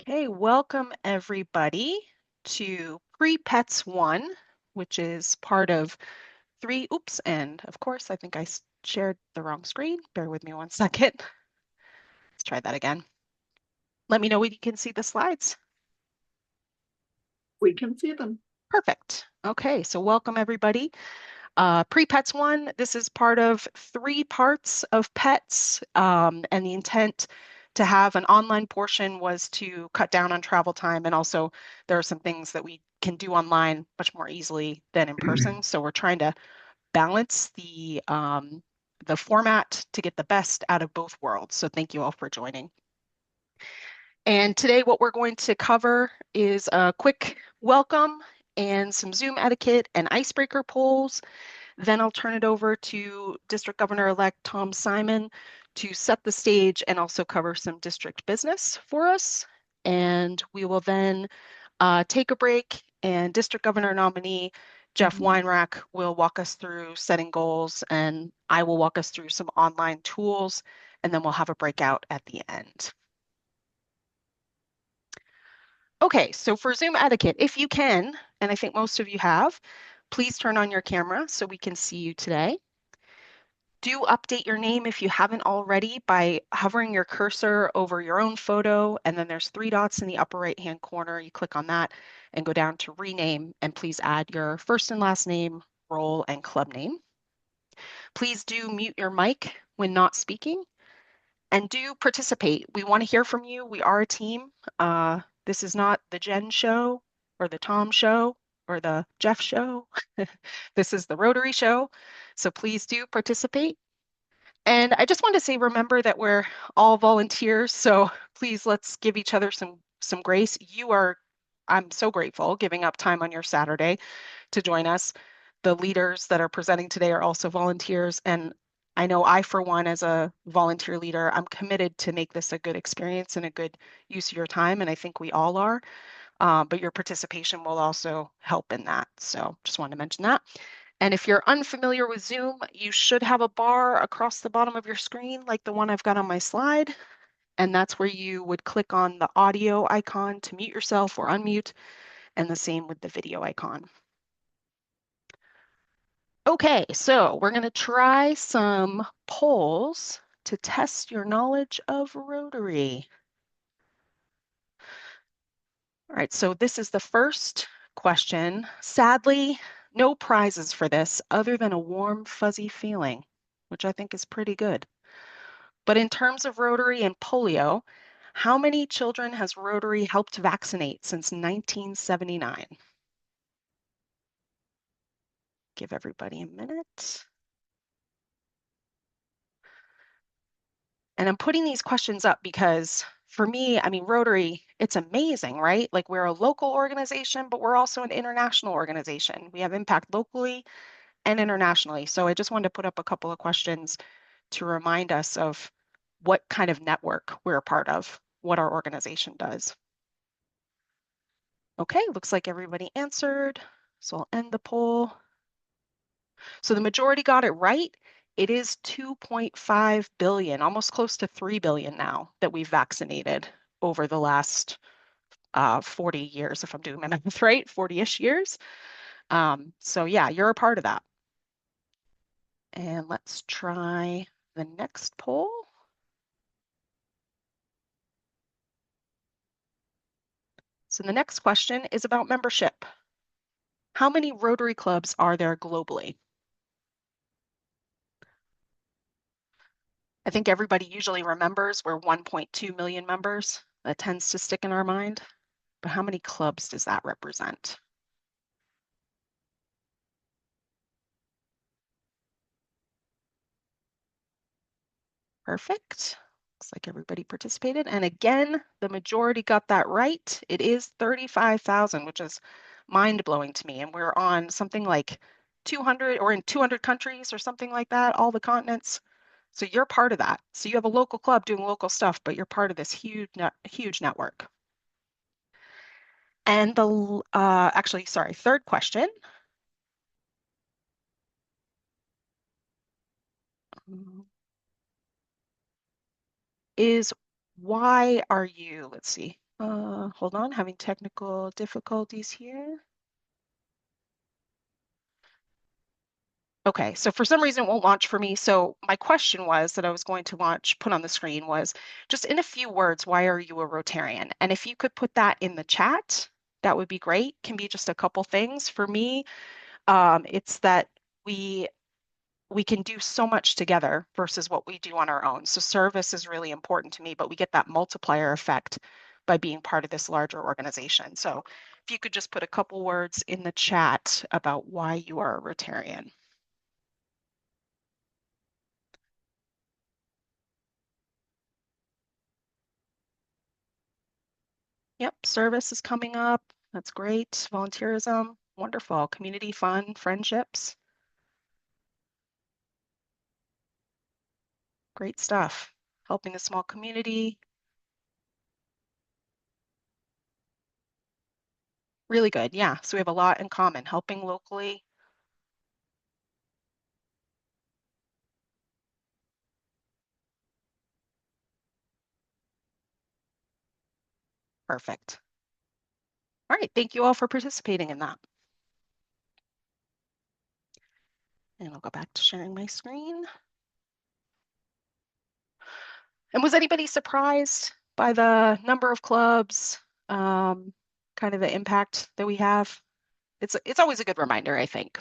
Okay, welcome everybody to Pre-Pets 1, which is part of three. Oops, and of course, I think I shared the wrong screen. Bear with me one second. Let's try that again. Let me know when you can see the slides. We can see them. Perfect. Okay, so welcome everybody. Pre-Pets 1, this is part of three parts of pets, and the intent to have an online portion was to cut down on travel time, and also there are some things that we can do online much more easily than in person. So we're trying to balance the format to get the best out of both worlds. So thank you all for joining. And today what we're going to cover is a quick welcome and some Zoom etiquette and icebreaker polls. Then I'll turn it over to District Governor-elect Tom Simon to set the stage and also cover some district business for us. And we will then take a break, and District Governor nominee Jeff Weinrach will walk us through setting goals, and I will walk us through some online tools, and then we'll have a breakout at the end. Okay, so for Zoom etiquette, if you can, and I think most of you have, please turn on your camera so we can see you today. Do update your name if you haven't already by hovering your cursor over your own photo, and then there's three dots in the upper right-hand corner. You click on that and go down to rename, and please add your first and last name, role, and club name. Please do mute your mic when not speaking, and do participate. We want to hear from you. We are a team. This is not the Jen show or the Tom show or the Jeff show. This is the Rotary show. So please do participate. And I just want to say, remember that we're all volunteers, so please let's give each other some grace. I'm so grateful, giving up time on your Saturday to join us. The leaders that are presenting today are also volunteers, and I know I, for one, as a volunteer leader, I'm committed to make this a good experience and a good use of your time, and I think we all are. But your participation will also help in that. So just wanted to mention that. And if you're unfamiliar with Zoom, you should have a bar across the bottom of your screen, like the one I've got on my slide. And that's where you would click on the audio icon to mute yourself or unmute, and the same with the video icon. Okay, so we're going to try some polls to test your knowledge of Rotary. All right, so this is the first question. Sadly, no prizes for this other than a warm, fuzzy feeling, which I think is pretty good. But in terms of Rotary and polio, how many children has Rotary helped vaccinate since 1979? Give everybody a minute. And I'm putting these questions up because for me, I mean, Rotary, it's amazing, right? Like we're a local organization, but we're also an international organization. We have impact locally and internationally. So I just wanted to put up a couple of questions to remind us of what kind of network we're a part of, what our organization does. Okay, looks like everybody answered. So I'll end the poll. So the majority got it right. It is 2.5 billion, almost close to 3 billion now that we've vaccinated over the last 40 years, if I'm doing my math right, 40-ish years. So yeah, you're a part of that. And let's try the next poll. So the next question is about membership. How many Rotary clubs are there globally? I think everybody usually remembers we're 1.2 million members. That tends to stick in our mind. But how many clubs does that represent? Perfect. Looks like everybody participated. And again, the majority got that right. It is 35,000, which is mind-blowing to me. And we're on something like 200 or in 200 countries or something like that, all the continents. So you're part of that. So you have a local club doing local stuff, but you're part of this huge network. And the actually, sorry, third question. Is why are you, let's see, Hold on, having technical difficulties here. Okay, so for some reason it won't launch for me. So my question was that I was going to put on the screen was just in a few words, why are you a Rotarian? And if you could put that in the chat, that would be great. Can be just a couple things. For me, it's that we we can do so much together versus what we do on our own. So service is really important to me, but we get that multiplier effect by being part of this larger organization. So if you could just put a couple words in the chat about why you are a Rotarian. Yep, service is coming up. That's great. Volunteerism, wonderful. Community fun, friendships, great stuff. Helping a small community, really good. Yeah, so we have a lot in common. Helping locally, perfect. All right, thank you all for participating in that. And I'll go back to sharing my screen. And was anybody surprised by the number of clubs, kind of the impact that we have? It's always a good reminder, I think.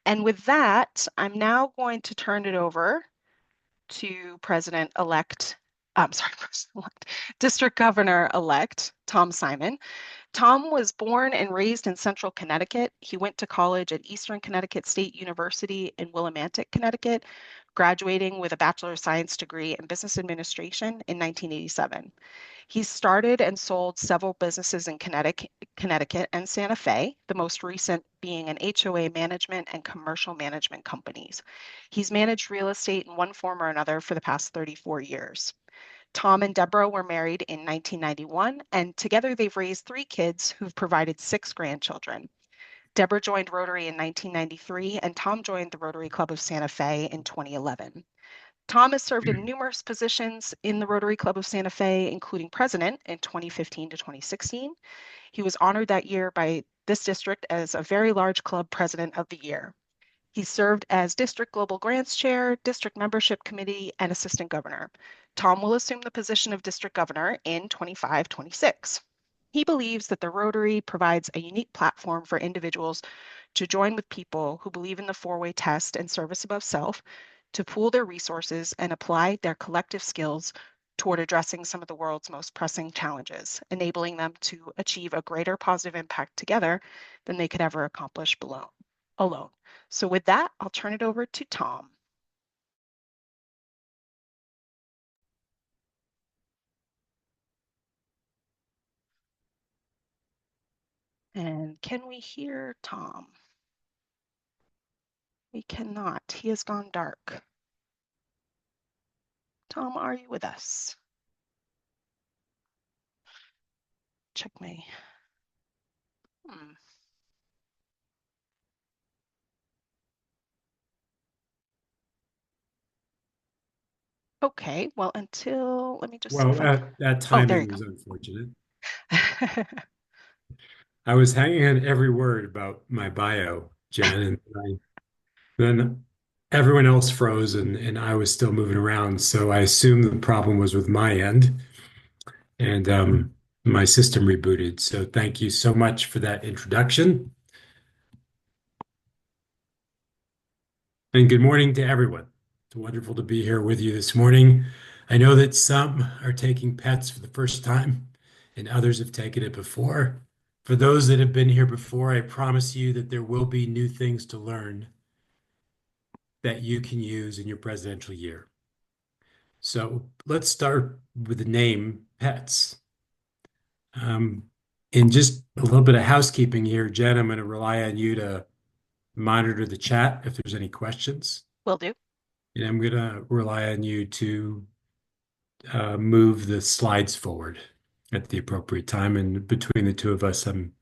And with that, I'm now going to turn it over to President-elect, I'm sorry, President-elect, District Governor-elect Tom Simon. Tom was born and raised in Central Connecticut. He went to college at Eastern Connecticut State University in Willimantic, Connecticut, graduating with a Bachelor of Science degree in Business Administration in 1987. He started and sold several businesses in Connecticut and Santa Fe, the most recent being an HOA management and commercial management companies. He's managed real estate in one form or another for the past 34 years. Tom and Deborah were married in 1991, and together they've raised three kids who've provided six grandchildren. Deborah joined Rotary in 1993, and Tom joined the Rotary Club of Santa Fe in 2011. Tom has served in numerous positions in the Rotary Club of Santa Fe, including president in 2015 to 2016. He was honored that year by this district as a very large club president of the year. He served as District Global Grants Chair, District Membership Committee, and Assistant Governor. Tom will assume the position of District Governor in 25-26. He believes that the Rotary provides a unique platform for individuals to join with people who believe in the four-way test and service above self, to pool their resources and apply their collective skills toward addressing some of the world's most pressing challenges, enabling them to achieve a greater positive impact together than they could ever accomplish alone. So with that, I'll turn it over to Tom. And can we hear Tom? We cannot. He has gone dark. Tom, are you with us? Check my. Hmm. Okay, well, let me just see Well, if I can. that Oh, there you timing go. was unfortunate. I was hanging on every word about my bio, Jen, and then everyone else froze and I was still moving around. So I assumed the problem was with my end and my system rebooted. So thank you so much for that introduction. And good morning to everyone. It's wonderful to be here with you this morning. I know that some are taking pets for the first time and others have taken it before. For those that have been here before, I promise you that there will be new things to learn that you can use in your presidential year. So let's start with the name pets. Um, in just a little bit of housekeeping here, Jen, I'm going to rely on you to monitor the chat if there's any questions. Will do. And I'm going to rely on you to move the slides forward at the appropriate time. And between the two of us, I'm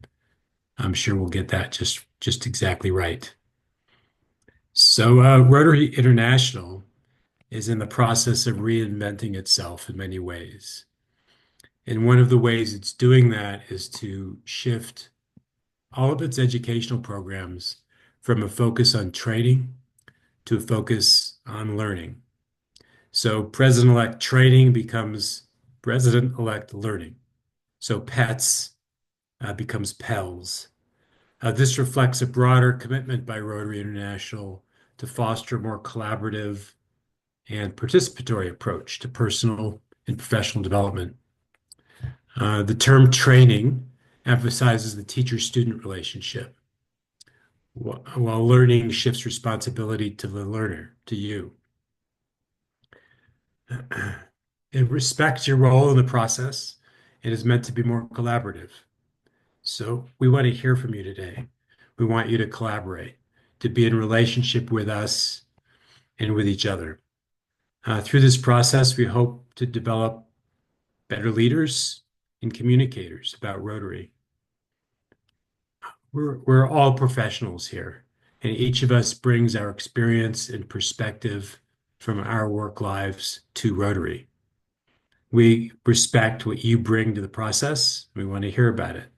sure we'll get that just exactly right. So Rotary International is in the process of reinventing itself in many ways. And one of the ways it's doing that is to shift all of its educational programs from a focus on training to a focus on learning. So president-elect training becomes president-elect learning. So PETS becomes PELS. This reflects a broader commitment by Rotary International to foster a more collaborative and participatory approach to personal and professional development. The term training emphasizes the teacher-student relationship, while learning shifts responsibility to the learner, to you. It respects your role in the process and is meant to be more collaborative. So we want to hear from you today. We want you to collaborate, to be in relationship with us and with each other. Through this process, we hope to develop better leaders and communicators about Rotary. We're all professionals here, and each of us brings our experience and perspective from our work lives to Rotary. We respect what you bring to the process. We want to hear about it.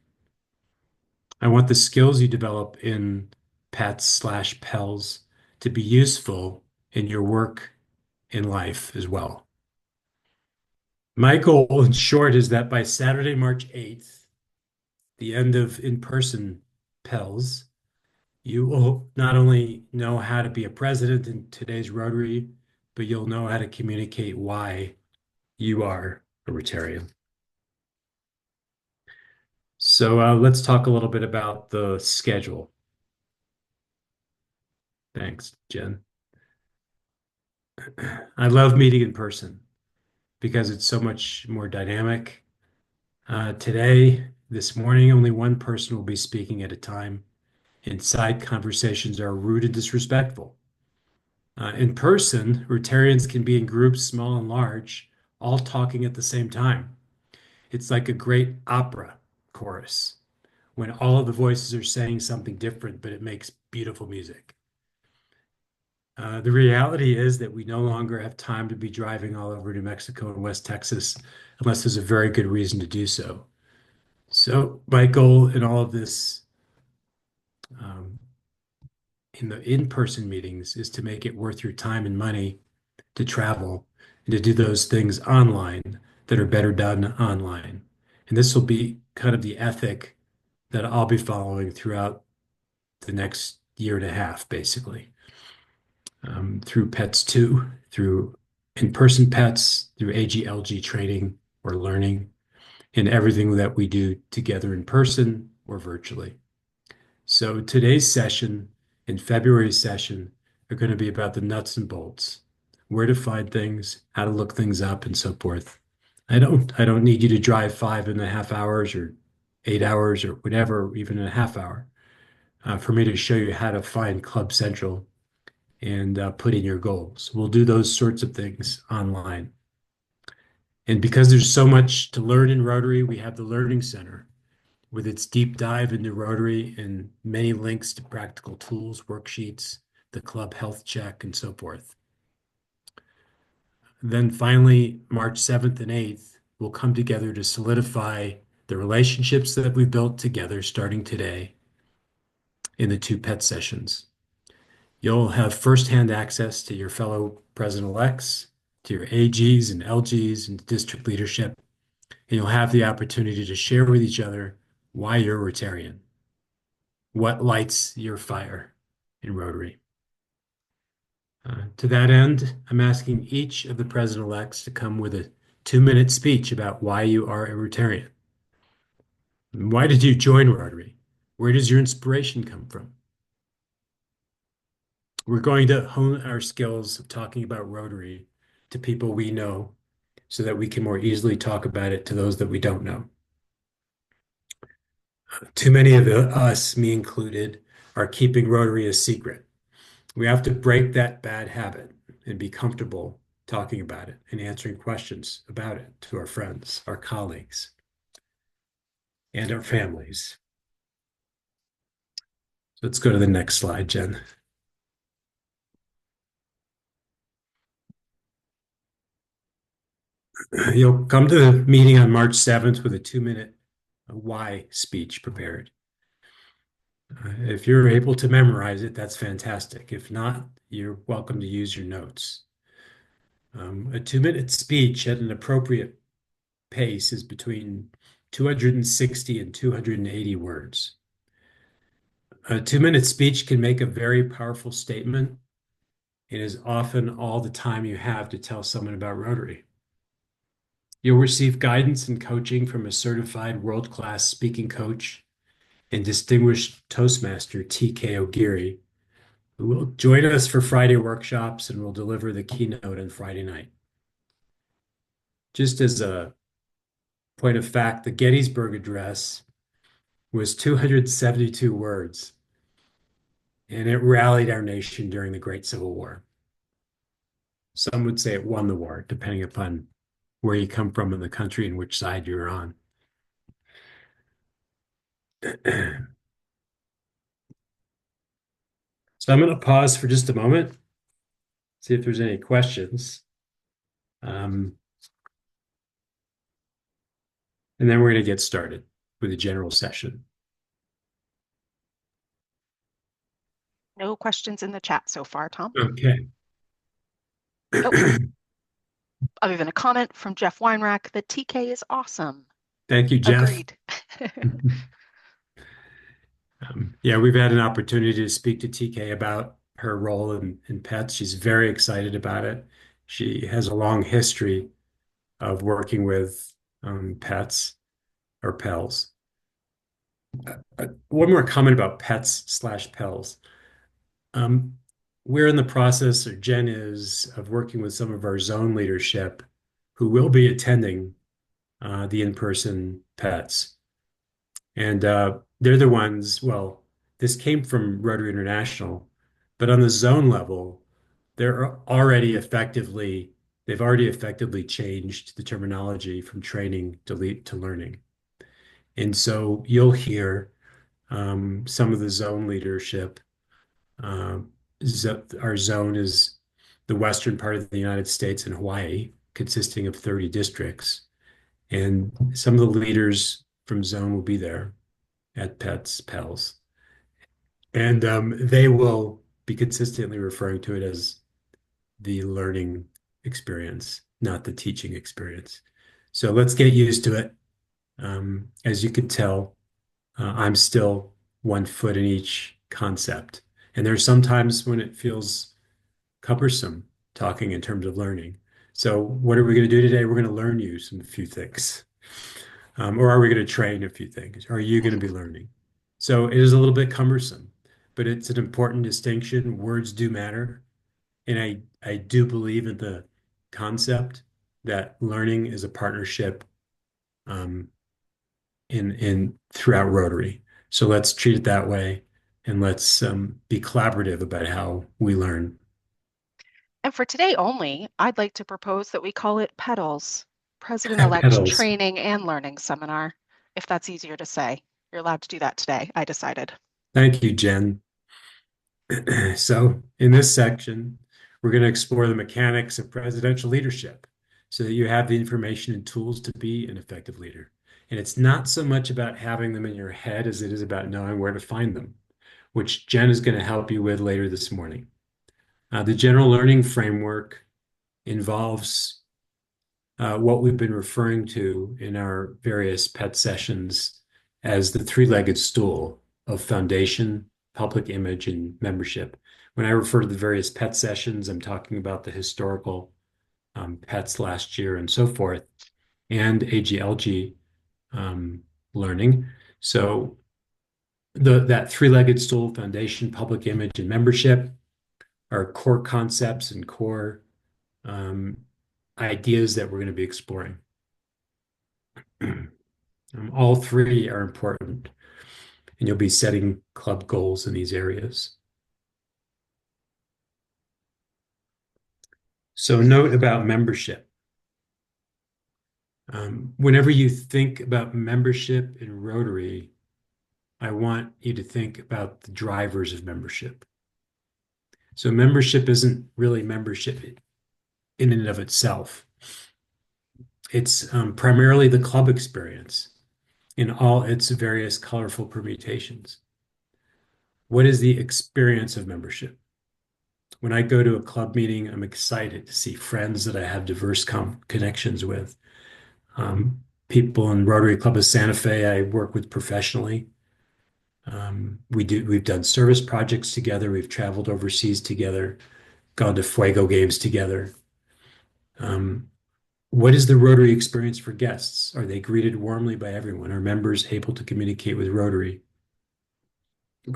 I want the skills you develop in PETS/PELS to be useful in your work in life as well. My goal, in short, is that by Saturday, March 8th, the end of in-person PELS, you will not only know how to be a president in today's Rotary, but you'll know how to communicate why you are a Rotarian. So let's talk a little bit about the schedule. Thanks, Jen. I love meeting in person because it's so much more dynamic. Today, this morning, only one person will be speaking at a time, and side conversations are rude and disrespectful. In person, Rotarians can be in groups, small and large, all talking at the same time. It's like a great opera chorus when all of the voices are saying something different, but it makes beautiful music. The reality is that we no longer have time to be driving all over New Mexico and West Texas unless there's a very good reason to do so. So my goal in all of this, in the in-person meetings, is to make it worth your time and money to travel and to do those things online that are better done online. And this will be kind of the ethic that I'll be following throughout the next year and a half, basically, through PETS 2, through in-person PETS, through AGLG training or learning, and everything that we do together in person or virtually. So today's session and February's session are going to be about the nuts and bolts, where to find things, how to look things up, and so forth. I don't need you to drive 5.5 hours or 8 hours or whatever, even a half hour, for me to show you how to find Club Central and put in your goals. We'll do those sorts of things online. And because there's so much to learn in Rotary, we have the Learning Center with its deep dive into Rotary and many links to practical tools, worksheets, the club health check, and so forth. Then finally, March 7th and 8th, we'll come together to solidify the relationships that we've built together starting today in the two PET sessions. You'll have firsthand access to your fellow president-elects, to your AGs and LGs and district leadership, and you'll have the opportunity to share with each other why you're Rotarian, what lights your fire in Rotary. To that end, I'm asking each of the president-elects to come with a 2-minute speech about why you are a Rotarian. Why did you join Rotary? Where does your inspiration come from? We're going to hone our skills of talking about Rotary to people we know so that we can more easily talk about it to those that we don't know. Too many of us, me included, are keeping Rotary a secret. We have to break that bad habit and be comfortable talking about it and answering questions about it to our friends, our colleagues, and our families. Let's go to the next slide, Jen. You'll come to the meeting on March 7th with a 2-minute why speech prepared. If you're able to memorize it, that's fantastic. If not, you're welcome to use your notes. A 2-minute speech at an appropriate pace is between 260 and 280 words. A 2-minute speech can make a very powerful statement. It is often all the time you have to tell someone about Rotary. You'll receive guidance and coaching from a certified world-class speaking coach and distinguished Toastmaster TK O'Geary, who will join us for Friday workshops and will deliver the keynote on Friday night. Just as a point of fact, the Gettysburg Address was 272 words, and it rallied our nation during the Great Civil War. Some would say it won the war, depending upon where you come from in the country and which side you're on. So I'm going to pause for just a moment, see if there's any questions. And then we're going to get started with a general session. No questions in the chat so far, Tom. Okay. Oh, other than a comment from Jeff Weinrack that TK is awesome. Thank you, Jeff. Agreed. Yeah, we've had an opportunity to speak to TK about her role in pets. She's very excited about it. She has a long history of working with pets or PELs. One more comment about pets/PELs. We're in the process, or Jen is, of working with some of our zone leadership who will be attending the in-person pets. And they're the ones, well, this came from Rotary International, but on the zone level, they've already effectively changed the terminology from training to learning. And so you'll hear some of the zone leadership. Our zone is the western part of the United States and Hawaii, consisting of 30 districts. And some of the leaders from zone will be there at PELs. And they will be consistently referring to it as the learning experience, not the teaching experience. So let's get used to it. As you can tell, I'm still 1 foot in each concept. And there's sometimes when it feels cumbersome talking in terms of learning. So what are we going to do today? We're going to learn you a few things. Or are we going to train a few things? Or are you going to be learning? So it is a little bit cumbersome, but it's an important distinction. Words do matter. And I do believe in the concept that learning is a partnership in throughout Rotary. So let's treat it that way, and let's be collaborative about how we learn. And for today only, I'd like to propose that we call it PEDALS, President-elect Petals. Training and Learning Seminar, if that's easier to say. You're allowed to do that today, I decided. Thank you, Jen. So in this section, we're going to explore the mechanics of presidential leadership so that you have the information and tools to be an effective leader. And it's not so much about having them in your head as it is about knowing where to find them, which Jen is going to help you with later this morning. The general learning framework involves what we've been referring to in our various PET sessions as the three-legged stool of foundation, public image, and membership. When I refer to the various PET sessions, I'm talking about the historical PETs last year and so forth, and AGLG learning. So that three-legged stool, foundation, public image, and membership are core concepts and core ideas that we're going to be exploring. All three are important, and you'll be setting club goals in these areas. So note about membership. Whenever you think about membership in Rotary, I want you to think about the drivers of membership. So membership isn't really membership in and of itself. It's primarily the club experience in all its various colorful permutations. What is the experience of membership? When I go to a club meeting, I'm excited to see friends that I have diverse connections with. People in Rotary Club of Santa Fe I work with professionally. We've done service projects together. We've traveled overseas together, gone to Fuego games together. Um, what is the Rotary experience for guests? Are they greeted warmly by everyone? Are members able to communicate with Rotary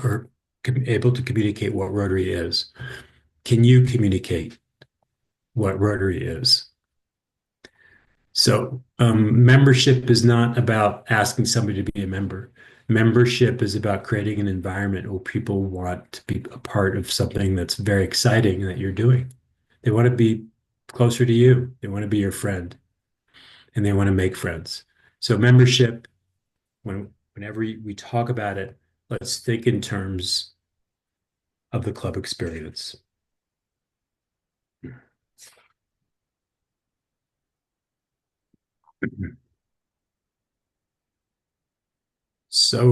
or able to communicate what Rotary is? Can you communicate what Rotary is? So, membership is not about asking somebody to be a member. Membership is about creating an environment where people want to be a part of something that's very exciting that you're doing. They want to be closer to you. They want to be your friend and they want to make friends. So, membership, whenever we talk about it, let's think in terms of the club experience. So,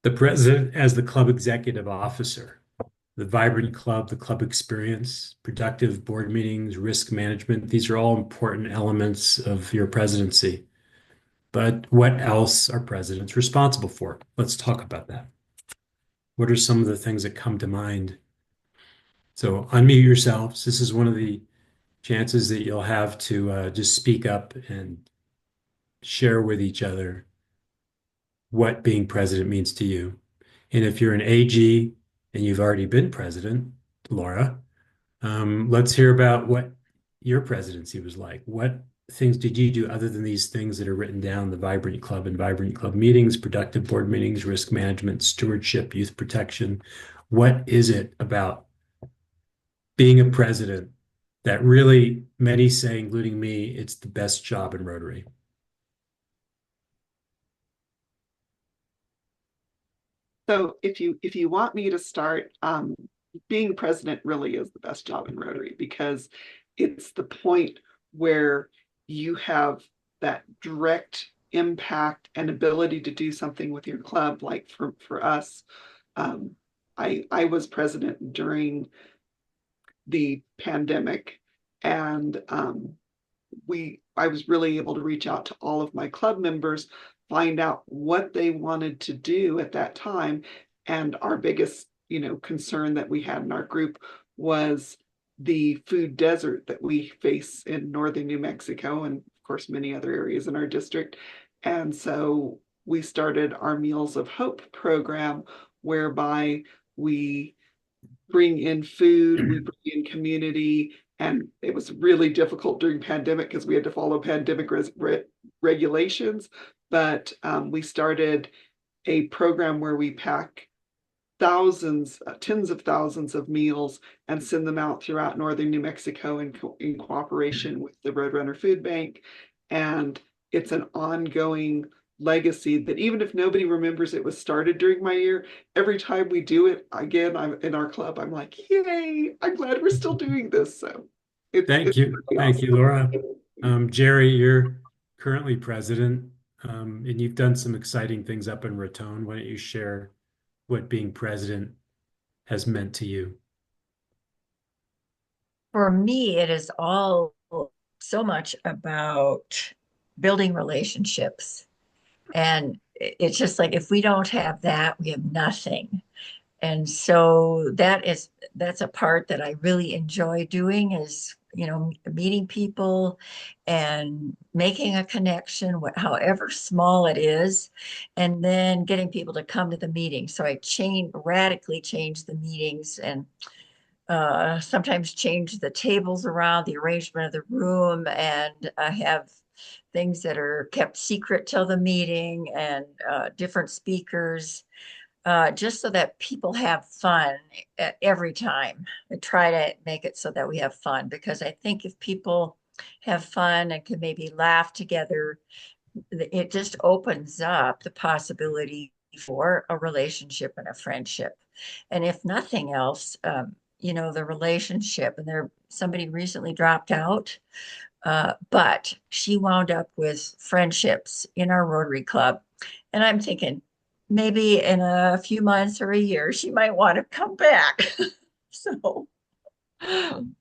the president as the club executive officer, the vibrant club, the club experience, productive board meetings, risk management. These are all important elements of your presidency. But what else are presidents responsible for? Let's talk about that. What are some of the things that come to mind? So unmute yourselves. This is one of the chances that you'll have to just speak up and share with each other what being president means to you. And if you're an AG and you've already been president, Laura, let's hear about what your presidency was like. What things did you do other than these things that are written down, the Vibrant Club and Vibrant Club meetings, productive board meetings, risk management, stewardship, youth protection? What is it about being a president that really many say, including me, it's the best job in Rotary? So if you want me to start, being president really is the best job in Rotary because it's the point where you have that direct impact and ability to do something with your club. Like for us, um, I was president during the pandemic, and I was really able to reach out to all of my club members, find out what they wanted to do at that time. And our biggest, concern that we had in our group was the food desert that we face in northern New Mexico and of course many other areas in our district. And so we started our Meals of Hope program whereby we bring in food, we bring in community, and it was really difficult during pandemic because we had to follow pandemic regulations. But we started a program where we pack thousands, tens of thousands of meals and send them out throughout northern New Mexico in cooperation with the Roadrunner Food Bank. And it's an ongoing legacy that even if nobody remembers it was started during my year, every time we do it again, I'm in our club, I'm like, yay, I'm glad we're still doing this. So Thank it's you. really Thank you, awesome. Laura. Jerry, you're currently president, and you've done some exciting things up in Raton. Why don't you share what being president has meant to you? For me, it is all so much about building relationships. And it's just like if we don't have that, we have nothing. And so that's a part that I really enjoy doing is, meeting people and making a connection, however small it is, and then getting people to come to the meeting. So I radically change the meetings and sometimes change the tables around, the arrangement of the room, and have things that are kept secret till the meeting and different speakers, just so that people have fun every time. I try to make it so that we have fun because I think if people have fun and can maybe laugh together, it just opens up the possibility for a relationship and a friendship. And if nothing else, the relationship, and somebody recently dropped out But she wound up with friendships in our Rotary Club. And I'm thinking maybe in a few months or a year, she might want to come back. So,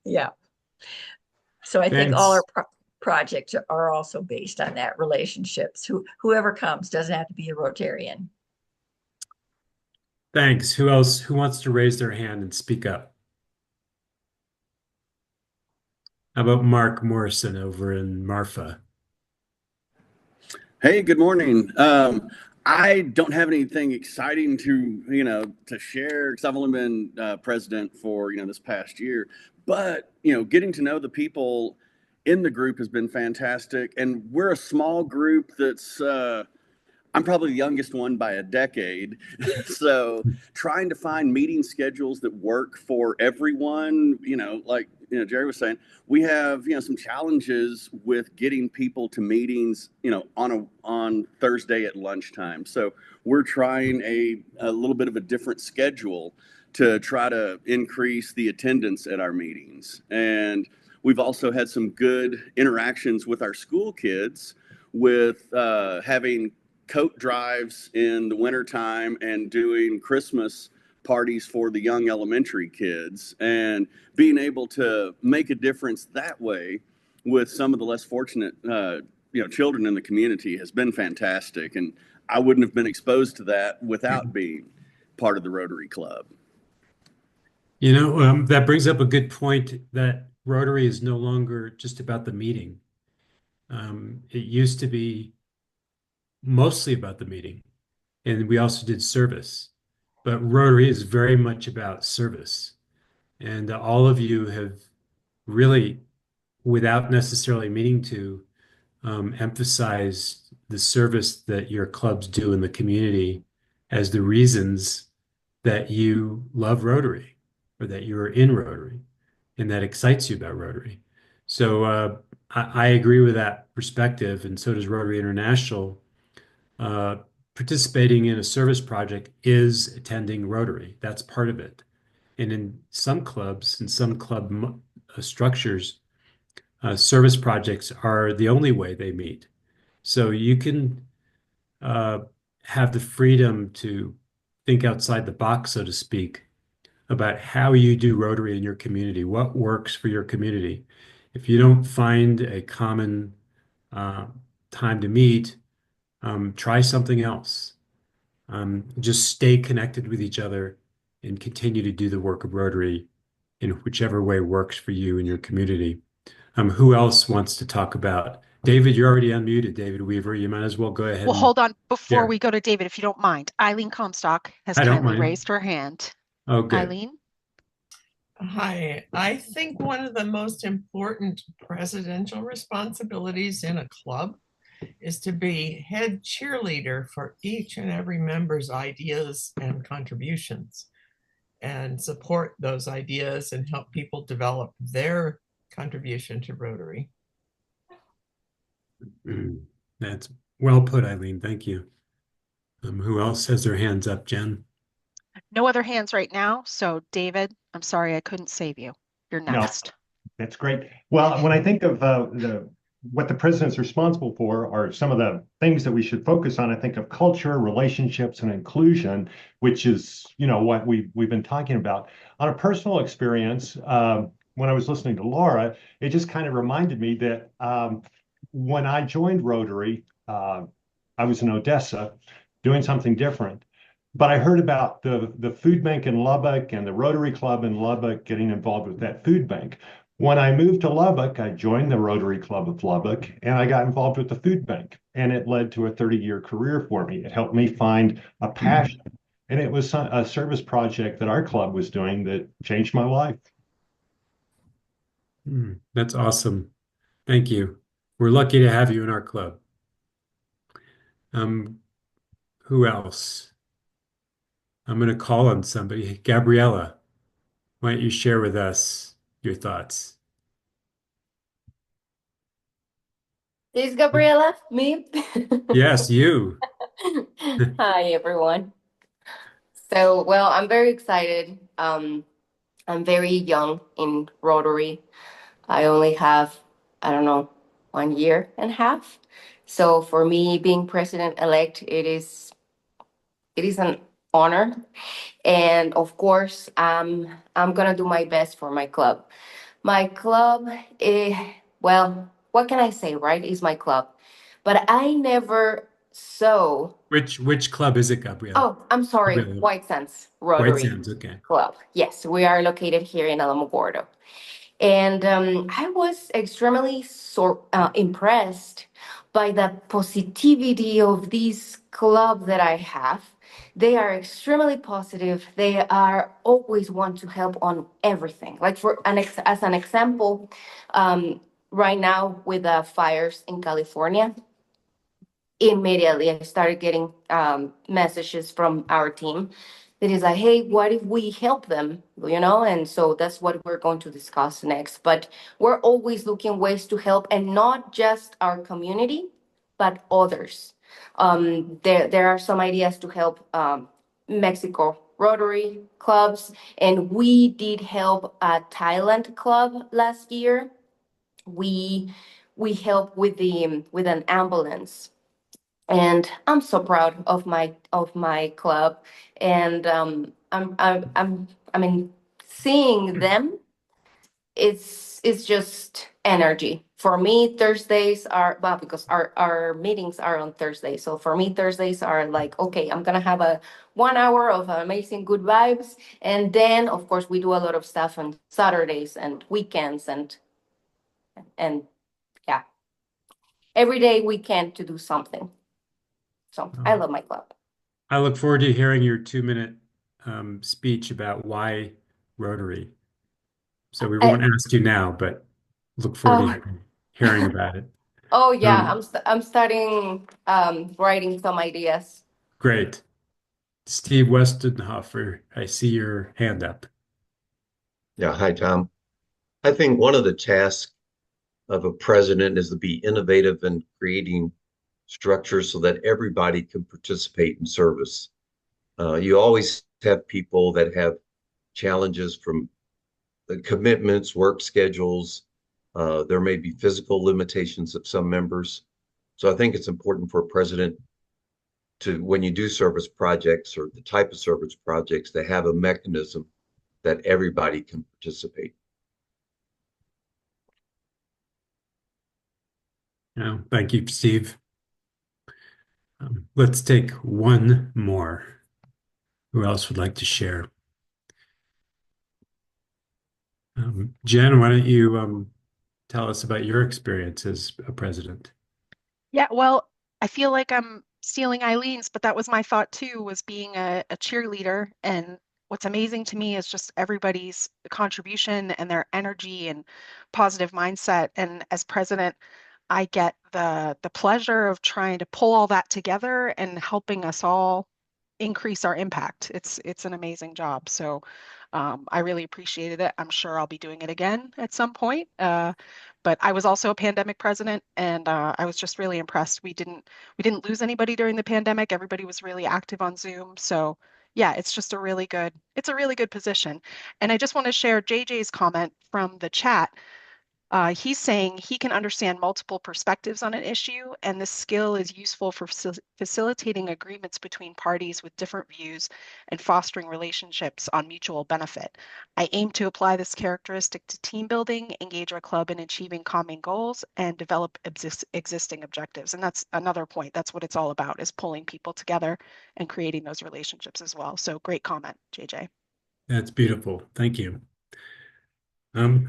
yeah. So I think all our Thanks. projects are also based on that relationships. Whoever comes doesn't have to be a Rotarian. Thanks. Who else? Who wants to raise their hand and speak up? How about Mark Morrison over in Marfa? Hey, good morning. I don't have anything exciting to share because I've only been president for, this past year. But, getting to know the people in the group has been fantastic. And we're a small group I'm probably the youngest one by a decade. So trying to find meeting schedules that work for everyone, like Jerry was saying, we have some challenges with getting people to meetings, on Thursday at lunchtime. So we're trying a little bit of a different schedule to try to increase the attendance at our meetings. And we've also had some good interactions with our school kids with having coat drives in the wintertime and doing Christmas parties for the young elementary kids and being able to make a difference that way with some of the less fortunate children in the community has been fantastic. And I wouldn't have been exposed to that without being part of the Rotary Club. That brings up a good point that Rotary is no longer just about the meeting. It used to be mostly about the meeting, and we also did service. But Rotary is very much about service. And all of you have really, without necessarily meaning to, emphasized the service that your clubs do in the community as the reasons that you love Rotary or that you are in Rotary and that excites you about Rotary. So I agree with that perspective, and so does Rotary International. Uh, Participating in a service project is attending Rotary. That's part of it. And in some clubs, in some club structures, service projects are the only way they meet. So you can uh, have the freedom to think outside the box, so to speak, about how you do Rotary in your community, what works for your community. If you don't find a common uh, time to meet, try something else. Just stay connected with each other and continue to do the work of Rotary in whichever way works for you and your community. Who else wants to talk about? David, you're already unmuted, David Weaver. You might as well go ahead Well, and hold on before share. we go to David, if you don't mind. Eileen Comstock has I don't kindly mind. raised her hand. Oh, good. Eileen? Hi, I think one of the most important presidential responsibilities in a club is to be head cheerleader for each and every member's ideas and contributions and support those ideas and help people develop their contribution to Rotary. That's well put, Eileen. Thank you. Who else has their hands up, Jen? No other hands right now. So, David, I'm sorry I couldn't save you. You're No, next. that's great. Well, when I think of what the president's responsible for are some of the things that we should focus on, I think of culture, relationships, and inclusion, which is, what we've been talking about. On a personal experience, when I was listening to Laura, it just kind of reminded me that when I joined Rotary, I was in Odessa doing something different. But I heard about the food bank in Lubbock and the Rotary Club in Lubbock getting involved with that food bank. When I moved to Lubbock, I joined the Rotary Club of Lubbock and I got involved with the food bank. And it led to a 30-year career for me. It helped me find a passion. And it was a service project that our club was doing that changed my life. That's awesome. Thank you. We're lucky to have you in our club. Who else? I'm going to call on somebody. Gabriella, why don't you share with us your thoughts? This is Gabriela, me. Yes, you. Hi, everyone. So, well, I'm very excited. I'm very young in Rotary. I only have I don't know, 1.5 years. So for me, being president-elect, it is an honor. And of course, I'm gonna do my best for my club. My club, well, what can I say, right? Is my club. But I never saw, Which club is it, Gabriela? oh, I'm sorry, Gabriela. White Sands White Rotary Sands, okay. Club. Yes, we are located here in Alamogordo. And I was extremely impressed by the positivity of this club that I have. They are extremely positive. They are always want to help on everything. Like as an example, right now with the fires in California, immediately I started getting messages from our team that is like, hey, what if we help them? And so that's what we're going to discuss next. But we're always looking ways to help, and not just our community, but others. There are some ideas to help Mexico Rotary clubs, and we did help a Thailand club last year. We helped with an ambulance, and I'm so proud of my club. And I mean, seeing them, it's just energy. For me, Thursdays are, well, because our meetings are on Thursday. So for me, Thursdays are like, okay, I'm gonna have a 1 hour of amazing good vibes, and then of course we do a lot of stuff on Saturdays and weekends, and yeah, every day we can to do something. So I love my club. I look forward to hearing your 2-minute speech about why Rotary. So we won't ask you now, but look forward to hearing about it. Oh yeah, I'm starting writing some ideas. Great. Steve Westenhofer, I see your hand up. Yeah, hi, Tom. I think one of the tasks of a president is to be innovative in creating structures so that everybody can participate in service. You always have people that have challenges from the commitments, work schedules. There may be physical limitations of some members. So I think it's important for a president to, when you do service projects or the type of service projects, to have a mechanism that everybody can participate. Thank you, Steve. Let's take one more. Who else would like to share? Jen, why don't you tell us about your experience as a president? Yeah, well, I feel like I'm stealing Eileen's, but that was my thought too, was being a cheerleader. And what's amazing to me is just everybody's contribution and their energy and positive mindset. And as president, I get the pleasure of trying to pull all that together and helping us all increase our impact. It's an amazing job. So I really appreciated it. I'm sure I'll be doing it again at some point. But I was also a pandemic president, and I was just really impressed. We didn't lose anybody during the pandemic. Everybody was really active on Zoom. So yeah, it's a really good position. And I just want to share JJ's comment from the chat. He's saying he can understand multiple perspectives on an issue, and this skill is useful for facilitating agreements between parties with different views and fostering relationships on mutual benefit. I aim to apply this characteristic to team building, engage our club in achieving common goals, and develop existing objectives. And that's another point. That's what it's all about, is pulling people together and creating those relationships as well. So great comment, JJ. That's beautiful. Thank you.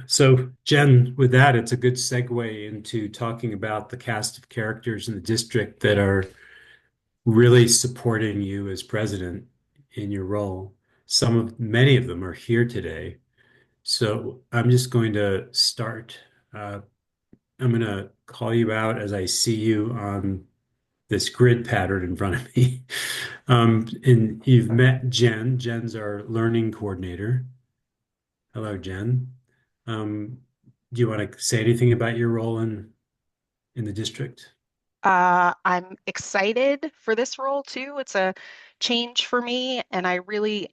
So Jen, with that, it's a good segue into talking about the cast of characters in the district that are really supporting you as president in your role. Many of them are here today. So I'm just going to start. I'm going to call you out as I see you on this grid pattern in front of me. And you've met Jen. Jen's our learning coordinator. Hello, Jen. Do you want to say anything about your role in the district? I'm excited for this role too. It's a change for me, and I really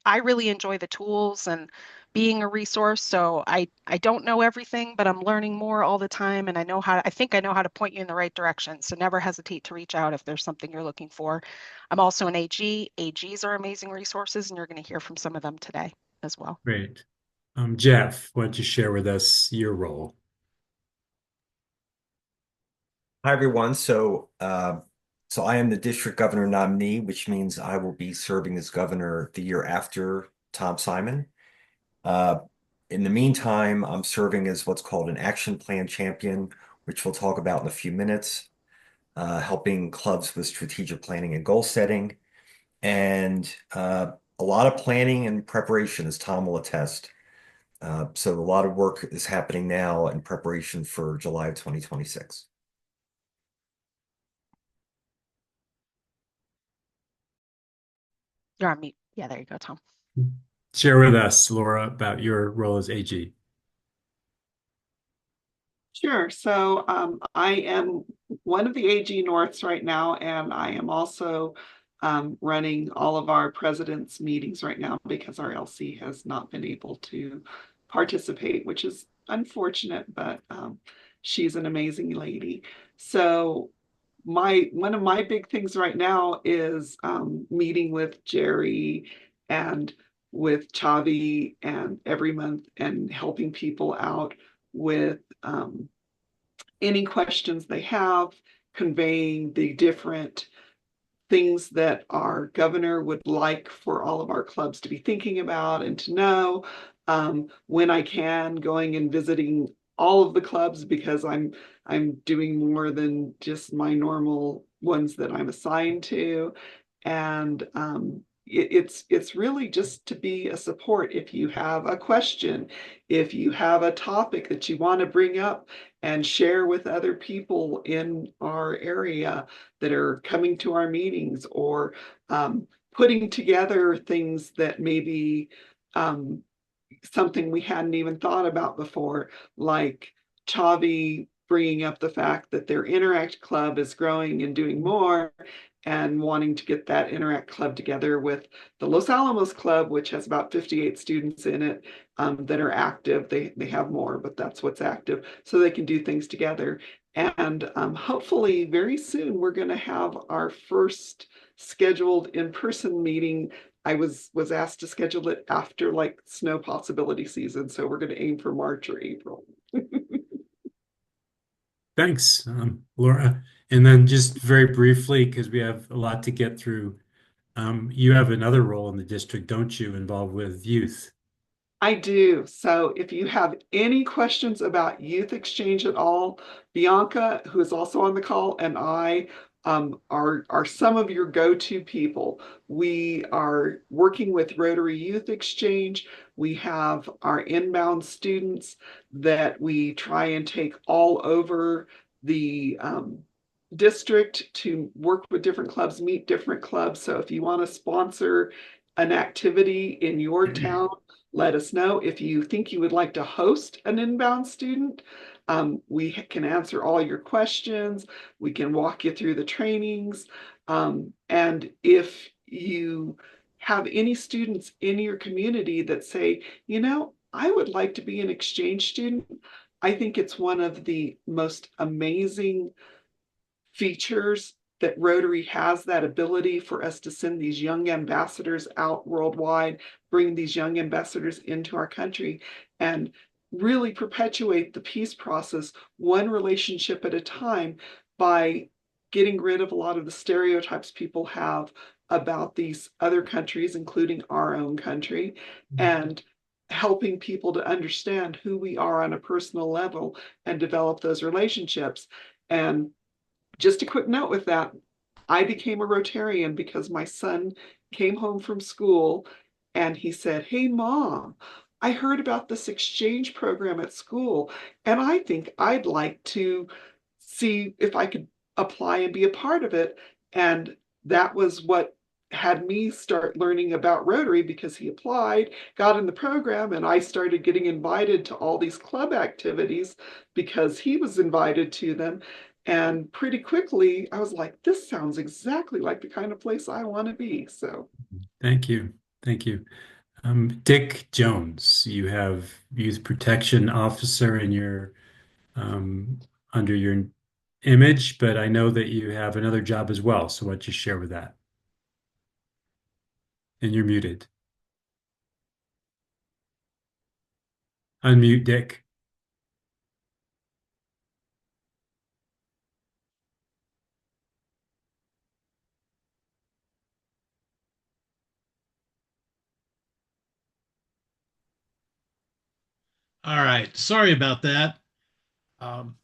enjoy the tools and being a resource. So I don't know everything, but I'm learning more all the time, and I think I know how to point you in the right direction. So never hesitate to reach out if there's something you're looking for. I'm also an AG. AGs are amazing resources, and you're going to hear from some of them today as well. Great. Jeff, why don't you share with us your role? Hi, everyone. So I am the district governor nominee, which means I will be serving as governor the year after Tom Simon. In the meantime, I'm serving as what's called an action plan champion, which we'll talk about in a few minutes, helping clubs with strategic planning and goal setting, and a lot of planning and preparation, as Tom will attest. So a lot of work is happening now in preparation for July of 2026. You're on mute. Yeah, there you go, Tom. Share with us, Laura, about your role as AG. Sure. So I am one of the AG Norths right now, and I am also running all of our president's meetings right now because our LC has not been able to participate, which is unfortunate, but she's an amazing lady. So one of my big things right now is meeting with Jerry and with Chavi and every month and helping people out with any questions they have, conveying the different things that our governor would like for all of our clubs to be thinking about and to know. When I can, going and visiting all of the clubs because I'm doing more than just my normal ones that I'm assigned to. And it's really just to be a support. If you have a question, if you have a topic that you want to bring up and share with other people in our area that are coming to our meetings, or putting together things that maybe something we hadn't even thought about before, like Chavi bringing up the fact that their Interact Club is growing and doing more, and wanting to get that Interact Club together with the Los Alamos Club, which has about 58 students in it that are active. They have more, but that's what's active, so they can do things together. And hopefully very soon we're going to have our first scheduled in-person meeting. I was asked to schedule it after like snow possibility season, so we're going to aim for March or April. Thanks, Laura. And then just very briefly, because we have a lot to get through, you have another role in the district, don't you, involved with youth? I do. So if you have any questions about youth exchange at all, Bianca, who is also on the call, and I are some of your go-to people. We are working with Rotary Youth Exchange. We have our inbound students that we try and take all over the district to work with different clubs, meet different clubs. So if you want to sponsor an activity in your town, let us know. If you think you would like to host an inbound student, we can answer all your questions. We can walk you through the trainings. And if you have any students in your community that say, you know, I would like to be an exchange student, I think it's one of the most amazing features that Rotary has, that ability for us to send these young ambassadors out worldwide, bring these young ambassadors into our country, and really perpetuate the peace process one relationship at a time by getting rid of a lot of the stereotypes people have about these other countries, including our own country, and helping people to understand who we are on a personal level and develop those relationships. And just a quick note with that, I became a Rotarian because my son came home from school and he said, "Hey, Mom, I heard about this exchange program at school, and I think I'd like to see if I could apply and be a part of it." And that was what had me start learning about Rotary, because he applied, got in the program, and I started getting invited to all these club activities because he was invited to them. And pretty quickly, I was like, this sounds exactly like the kind of place I want to be. So Thank you. Thank you. Dick Jones, you have Youth Protection Officer in your under your image, but I know that you have another job as well. So why don't you share with that? And you're muted. Unmute, Dick. All right. Sorry about that. Um,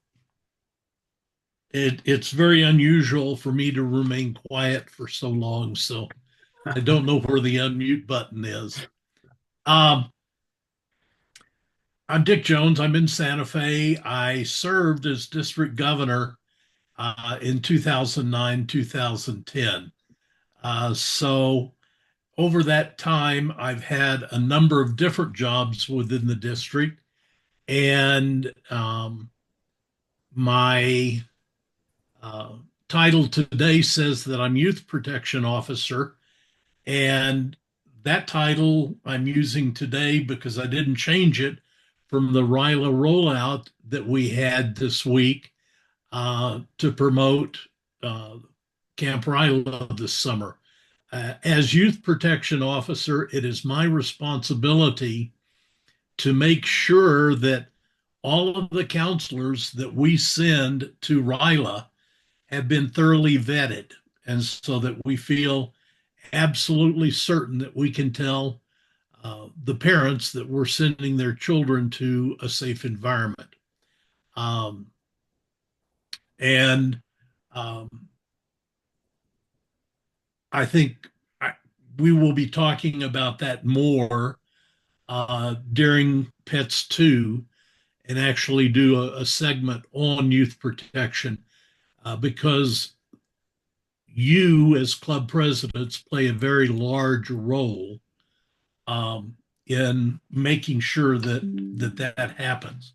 it's very unusual for me to remain quiet for so long, so I don't know where the unmute button is. Um, I'm Dick Jones. I'm in Santa Fe. I served as district governor in 2009, 2010. So over that time, I've had a number of different jobs within the district, and my uh, title today says that I'm Youth Protection Officer, and that title I'm using today because I didn't change it from the RILA rollout that we had this week to promote uh, Camp RILA this summer. As Youth Protection Officer, it is my responsibility to make sure that all of the counselors that we send to RILA have been thoroughly vetted, and so that we feel absolutely certain that we can tell the parents that we're sending their children to a safe environment. Um, and um, I think we will be talking about that more during PETS 2 and actually do a segment on youth protection because you, as club presidents, play a very large role in making sure that happens.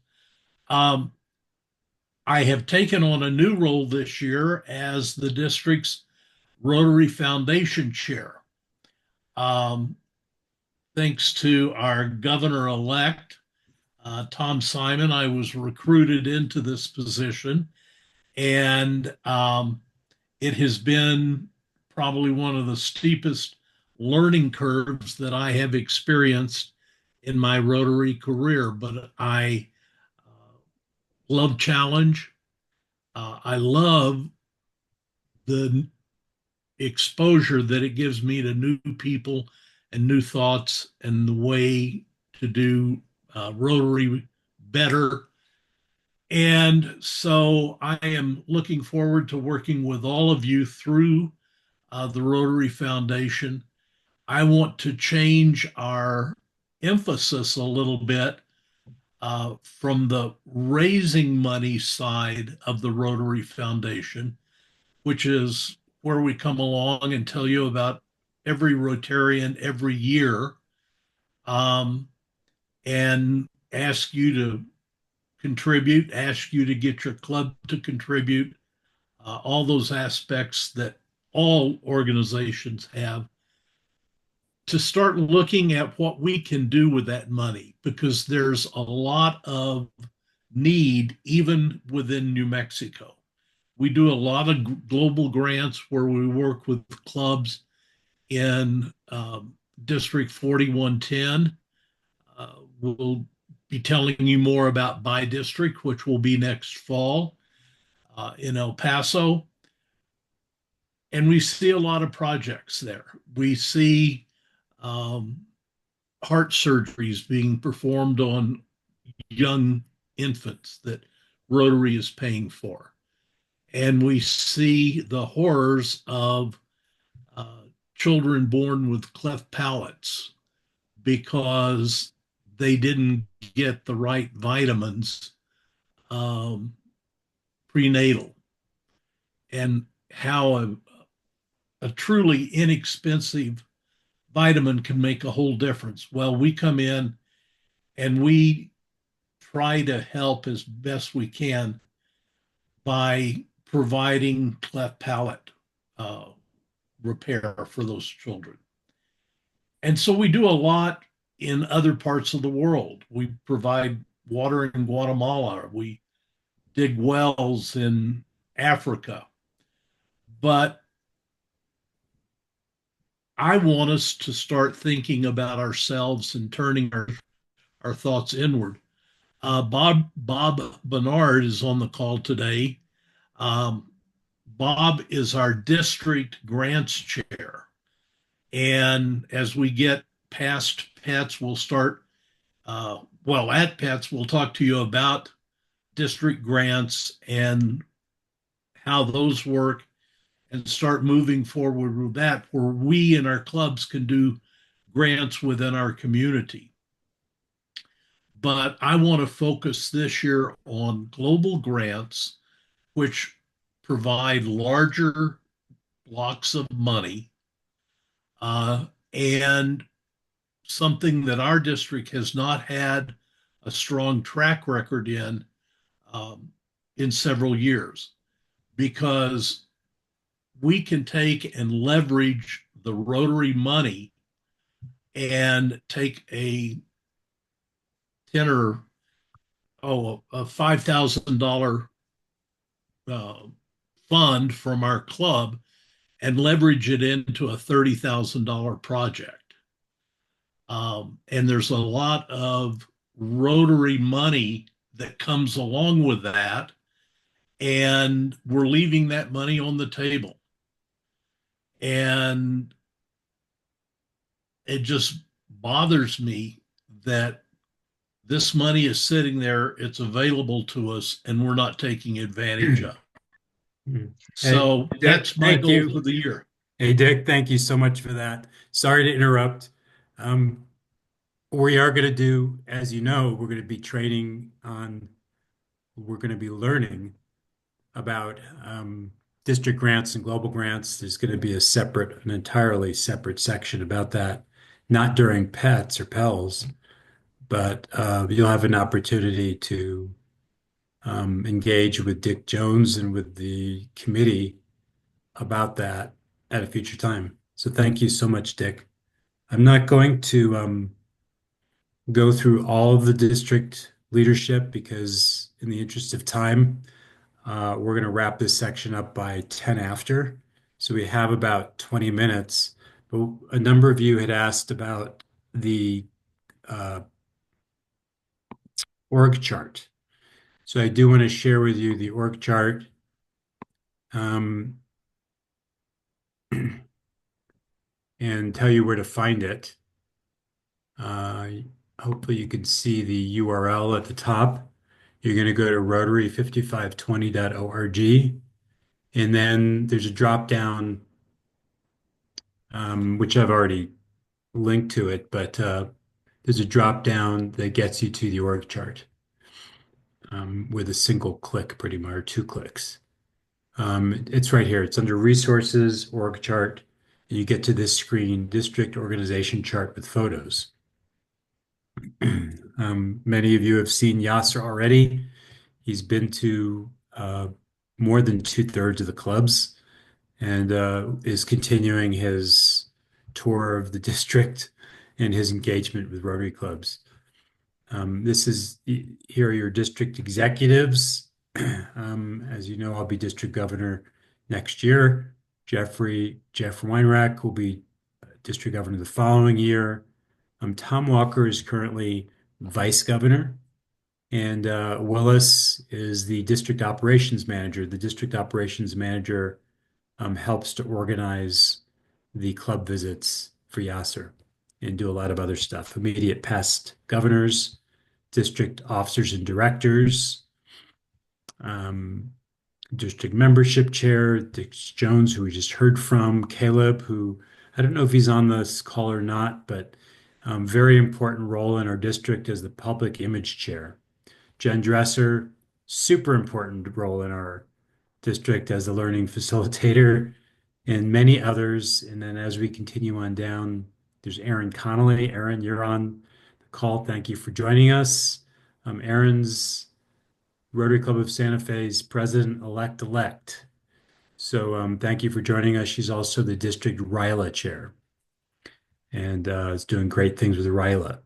I have taken on a new role this year as the district's Rotary Foundation chair. Thanks to our governor-elect, Tom Simon, I was recruited into this position, and it has been probably one of the steepest learning curves that I have experienced in my Rotary career. But I love challenge. I love the exposure that it gives me to new people and new thoughts and the way to do Rotary better. And so I am looking forward to working with all of you through the Rotary Foundation. I want to change our emphasis a little bit from the raising money side of the Rotary Foundation, which is where we come along and tell you about every Rotarian every year and ask you to contribute, ask you to get your club to contribute, all those aspects that all organizations have, to start looking at what we can do with that money, because there's a lot of need even within New Mexico. We do a lot of global grants where we work with clubs in District 4110. We'll be telling you more about by district, which will be next fall in El Paso. And we see a lot of projects there. We see heart surgeries being performed on young infants that Rotary is paying for. And we see the horrors of children born with cleft palates because they didn't get the right vitamins prenatal, and how a truly inexpensive vitamin can make a whole difference. Well, we come in and we try to help as best we can by providing cleft palate repair for those children. And so we do a lot in other parts of the world. We provide water in Guatemala. We dig wells in Africa. But I want us to start thinking about ourselves and turning our thoughts inward. Bob Bernard is on the call today. Bob is our district grants chair. And as we get past pets, we'll start, at pets, we'll talk to you about district grants and how those work and start moving forward with that, where we and our clubs can do grants within our community. But I want to focus this year on global grants, which provide larger blocks of money, and something that our district has not had a strong track record in several years, because we can take and leverage the Rotary money and take a $5,000 fund from our club and leverage it into a $30,000 project. And there's a lot of Rotary money that comes along with that, and we're leaving that money on the table. And it just bothers me that this money is sitting there, it's available to us, and we're not taking advantage of it. So Dick, that's my thank goal you. for the year. Hey, Dick, thank you so much for that. Sorry to interrupt. We are going to do, as you know, we're going to be we're going to be learning about district grants and global grants. There's going to be an entirely separate section about that, not during PETS or PELS, but you'll have an opportunity to engage with Dick Jones and with the committee about that at a future time. So thank you so much, Dick. I'm not going to go through all of the district leadership because in the interest of time, we're going to wrap this section up by 10 after. So we have about 20 minutes. But a number of you had asked about the org chart. So I do want to share with you the org chart. And tell you where to find it. Hopefully you can see the URL at the top. You're going to go to rotary5520.org, and then there's a drop down, which I've already linked to it, but there's a drop down that gets you to the org chart with a single click, pretty much, or 2 clicks. It's right here. It's under Resources, Org Chart. And you get to this screen, District Organization Chart with photos. Many of you have seen Yasser already. He's been to more than 2/3 of the clubs and is continuing his tour of the district and his engagement with Rotary clubs. Here are your district executives. As you know, I'll be district governor next year. Jeff Weinrach will be district governor the following year. Tom Walker is currently vice governor, and Willis is the district operations manager. The district operations manager helps to organize the club visits for Yasser and do a lot of other stuff. Immediate past governors, district officers and directors, district membership chair, Dick Jones, who we just heard from, Caleb, who I don't know if he's on this call or not, but very important role in our district as the public image chair. Jen Dresser, super important role in our district as the learning facilitator, and many others. And then as we continue on down, there's Aaron Connolly. Aaron, you're on the call. Thank you for joining us. Aaron's Rotary Club of Santa Fe's president-elect. So thank you for joining us. She's also the district RILA chair and is doing great things with RILA.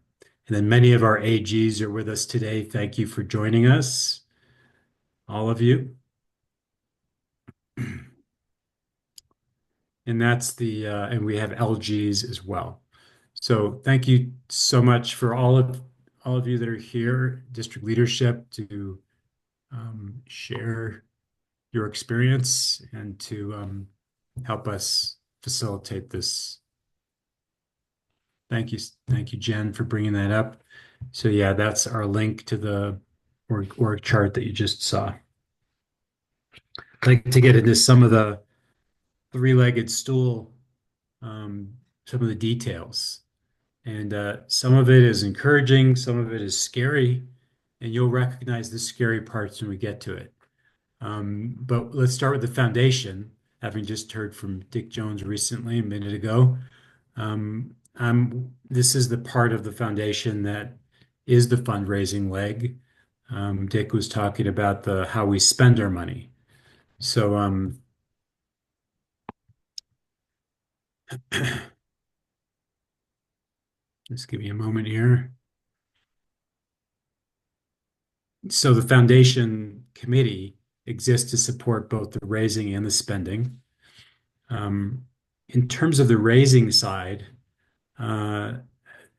And then many of our AGs are with us today. Thank you for joining us, all of you. And and we have LGs as well. So thank you so much for all of you that are here, district leadership, to share your experience and to help us facilitate this. Thank you, Jen, for bringing that up. So yeah, that's our link to the org chart that you just saw. I'd like to get into some of the three-legged stool, some of the details. And some of it is encouraging, some of it is scary, and you'll recognize the scary parts when we get to it. But let's start with the foundation, having just heard from Dick Jones recently, a minute ago. This is the part of the foundation that is the fundraising leg. Dick was talking about how we spend our money. So just give me a moment here. So the foundation committee exists to support both the raising and the spending. In terms of the raising side, and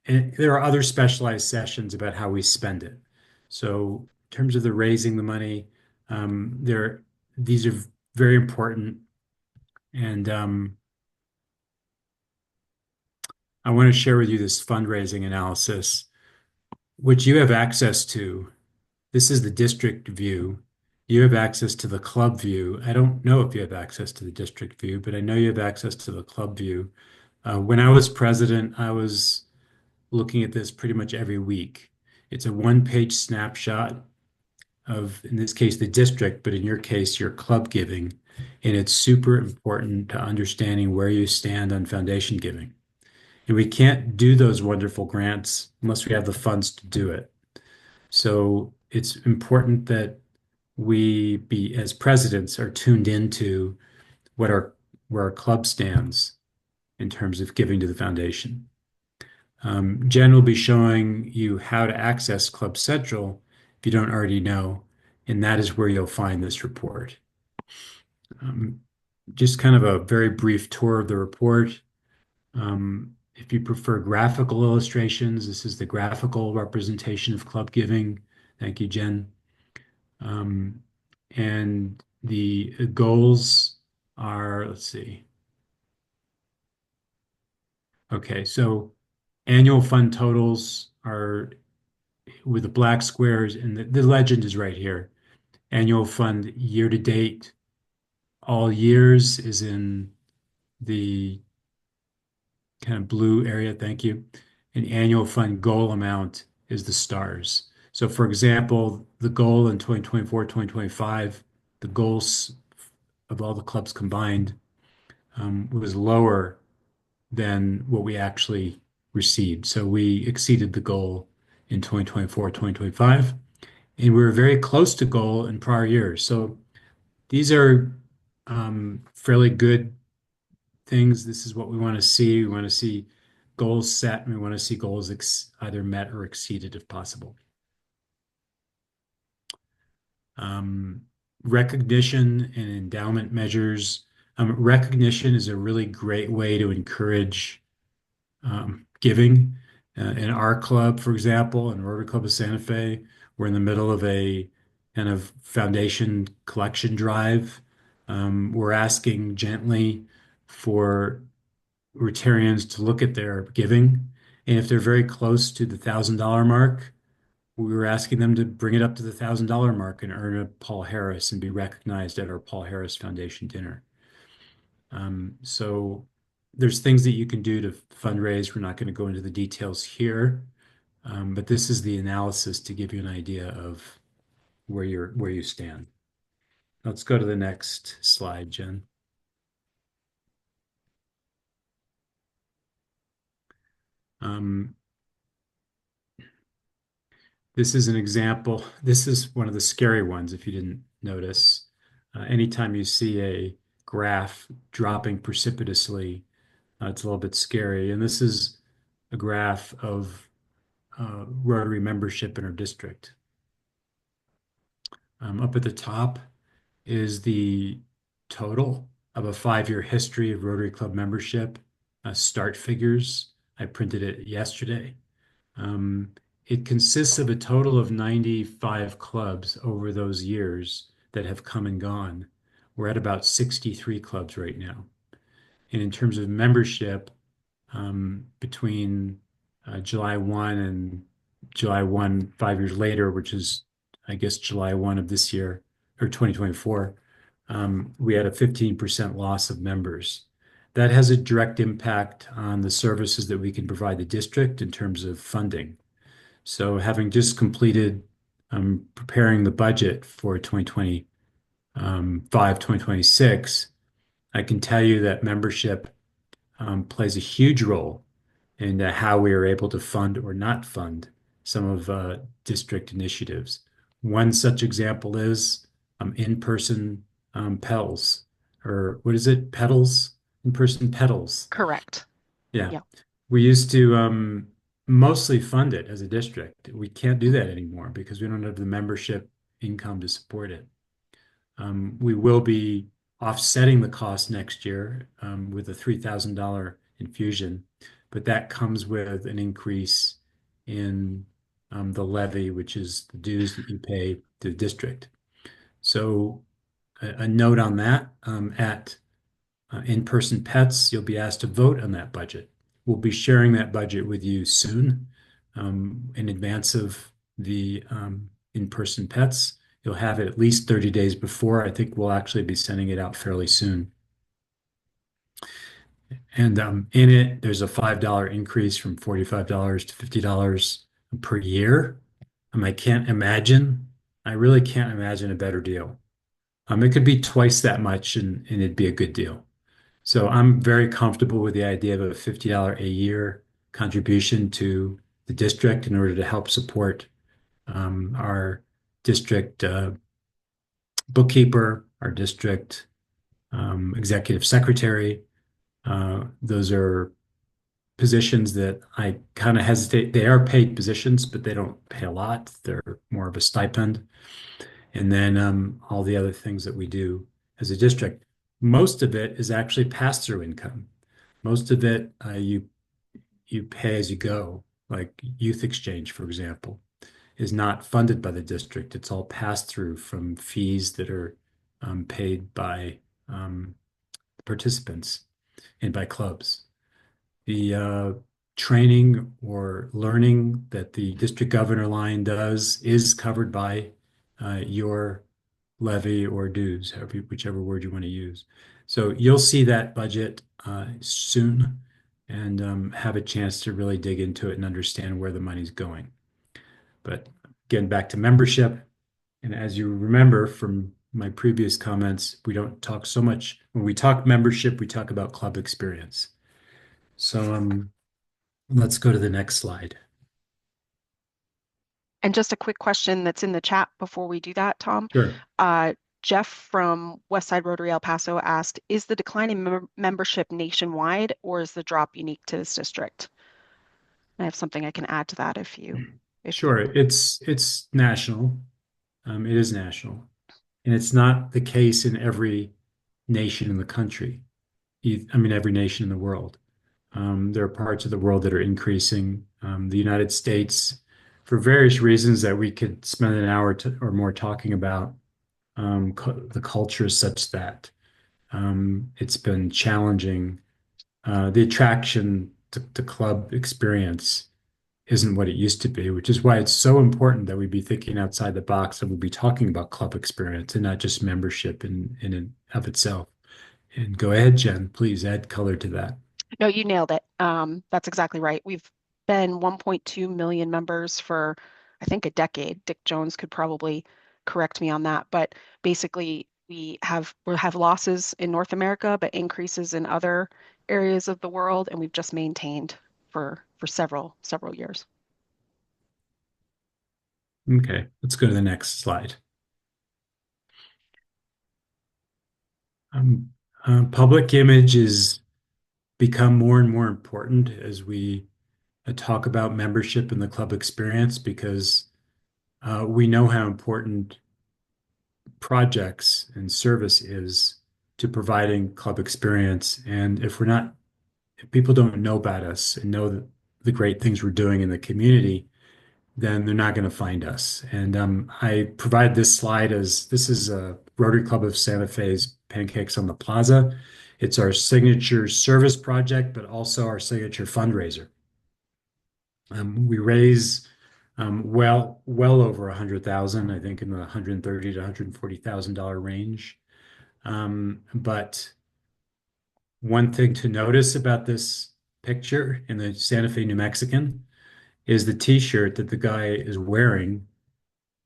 there are other specialized sessions about how we spend it. So in terms of the raising the money, these are very important. And I want to share with you this fundraising analysis, which you have access to. This is the district view. You have access to the club view. I don't know if you have access to the district view, but I know you have access to the club view. When I was president, I was looking at this pretty much every week. It's a one-page snapshot of, in this case, the district, but in your case, your club giving. And it's super important to understanding where you stand on foundation giving. And we can't do those wonderful grants unless we have the funds to do it. So it's important that we as presidents, are tuned into where our club stands in terms of giving to the foundation. Jen will be showing you how to access Club Central if you don't already know, and that is where you'll find this report. Just kind of a very brief tour of the report. If you prefer graphical illustrations, this is the graphical representation of club giving. Thank you, Jen. And the goals are, let's see. Okay, so annual fund totals are with the black squares, and the legend is right here. Annual fund year to date, all years is in the kind of blue area, thank you. And annual fund goal amount is the stars. So for example, the goal in 2024, 2025, the goals of all the clubs combined was lower than what we actually received. So we exceeded the goal in 2024, 2025, and we were very close to goal in prior years. So these are fairly good things. This is what we want to see. We want to see goals set, and we want to see goals either met or exceeded if possible. Recognition and endowment measures. Recognition is a really great way to encourage giving. In our club, for example, in Rotary Club of Santa Fe, we're in the middle of a kind of foundation collection drive. We're asking gently for Rotarians to look at their giving, and if they're very close to the $1,000 mark, we were asking them to bring it up to the $1,000 mark and earn a Paul Harris and be recognized at our Paul Harris Foundation dinner. So there's things that you can do to fundraise. We're not going to go into the details here, but this is the analysis to give you an idea of where you stand. Let's go to the next slide, Jen. This is an example. This is one of the scary ones, if you didn't notice. Anytime you see a graph dropping precipitously, it's a little bit scary. And this is a graph of Rotary membership in our district. Up at the top is the total of a 5-year history of Rotary Club membership, start figures. I printed it yesterday. It consists of a total of 95 clubs over those years that have come and gone. We're at about 63 clubs right now. And in terms of membership, between July 1 and July 1, 5 years later, which is, I guess, July 1 of this year, or 2024, we had a 15% loss of members. That has a direct impact on the services that we can provide the district in terms of funding. So having just completed preparing the budget for 2025, 2026, I can tell you that membership plays a huge role in how we are able to fund or not fund some of district initiatives. One such example is in-person pedals, or what is it? Pedals? In-person pedals. Correct. Yeah. Yeah. We used to mostly fund it as a district. We can't do that anymore because we don't have the membership income to support it. We will be offsetting the cost next year with a $3,000 infusion, but that comes with an increase in the levy, which is the dues that you pay to the district. So a note on that, at in-person pets, you'll be asked to vote on that budget. We'll be sharing that budget with you soon in advance of the in-person pets. You'll have it at least 30 days before. I think we'll actually be sending it out fairly soon. And in it, there's a $5 increase from $45 to $50 per year. I really can't imagine a better deal. It could be twice that much and it'd be a good deal. So I'm very comfortable with the idea of a $50 a year contribution to the district in order to help support our district bookkeeper, our district executive secretary. Those are positions that I kind of hesitate. They are paid positions, but they don't pay a lot. They're more of a stipend. And then all the other things that we do as a district. Most of it is actually pass-through income. Most of it you pay as you go, like youth exchange, for example, is not funded by the district. It's all passed through from fees that are paid by participants and by clubs. The training or learning that the district governor line does is covered by your levy or dues, whichever word you want to use. So you'll see that budget soon and have a chance to really dig into it and understand where the money's going. But again, back to membership. And as you remember from my previous comments, we don't talk so much. When we talk membership, we talk about club experience. So let's go to the next slide. And just a quick question that's in the chat before we do that, Tom. Sure. Jeff from Westside Rotary El Paso asked, is the decline in membership nationwide or is the drop unique to this district? I have something I can add to that if Sure, it's national. It is national. And it's not the case in every nation in the country. Every nation in the world. There are parts of the world that are increasing. The United States, for various reasons that we could spend an hour or more talking about, the culture is such that it's been challenging. The attraction to club experience isn't what it used to be, which is why it's so important that we be thinking outside the box and we'll be talking about club experience and not just membership in and of itself. And go ahead, Jen, please add color to that. No, you nailed it. That's exactly right. We've been 1.2 million members for, I think, a decade. Dick Jones could probably correct me on that, but basically we'll have losses in North America, but increases in other areas of the world, and we've just maintained for several years. Okay, let's go to the next slide. Public image has become more and more important as talk about membership in the club experience because we know how important projects and service is to providing club experience. And if people don't know about us and know the great things we're doing in the community, then they're not going to find us. And I provide this slide as this is a Rotary Club of Santa Fe's Pancakes on the Plaza. It's our signature service project, but also our signature fundraiser. We raise well over 100,000, I think in the 130 to $140,000 range. But one thing to notice about this picture in the Santa Fe New Mexican is the t-shirt that the guy is wearing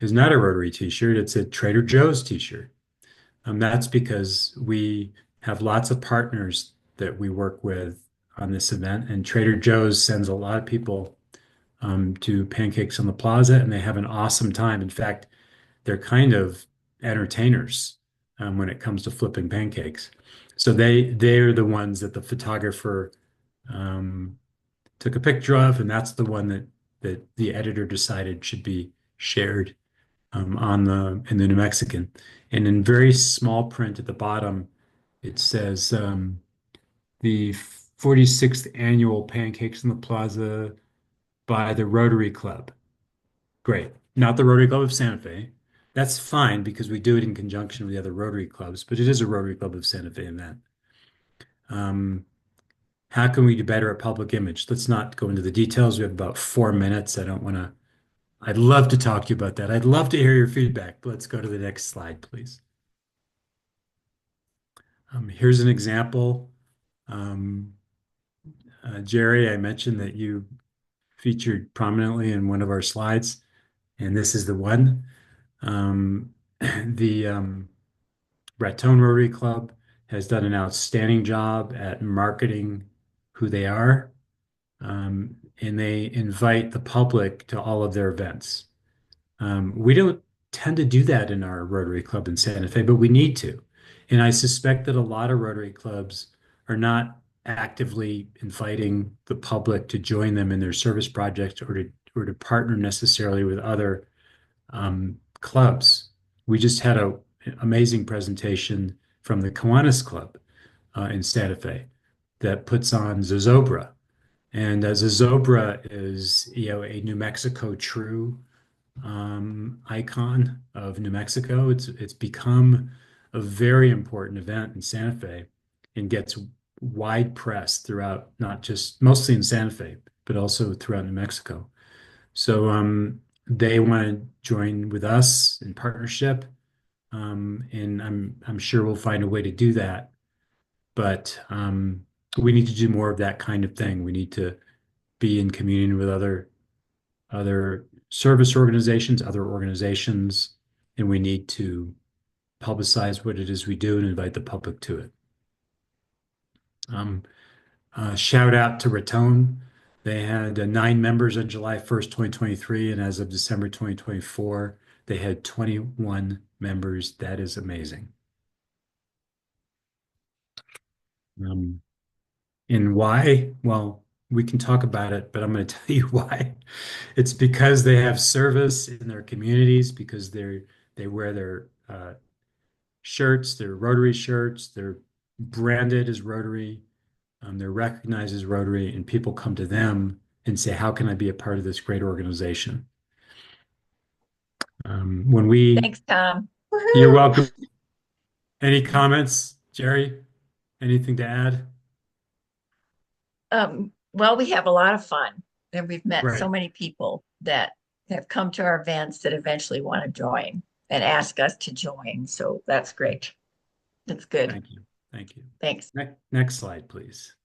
is not a Rotary t-shirt, it's a Trader Joe's t-shirt. That's because we have lots of partners that we work with on this event, and Trader Joe's sends a lot of people to Pancakes on the Plaza, and they have an awesome time. In fact, they're kind of entertainers when it comes to flipping pancakes. So they're the ones that the photographer took a picture of, and that's the one that the editor decided should be shared in the New Mexican. And in very small print at the bottom, it says the 46th annual Pancakes on the Plaza by the Rotary Club. Great. Not the Rotary Club of Santa Fe. That's fine because we do it in conjunction with the other Rotary clubs, but it is a Rotary Club of Santa Fe event. How can we do better at public image? Let's not go into the details. We have about 4 minutes. I'd love to talk to you about that. I'd love to hear your feedback. Let's go to the next slide, please. Here's an example. Jerry, I mentioned that you featured prominently in one of our slides, and this is the one. The Raton Rotary Club has done an outstanding job at marketing who they are, and they invite the public to all of their events. We don't tend to do that in our Rotary Club in Santa Fe, but we need to. And I suspect that a lot of Rotary clubs are not actively inviting the public to join them in their service projects or to partner necessarily with other clubs. We just had an amazing presentation from the Kiwanis Club in Santa Fe that puts on Zozobra. And Zozobra is a New Mexico true icon of New Mexico. It's become a very important event in Santa Fe and gets wide press throughout, mostly in Santa Fe, but also throughout New Mexico. So they want to join with us in partnership, and I'm sure we'll find a way to do that. But we need to do more of that kind of thing. We need to be in communion with other service organizations, and we need to publicize what it is we do and invite the public to it. Shout out to Raton. They had 9 members on July 1st, 2023, and as of December 2024, they had 21 members. That is amazing. And why? Well, we can talk about it, but I'm going to tell you why. It's because they have service in their communities, because they wear their shirts, their Rotary shirts, they're branded as Rotary, they're recognized as Rotary, and people come to them and say, how can I be a part of this great organization? Thanks, Tom. You're welcome. Any comments, Jerry? Anything to add? Well, we have a lot of fun, and we've met Right. so many people that have come to our events that eventually want to join and ask us to join. So that's great. That's good. Thank you. Thank you. Thanks. Next slide, please.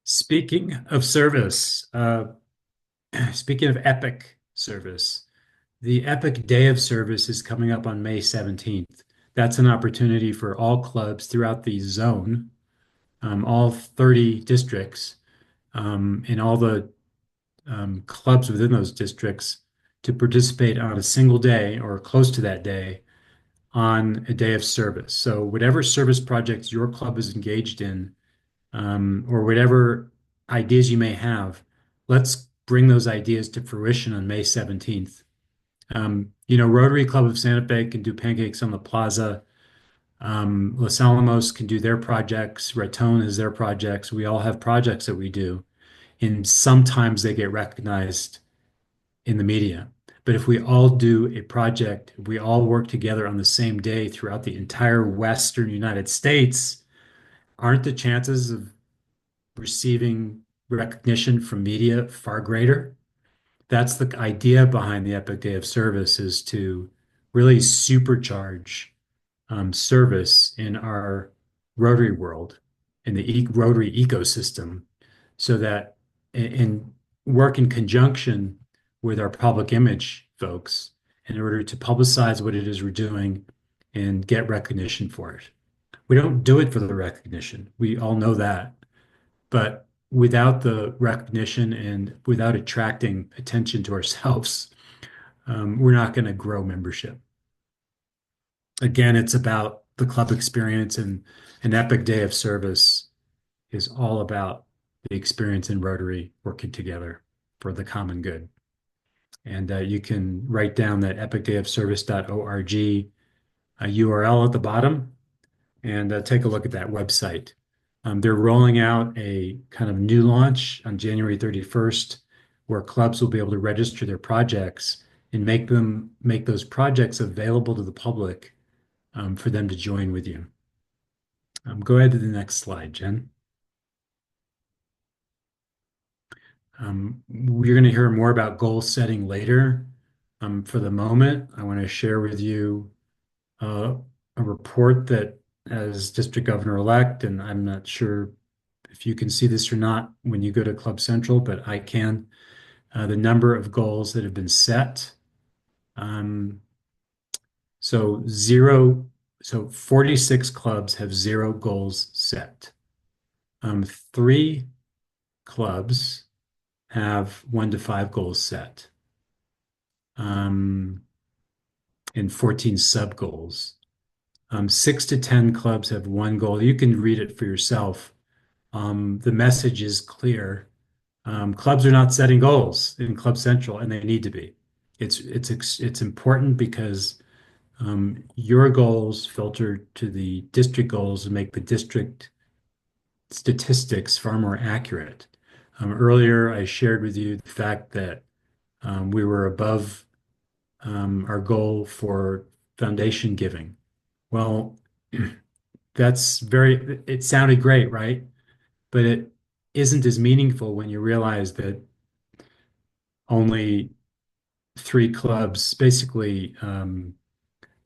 Speaking of service, speaking of Epic service, the Epic Day of Service is coming up on May 17th. That's an opportunity for all clubs throughout the zone, all 30 districts, and all the clubs within those districts to participate on a single day or close to that day on a day of service. So whatever service projects your club is engaged in, or whatever ideas you may have, let's bring those ideas to fruition on May 17th. Rotary Club of Santa Fe can do pancakes on the plaza. Los Alamos can do their projects. Raton has their projects. We all have projects that we do, and sometimes they get recognized in the media. But if we all do a project, we all work together on the same day throughout the entire Western United States, aren't the chances of receiving recognition from media far greater? That's the idea behind the Epic Day of Service, is to really supercharge service in our Rotary world, in the Rotary ecosystem, so that and work in conjunction with our public image folks in order to publicize what it is we're doing and get recognition for it. We don't do it for the recognition. We all know that. But without the recognition and without attracting attention to ourselves, we're not going to grow membership. Again, it's about the club experience, and an Epic Day of Service is all about the experience in Rotary working together for the common good. And you can write down that epicdayofservice.org URL at the bottom and take a look at that website. They're rolling out a kind of new launch on January 31st, where clubs will be able to register their projects and make those projects available to the public for them to join with you. Go ahead to the next slide, Jen. We're going to hear more about goal setting later. For the moment, I want to share with you a report that, as district governor-elect, and I'm not sure if you can see this or not when you go to Club Central, but I can, the number of goals that have been set. So 46 clubs have 0 goals set. 3 clubs have 1 to 5 goals set, and 14 sub goals. 6 to 10 clubs have 1 goal. You can read it for yourself. The message is clear. Clubs are not setting goals in Club Central, and they need to be. It's important because your goals filter to the district goals and make the district statistics far more accurate. Earlier, I shared with you the fact that we were above our goal for foundation giving. Well, it sounded great, right? But it isn't as meaningful when you realize that only 3 clubs, basically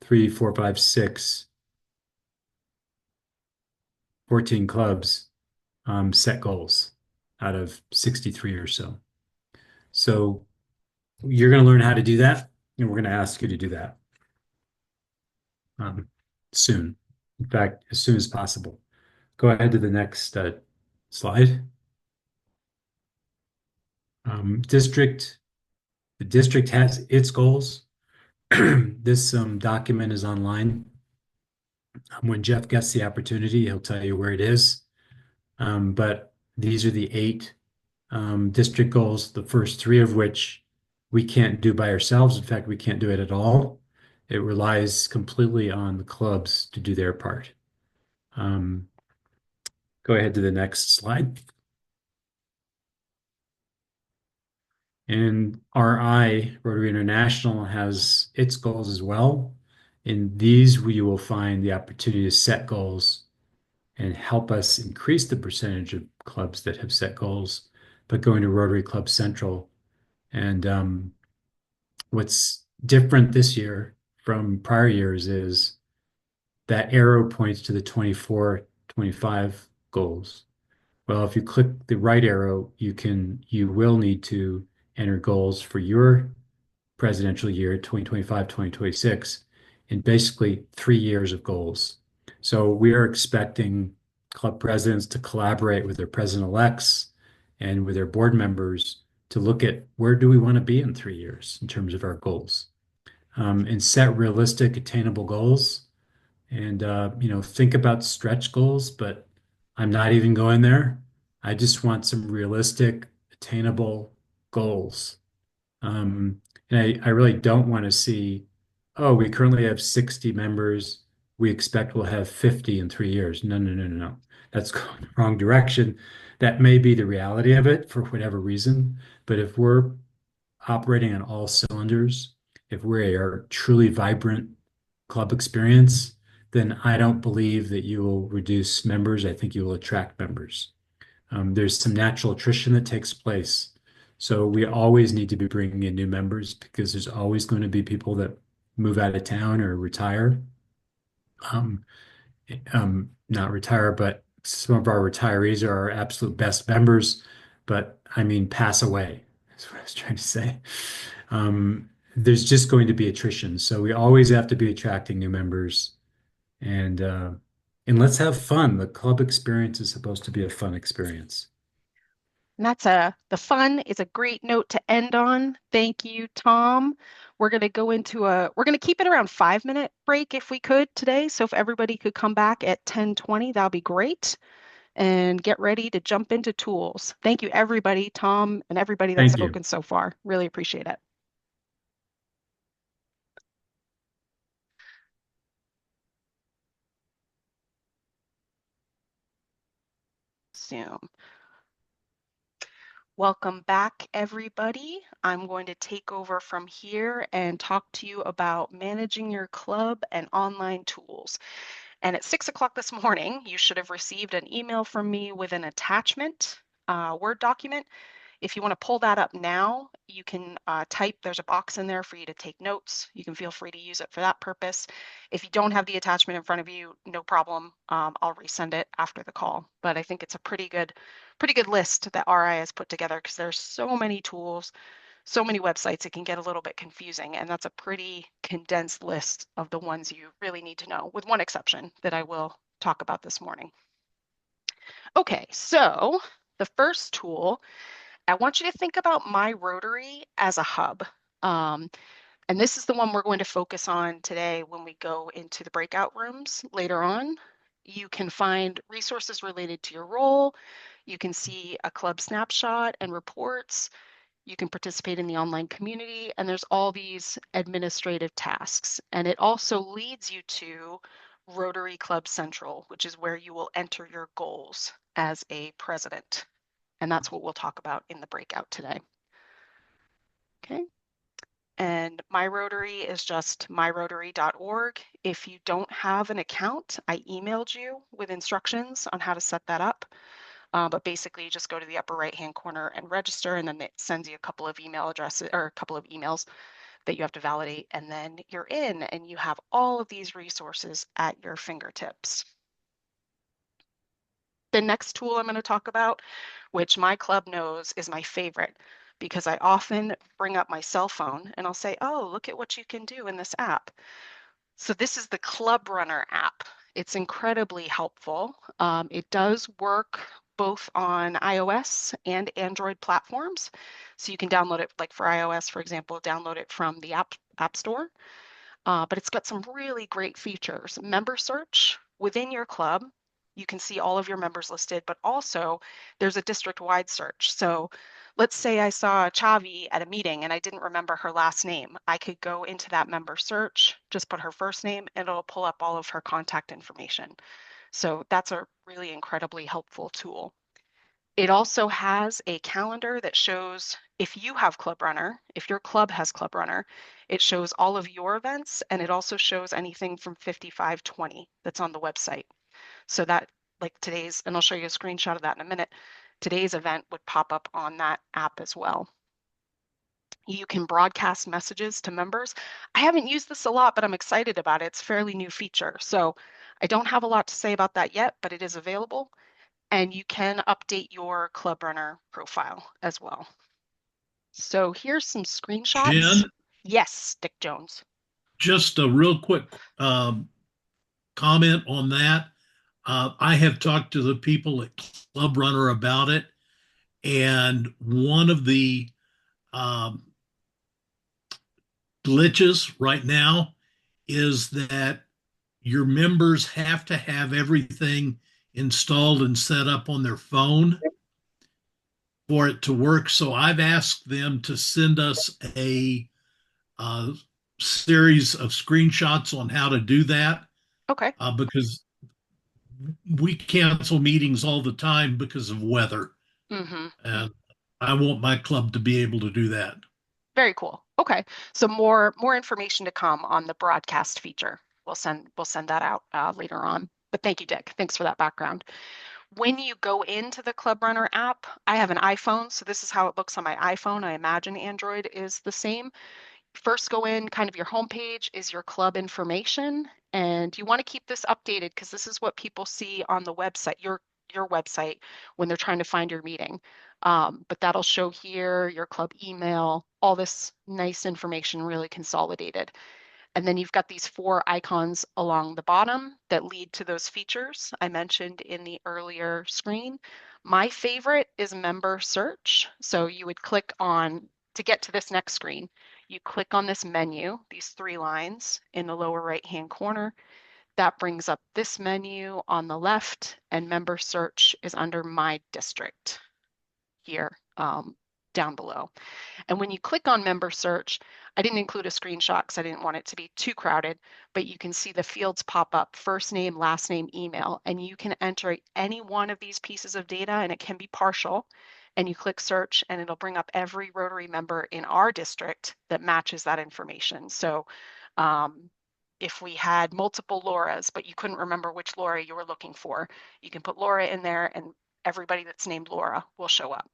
3, 4, 5, 6, 14 clubs set goals out of 63 or so. So you're going to learn how to do that, and we're going to ask you to do that soon. In fact, as soon as possible. Go ahead to the next slide. The district has its goals. This document is online. When Jeff gets the opportunity, he'll tell you where it is. But these are the 8 district goals, the first 3 of which we can't do by ourselves. In fact, we can't do it at all. It relies completely on the clubs to do their part. Go ahead to the next slide. And RI, Rotary International, has its goals as well. In these, you will find the opportunity to set goals and help us increase the percentage of clubs that have set goals, but going to Rotary Club Central. And what's different this year from prior years is that arrow points to the 24, 25 goals. Well, if you click the right arrow, you will need to enter goals for your presidential year, 2025, 2026, in basically 3 years of goals. So we are expecting club presidents to collaborate with their president-elects and with their board members to look at where do we want to be in 3 years in terms of our goals, and set realistic, attainable goals. And think about stretch goals, but I'm not even going there. I just want some realistic, attainable goals. And I really don't want to see, oh, we currently have 60 members. We expect we'll have 50 in 3 years. No, no, no, no, no. That's going the wrong direction. That may be the reality of it for whatever reason. But if we're operating on all cylinders, if we're a truly vibrant club experience, then I don't believe that you will reduce members. I think you will attract members. There's some natural attrition that takes place. So we always need to be bringing in new members because there's always going to be people that move out of town or retire. Um, Not retire, but some of our retirees are our absolute best members, but I mean, pass away. That's what I was trying to say. There's just going to be attrition. So we always have to be attracting new members and uh, and let's have fun. The club experience is supposed to be a fun experience. And the fun is a great note to end on. Thank you, Tom. We're going to we're going to keep it around 5-minute break if we could today. So if everybody could come back at 10:20, that'll be great. And get ready to jump into tools. Thank you, everybody, Tom, and everybody that's Thank you. spoken so far. Really appreciate it. Zoom. Welcome back, everybody. I'm going to take over from here and talk to you about managing your club and online tools. And at 6 o'clock this morning, you should have received an email from me with an attachment, Word document. If you want to pull that up now, you can type, there's a box in there for you to take notes. You can feel free to use it for that purpose. If you don't have the attachment in front of you, no problem. I'll resend it after the call. But I think it's a pretty good list that RI has put together because there's so many tools, so many websites, it can get a little bit confusing. And that's a pretty condensed list of the ones you really need to know, with one exception that I will talk about this morning. Okay, so the first tool, I want you to think about My Rotary as a hub. And this is the one we're going to focus on today when we go into the breakout rooms later on. You can find resources related to your role. You can see a club snapshot and reports. You can participate in the online community, and there's all these administrative tasks. And it also leads you to Rotary Club Central, which is where you will enter your goals as a president. And that's what we'll talk about in the breakout today. Okay. And My Rotary is just myrotary.org. If you don't have an account, I emailed you with instructions on how to set that up. But basically, you just go to the upper right-hand corner and register, and then it sends you a couple of email addresses or a couple of emails that you have to validate, and then you're in, and you have all of these resources at your fingertips. The next tool I'm going to talk about, which my club knows is my favorite, because I often bring up my cell phone and I'll say, oh, look at what you can do in this app. So this is the Club Runner app. It's incredibly helpful. It does work both on iOS and Android platforms. So you can download it, like for iOS, for example, download it from the App Store. But it's got some really great features. Member search within your club. You can see all of your members listed, but also there's a district-wide search. So let's say I saw Chavi at a meeting and I didn't remember her last name. I could go into that member search, just put her first name, and it'll pull up all of her contact information. So that's a really incredibly helpful tool. It also has a calendar that shows if you have Club Runner, if your club has Club Runner, it shows all of your events, and it also shows anything from 5520 that's on the website. So that, like today's, and I'll show you a screenshot of that in a minute, today's event would pop up on that app as well. You can broadcast messages to members. I haven't used this a lot, but I'm excited about it. It's a fairly new feature. So I don't have a lot to say about that yet, but it is available. And you can update your Club Runner profile as well. So here's some screenshots. Jen, Yes, Dick Jones. just a real quick comment on that. I have talked to the people at Club Runner about it, and one of the glitches right now is that your members have to have everything installed and set up on their phone for it to work. So I've asked them to send us a series of screenshots on how to do that Okay. because we cancel meetings all the time because of weather. Mm-hmm. And I want my club to be able to do that. Very cool. Okay. So more information to come on the broadcast feature. We'll send that out later on. But thank you, Dick. Thanks for that background. When you go into the Club Runner app, I have an iPhone, so this is how it looks on my iPhone. I imagine Android is the same. First go in, kind of your homepage is your club information, and you want to keep this updated because this is what people see on the website, your website, when they're trying to find your meeting. But that'll show here your club email, all this nice information really consolidated. And then you've got these 4 icons along the bottom that lead to those features I mentioned in the earlier screen. My favorite is member search. So you would click on, to get to this next screen, you click on this menu, these 3 lines in the lower right-hand corner. That brings up this menu on the left, and member search is under my district here down below. And when you click on member search, I didn't include a screenshot because I didn't want it to be too crowded, but you can see the fields pop up, first name, last name, email, and you can enter any one of these pieces of data, and it can be partial. And you click search and it'll bring up every Rotary member in our district that matches that information. So if we had multiple Lauras, but you couldn't remember which Laura you were looking for, you can put Laura in there and everybody that's named Laura will show up.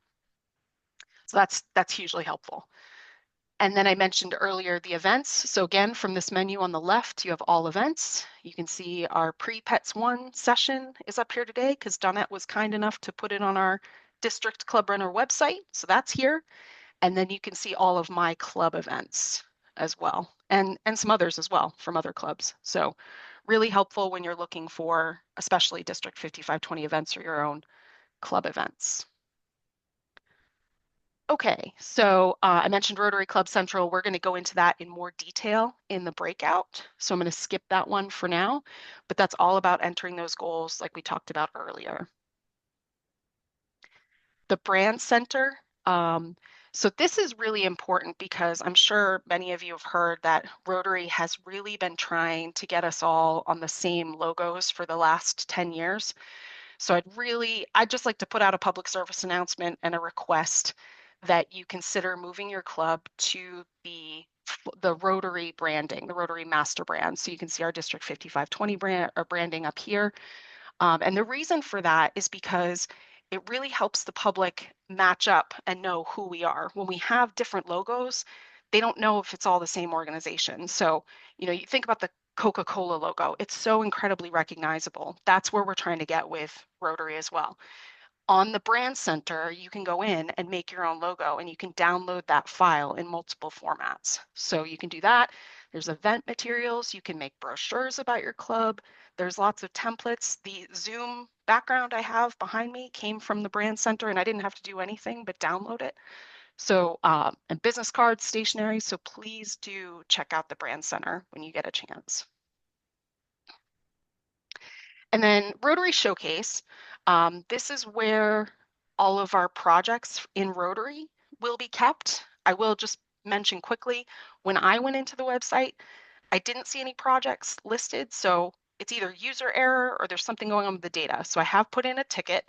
So that's hugely helpful. And then I mentioned earlier the events. So again, from this menu on the left, you have all events. You can see our pre-Pets 1 session is up here today because Donette was kind enough to put it on our District Club Runner website. So that's here. And then you can see all of my club events as well, and some others as well from other clubs. So really helpful when you're looking for especially District 5520 events or your own club events. Okay, so I mentioned Rotary Club Central. We're going to go into that in more detail in the breakout. So I'm going to skip that one for now, but that's all about entering those goals like we talked about earlier. The Brand Center. So this is really important because I'm sure many of you have heard that Rotary has really been trying to get us all on the same logos for the last 10 years. So I'd just like to put out a public service announcement and a request that you consider moving your club to the Rotary branding, the Rotary master brand. So you can see our District 5520 brand or branding up here. And the reason for that is because it really helps the public match up and know who we are. When we have different logos, they don't know if it's all the same organization. So, you think about the Coca-Cola logo. It's so incredibly recognizable. That's where we're trying to get with Rotary as well. On the Brand Center, you can go in and make your own logo and you can download that file in multiple formats. So you can do that. There's event materials. You can make brochures about your club. There's lots of templates. The Zoom background I have behind me came from the Brand Center and I didn't have to do anything but download it. So, and business cards, stationery. So please do check out the Brand Center when you get a chance. And then Rotary Showcase. This is where all of our projects in Rotary will be kept. I will just mention quickly, when I went into the website, I didn't see any projects listed. So it's either user error or there's something going on with the data. So I have put in a ticket,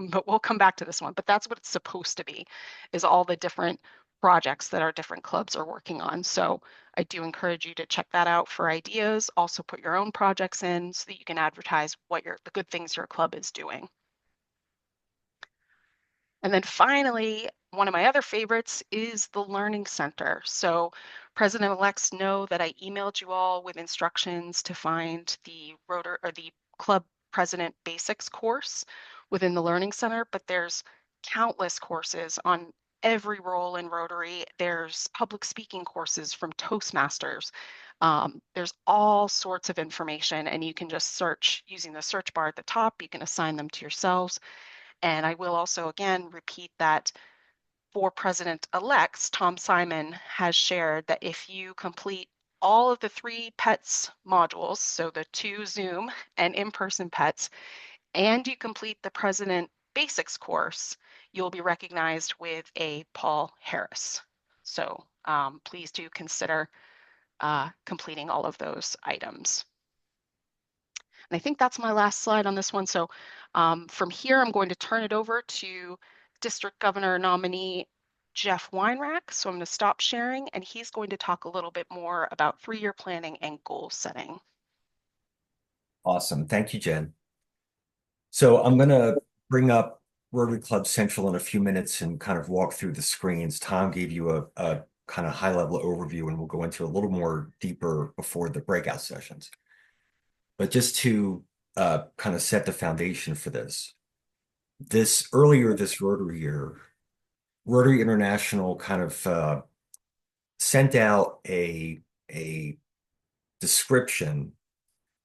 but we'll come back to this one. But that's what it's supposed to be, is all the different projects that our different clubs are working on. So I do encourage you to check that out for ideas. Also put your own projects in so that you can advertise what the good things your club is doing. And then finally, one of my other favorites is the Learning Center. So President-elects know that I emailed you all with instructions to find the Club President Basics course within the Learning Center, but there's countless courses on every role in Rotary. There's public speaking courses from Toastmasters. There's all sorts of information, and you can just search using the search bar at the top. You can assign them to yourselves. And I will also, again, repeat that for President-elects, Tom Simon has shared that if you complete all of the 3 PETS modules, so the 2 Zoom and in-person PETS, and you complete the President Basics course, you'll be recognized with a Paul Harris. So please do consider completing all of those items. And I think that's my last slide on this one. So from here, I'm going to turn it over to District Governor nominee Jeff Weinrack. So I'm going to stop sharing, and he's going to talk a little bit more about 3-year planning and goal setting. Awesome. Thank you, Jen. So I'm going to bring up Rotary Club Central in a few minutes and kind of walk through the screens. Tom gave you a kind of high-level overview, and we'll go into a little more deeper before the breakout sessions. But just to kind of set the foundation for this, earlier this Rotary year, Rotary International kind of sent out a description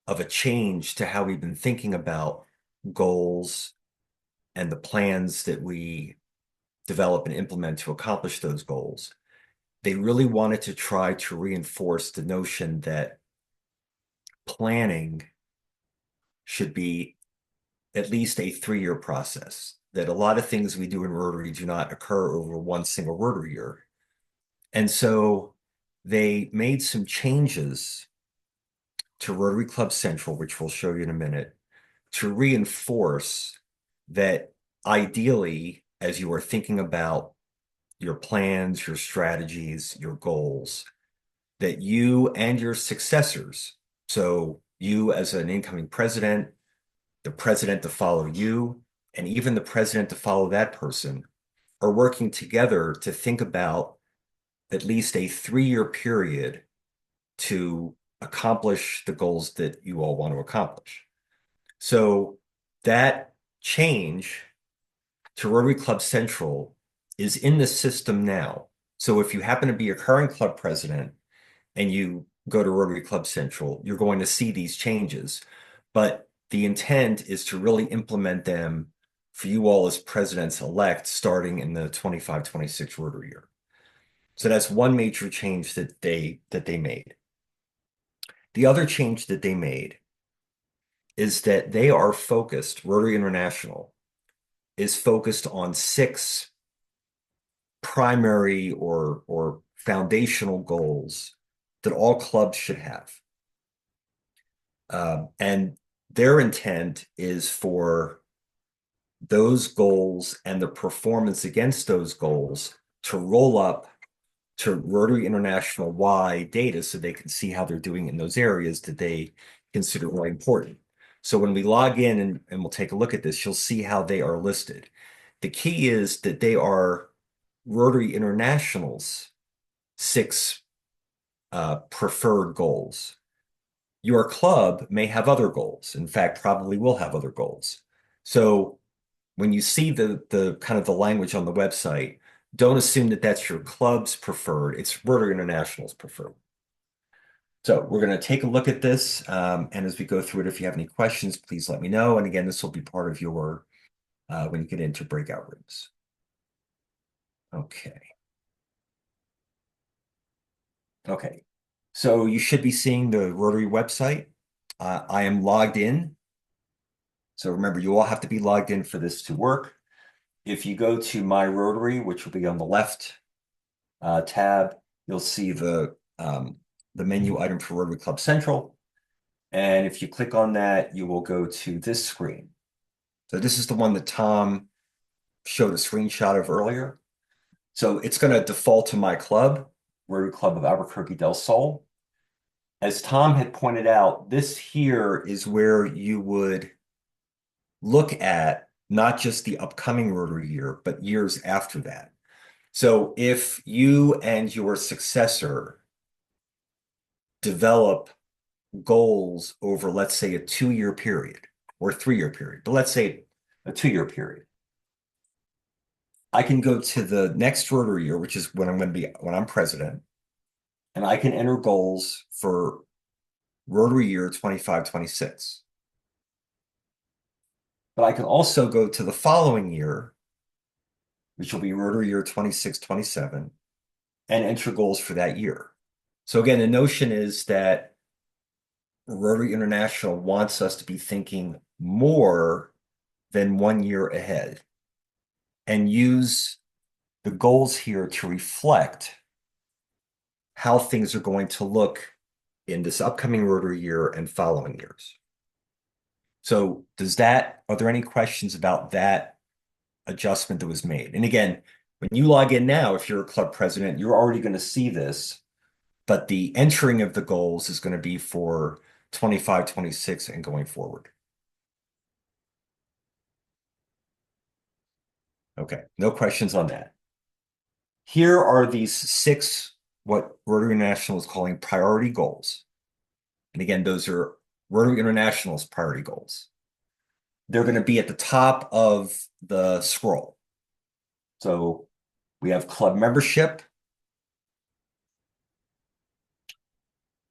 of a change to how we've been thinking about goals and the plans that we develop and implement to accomplish those goals. They really wanted to try to reinforce the notion that planning should be at least a 3-year process, that a lot of things we do in Rotary do not occur over one single Rotary year. And so they made some changes to Rotary Club Central, which we'll show you in a minute, to reinforce that ideally, as you are thinking about your plans, your strategies, your goals, that you and your successors, so you as an incoming president, the president to follow you, and even the president to follow that person, are working together to think about at least a 3-year period to accomplish the goals that you all want to accomplish. So that change to Rotary Club Central is in the system now. So if you happen to be a current club president and you go to Rotary Club Central, you're going to see these changes. But the intent is to really implement them for you all as presidents-elect starting in the 25-26 Rotary year. So that's one major change that they made. The other change that they made is that they are focused, Rotary International is focused on 6 primary or foundational goals that all clubs should have. And their intent is for those goals and the performance against those goals to roll up to Rotary International-wide data so they can see how they're doing in those areas that they consider really important. So when we log in and we'll take a look at this, you'll see how they are listed. The key is that they are Rotary International's 6 preferred goals. Your club may have other goals. In fact, probably will have other goals. So when you see the kind of the language on the website, don't assume that that's your club's preferred. It's Rotary International's preferred. So we're going to take a look at this. And as we go through it, if you have any questions, please let me know. And again, this will be part of your, when you get into breakout rooms. Okay. Okay. So you should be seeing the Rotary website. I am logged in. So remember, you all have to be logged in for this to work. If you go to My Rotary, which will be on the left tab, you'll see the menu item for Rotary Club Central. And if you click on that, you will go to this screen. So this is the one that Tom showed a screenshot of earlier. So it's going to default to my club, Rotary Club of Albuquerque del Sol. As Tom had pointed out, this here is where you would look at not just the upcoming Rotary year, but years after that. So if you and your successor develop goals over, let's say, a 2-year period or 3-year period, but let's say a 2-year period, I can go to the next Rotary year, which is when I'm president, and I can enter goals for Rotary year 25-26. But I can also go to the following year, which will be Rotary year 26-27, and enter goals for that year. So again, the notion is that Rotary International wants us to be thinking more than 1 year ahead, and use the goals here to reflect how things are going to look in this upcoming Rotary year and following years. So are there any questions about that adjustment that was made? And again, when you log in now, if you're a club president, you're already going to see this, but the entering of the goals is going to be for 25, 26 and going forward. Okay, no questions on that. Here are these 6, what Rotary International is calling priority goals. And again, those are Rotary International's priority goals. They're going to be at the top of the scroll. So we have club membership,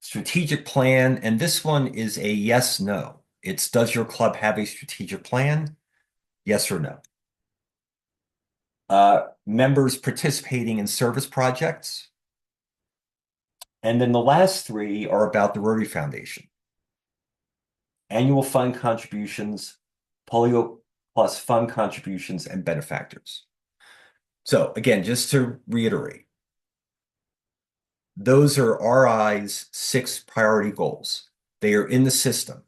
strategic plan, and this one is a yes, no. It's, does your club have a strategic plan? Yes or no. Members participating in service projects. And then the last 3 are about the Rotary Foundation. Annual fund contributions, Polio Plus fund contributions, and benefactors. So again, just to reiterate, those are RI's 6 priority goals. They are in the system.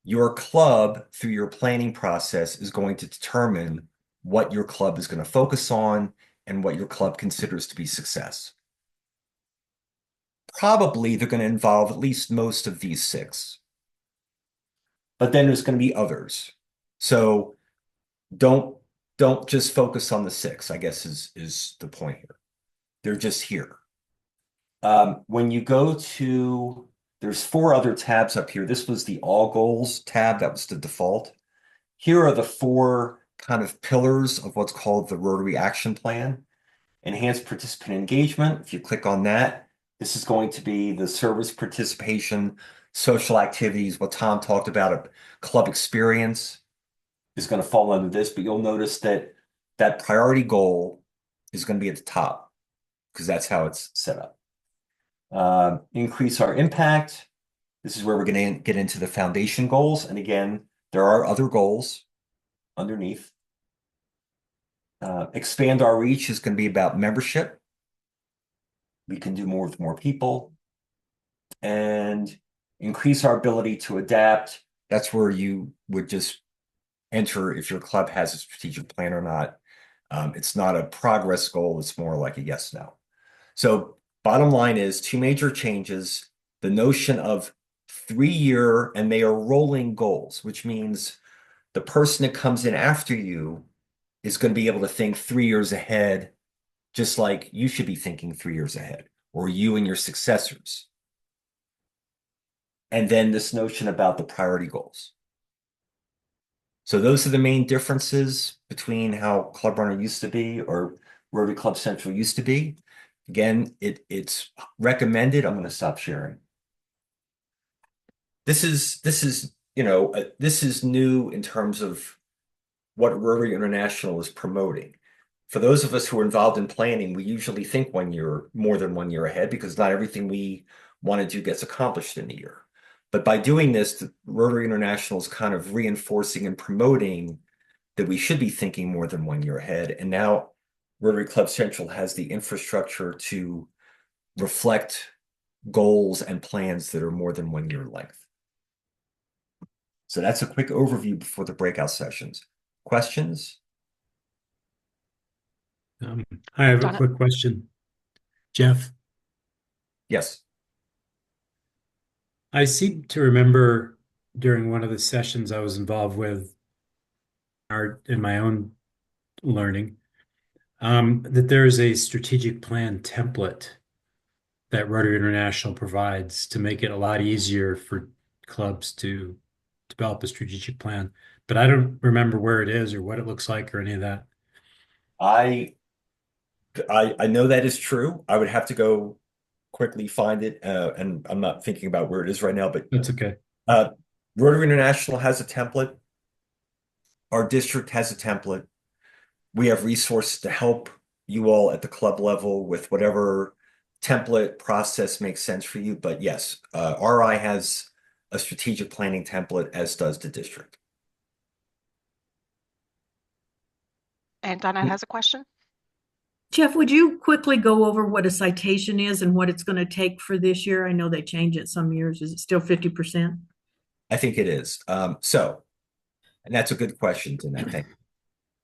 Your club, through your planning process, is going to determine what your club is going to focus on and what your club considers to be success. Probably they're going to involve at least most of these 6. But then there's going to be others. So don't just focus on the 6, I guess is the point here. They're just here. When you go to, there's 4 other tabs up here. This was the all goals tab. That was the default. Here are the 4 kind of pillars of what's called the Rotary Action Plan. Enhanced participant engagement. If you click on that, this is going to be the service participation, social activities, what Tom talked about, a club experience is going to fall under this, but you'll notice that that priority goal is going to be at the top because that's how it's set up. Increase our impact. This is where we're going to get into the foundation goals. And again, there are other goals underneath. Expand our reach is going to be about membership. We can do more with more people. And increase our ability to adapt. That's where you would just enter if your club has a strategic plan or not. It's not a progress goal. It's more like a yes, no. So bottom line is 2 major changes. The notion of 3-year, and they are rolling goals, which means the person that comes in after you is going to be able to think 3 years ahead, just like you should be thinking 3 years ahead, or you and your successors. And then this notion about the priority goals. So those are the main differences between how Club Runner used to be or Rotary Club Central used to be. Again, it's recommended. I'm going to stop sharing. This is new in terms of what Rotary International is promoting. For those of us who are involved in planning, we usually think 1 year, more than 1 year ahead, because not everything we want to do gets accomplished in a year. But by doing this, the Rotary International is kind of reinforcing and promoting that we should be thinking more than 1 year ahead. And now Rotary Club Central has the infrastructure to reflect goals and plans that are more than 1 year length. So that's a quick overview before the breakout sessions. Questions? I have a quick question. Jeff? Yes. I seem to remember during one of the sessions I was involved with in my own learning, that there is a strategic plan template that Rotary International provides to make it a lot easier for clubs to develop a strategic plan. But I don't remember where it is or what it looks like or any of that. I know that is true. I would have to go quickly find it, and I'm not thinking about where it is right now, but That's okay. Rotary International has a template. Our district has a template. We have resources to help you all at the club level with whatever template process makes sense for you. But yes, RI has a strategic planning template, as does the district. And Donna has a question. Jeff, would you quickly go over what a citation is and what it's going to take for this year? I know they change it some years. Is it still 50%? I think it is. And that's a good question, Tim, I think.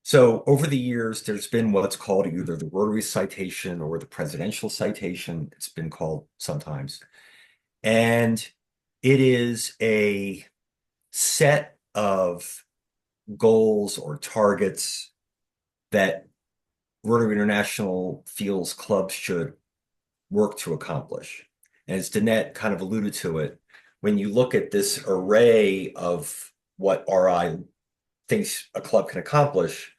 So over the years, there's been what's called either the Rotary Citation or the Presidential Citation. It's been called sometimes. And it is a set of goals or targets that Rotary International feels clubs should work to accomplish. And as Danette kind of alluded to it, when you look at this array of what RI thinks a club can accomplish,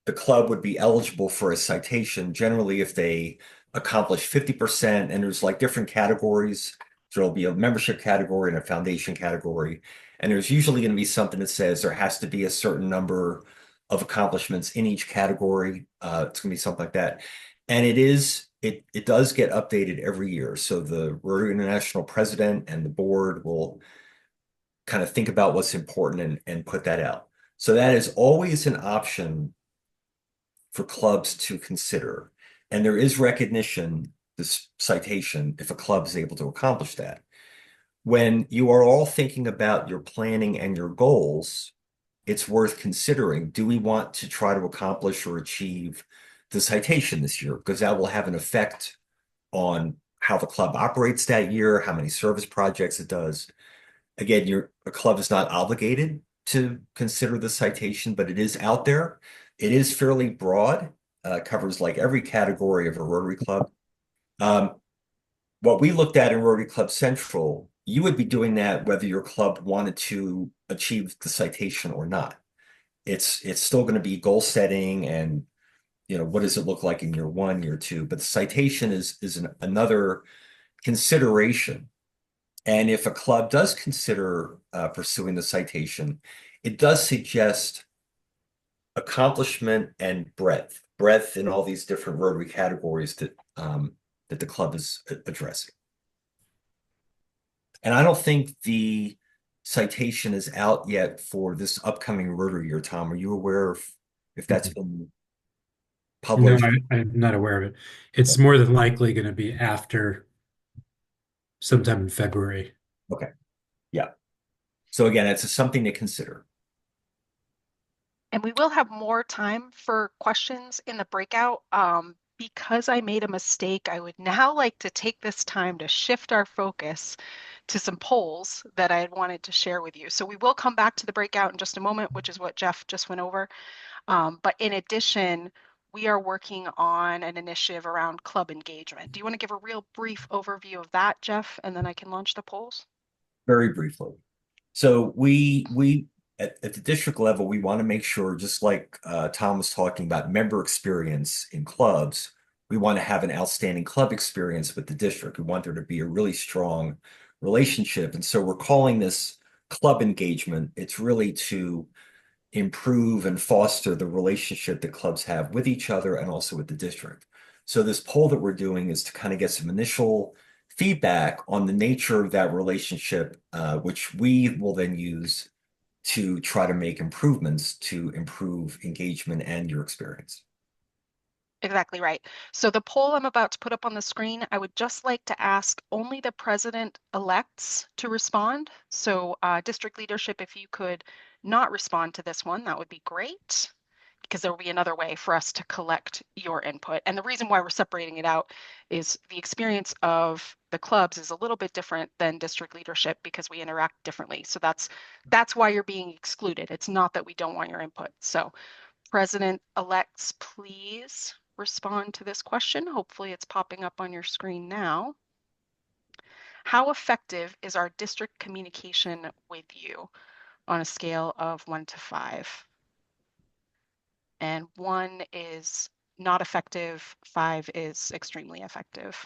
the club would be eligible for a citation generally if they accomplish 50%, and there's like different categories. There'll be a membership category and a foundation category. And there's usually going to be something that says there has to be a certain number of accomplishments in each category. It's going to be something like that. And it does get updated every year. So the Rotary International president and the board will kind of think about what's important and put that out. So that is always an option for clubs to consider. And there is recognition, this citation, if a club is able to accomplish that. When you are all thinking about your planning and your goals, it's worth considering, do we want to try to accomplish or achieve the citation this year? Because that will have an effect on how the club operates that year, how many service projects it does. Again, a club is not obligated to consider the citation, but it is out there. It is fairly broad, covers like every category of a Rotary Club. What we looked at in Rotary Club Central, you would be doing that whether your club wanted to achieve the citation or not. It's still going to be goal setting and, what does it look like in year 1, year 2? But the citation is another consideration. And if a club does consider pursuing the citation, it does suggest accomplishment and breadth in all these different Rotary categories that the club is addressing. And I don't think the citation is out yet for this upcoming Rotary year. Tom, are you aware if that's been published? No, I'm not aware of it. It's more than likely going to be after sometime in February. Okay. Yeah. So again, it's something to consider. And we will have more time for questions in the breakout. Because I made a mistake, I would now like to take this time to shift our focus to some polls that I had wanted to share with you. So we will come back to the breakout in just a moment, which is what Jeff just went over. But in addition, we are working on an initiative around club engagement. Do you want to give a real brief overview of that, Jeff, and then I can launch the polls? Very briefly. So we at the district level, we want to make sure, just like Tom was talking about member experience in clubs, we want to have an outstanding club experience with the district. We want there to be a really strong relationship. And so we're calling this club engagement. It's really to improve and foster the relationship that clubs have with each other and also with the district. So this poll that we're doing is to kind of get some initial feedback on the nature of that relationship, which we will then use to try to make improvements to improve engagement and your experience. Exactly right. So the poll I'm about to put up on the screen, I would just like to ask only the president-elects to respond. So district leadership, if you could not respond to this one, that would be great, because there will be another way for us to collect your input. And the reason why we're separating it out is the experience of the clubs is a little bit different than district leadership because we interact differently. So that's why you're being excluded. It's not that we don't want your input. So president-elects, please respond to this question. Hopefully it's popping up on your screen now. How effective is our district communication with you on a scale of 1 to 5? And 1 is not effective, 5 is extremely effective.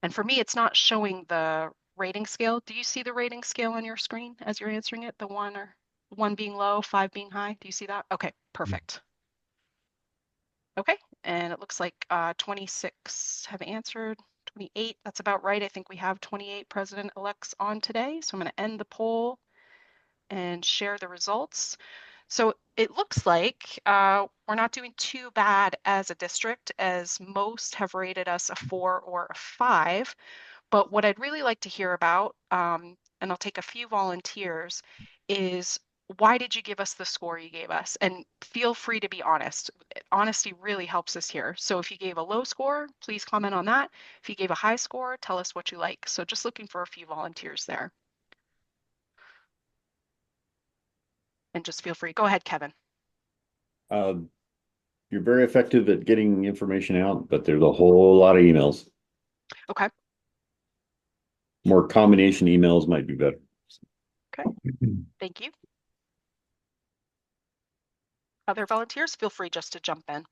And for me, it's not showing the rating scale. Do you see the rating scale on your screen as you're answering it? The 1 being low, 5 being high. Do you see that? Okay, perfect. Okay, and it looks like 26 have answered, 28, that's about right. I think we have 28 president-elects on today. So I'm going to end the poll and share the results. So it looks like we're not doing too bad as a district, as most have rated us a 4 or a 5. But what I'd really like to hear about, and I'll take a few volunteers, is why did you give us the score you gave us? And feel free to be honest. Honesty really helps us here. So if you gave a low score, please comment on that. If you gave a high score, tell us what you like. So just looking for a few volunteers there. And just feel free. Go ahead, Kevin. You're very effective at getting information out, but there's a whole lot of emails. Okay. More combination emails might be better. Okay. Thank you. Other volunteers, feel free just to jump in.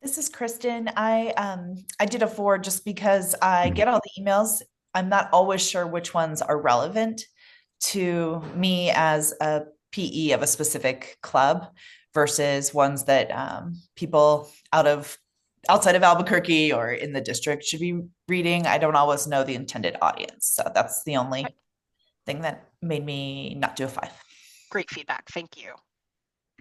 This is Kristen. I did a 4 just because I get all the emails. I'm not always sure which ones are relevant to me as a PE of a specific club versus ones that people outside of Albuquerque or in the district should be reading. I don't always know the intended audience. So that's the only thing that made me not do a 5. Great feedback. Thank you.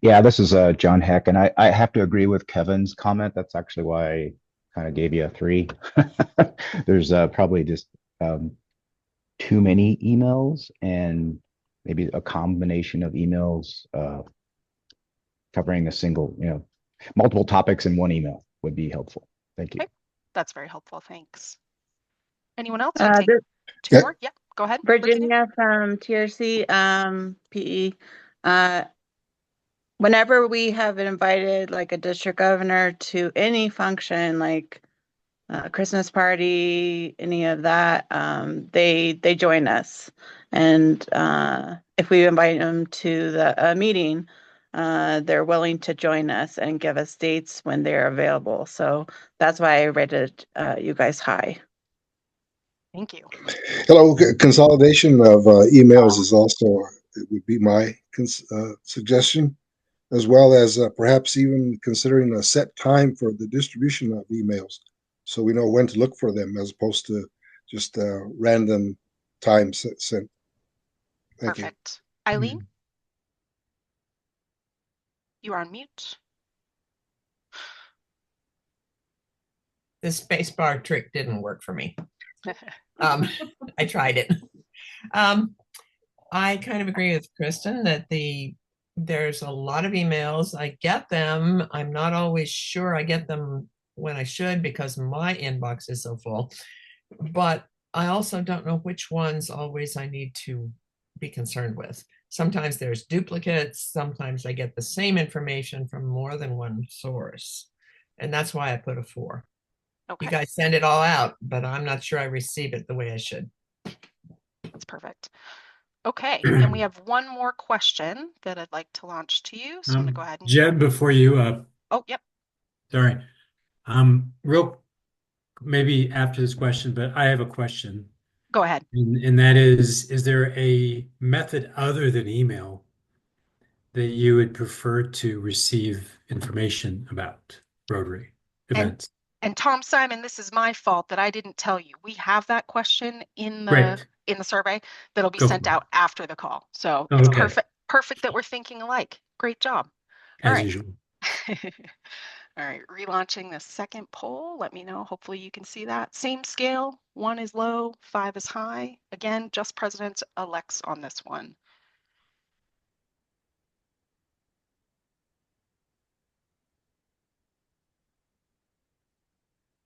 Yeah, this is John Heck, and I have to agree with Kevin's comment. That's actually why I kind of gave you a 3. There's probably just too many emails, and maybe a combination of emails covering a single, multiple topics in one email would be helpful. Thank you. Okay. That's very helpful. Thanks. Anyone else? Two more? Yeah, go ahead. Virginia from TRC PE. Whenever we have invited like a district governor to any function, like Christmas party, any of that, they join us. And if we invite them to the meeting, they're willing to join us and give us dates when they're available. So that's why I rated you guys high. Thank you. Hello. Consolidation of emails is also, it would be my suggestion, as well as perhaps even considering a set time for the distribution of emails, so we know when to look for them as opposed to just random times sent. Thank Perfect. You. Eileen? You are on mute. The space bar trick didn't work for me. I tried it. I kind of agree with Kristen that there's a lot of emails. I get them. I'm not always sure I get them when I should because my inbox is so full. But I also don't know which ones always I need to be concerned with. Sometimes there's duplicates. Sometimes I get the same information from more than one source. And that's why I put a 4. Okay. You guys send it all out, but I'm not sure I receive it the way I should. That's perfect. Okay, and we have one more question that I'd like to launch to you. So I'm going to go ahead and Jen, before you oh, yep. Sorry. Real maybe after this question, but I have a question. Go ahead. And that is there a method other than email that you would prefer to receive information about Rotary events? And Tom Simon, this is my fault that I didn't tell you. We have that question in the survey that'll be sent out after the call. So it's perfect that we're thinking alike. Great job. As usual. All right, relaunching the second poll. Let me know. Hopefully you can see that. Same scale. 1 is low, 5 is high. Again, just president-elects on this one.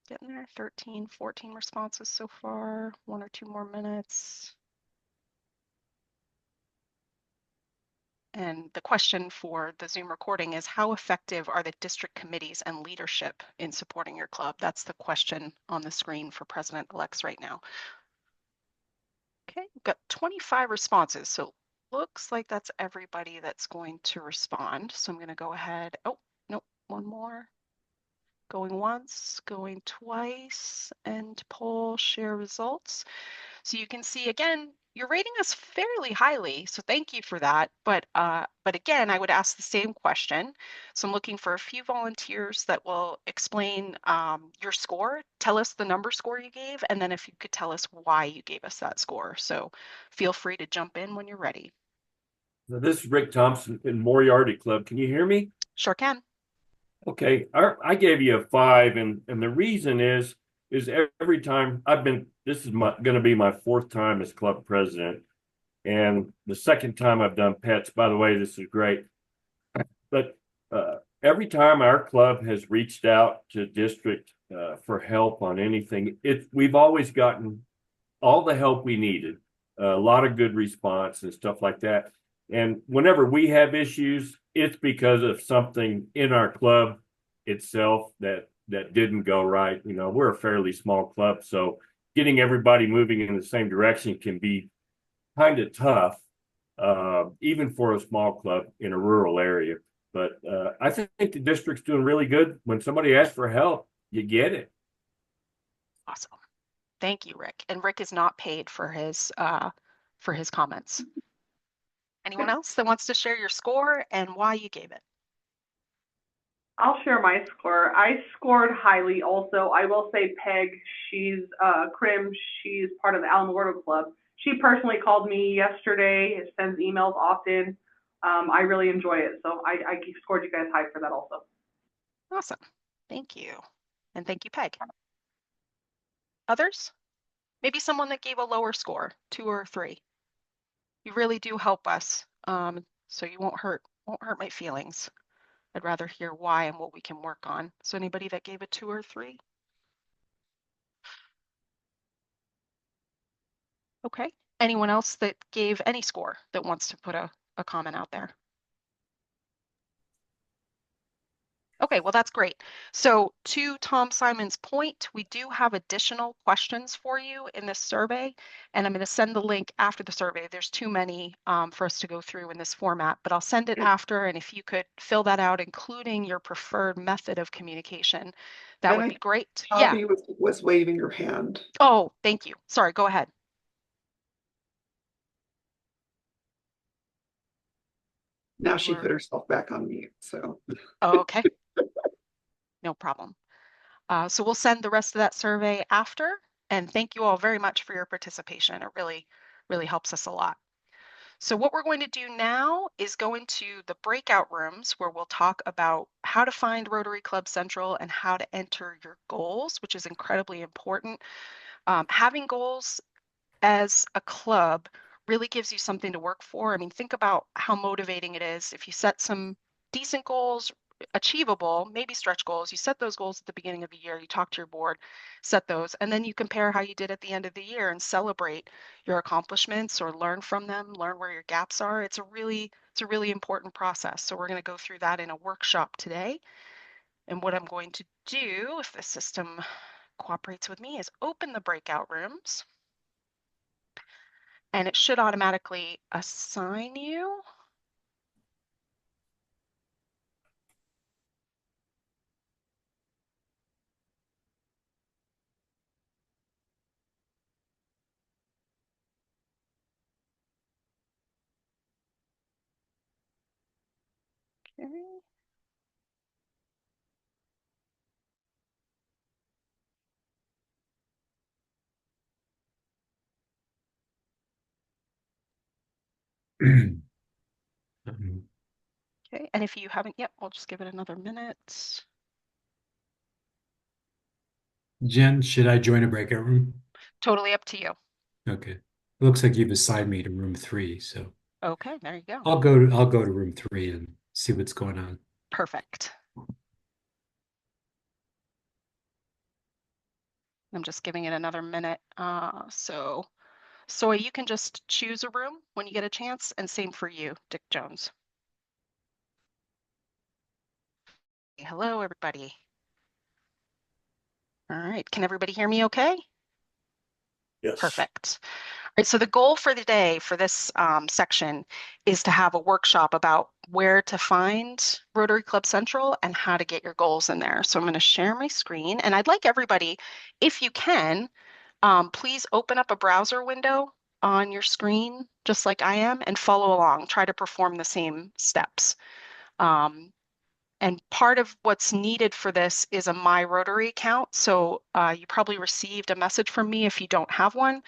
Getting there, 13, 14 responses so far. 1 or 2 more minutes. And the question for the Zoom recording is, how effective are the district committees and leadership in supporting your club? That's the question on the screen for president-elects right now. Okay, we've got 25 responses. So looks like that's everybody that's going to respond. So I'm going to go ahead. Oh, nope, one more. Going once, going twice, end poll, share results. So you can see again, you're rating us fairly highly, so thank you for that. But again, I would ask the same question. So I'm looking for a few volunteers that will explain your score, tell us the number score you gave, and then if you could tell us why you gave us that score. So feel free to jump in when you're ready. This is Rick Thompson in Moriarty Club. Can you hear me? Sure can. Okay, I gave you a 5, and the reason is every time this is going to be my 4th time as club president, and the 2nd time I've done pets. By the way, this is great, but every time our club has reached out to district for help on anything, we've always gotten all the help we needed, a lot of good response and stuff like that. And whenever we have issues, it's because of something in our club itself that didn't go right. You know, we're a fairly small club, so getting everybody moving in the same direction can be kind of tough, even for a small club in a rural area. But I think the district's doing really good. When somebody asks for help, you get it. Awesome. Thank you, Rick. And Rick is not paid for his comments. Anyone else that wants to share your score and why you gave it? I'll share my score. I scored highly also. I will say Peg, she's Krim, she's part of the Alamogordo Club. She personally called me yesterday, sends emails often. I really enjoy it. So I scored you guys high for that also. Awesome. Thank you. And thank you, Peg. Others? Maybe someone that gave a lower score, 2 or 3. You really do help us, so you won't hurt my feelings. I'd rather hear why and what we can work on. So anybody that gave a 2 or 3? Okay. Anyone else that gave any score that wants to put a comment out there? Okay, well, that's great. So to Tom Simon's point, we do have additional questions for you in this survey, and I'm going to send the link after the survey. There's too many for us to go through in this format, but I'll send it after, and if you could fill that out, including your preferred method of communication, that would be great. Bobby was waving her hand. Oh, thank you. Sorry, go ahead. Now she put herself back on mute, so. Okay. No problem. So we'll send the rest of that survey after, and thank you all very much for your participation. It really, really helps us a lot. So what we're going to do now is go into the breakout rooms where we'll talk about how to find Rotary Club Central and how to enter your goals, which is incredibly important. Having goals as a club really gives you something to work for. I mean, think about how motivating it is if you set some decent goals, achievable, maybe stretch goals. You set those goals at the beginning of the year, you talk to your board, set those, and then you compare how you did at the end of the year and celebrate your accomplishments or learn from them, learn where your gaps are. It's a really important process. So we're going to go through that in a workshop today. And what I'm going to do, if the system cooperates with me, is open the breakout rooms. And it should automatically assign you. Okay. Okay, and if you haven't yet, we'll just give it another minute. Jen, should I join a breakout room? Totally up to you. Okay. Looks like you've assigned me to room 3, so Okay, there you go. I'll go to room 3 and see what's going on. Perfect. I'm just giving it another minute. So Soy, you can just choose a room when you get a chance, and same for you, Dick Jones. Hello, everybody. All right, can everybody hear me okay? Yes. Perfect. All right, so the goal for the day for this section is to have a workshop about where to find Rotary Club Central and how to get your goals in there. So I'm going to share my screen, and I'd like everybody, if you can, please open up a browser window on your screen, just like I am, and follow along. Try to perform the same steps. And part of what's needed for this is a My Rotary account. So you probably received a message from me if you don't have one.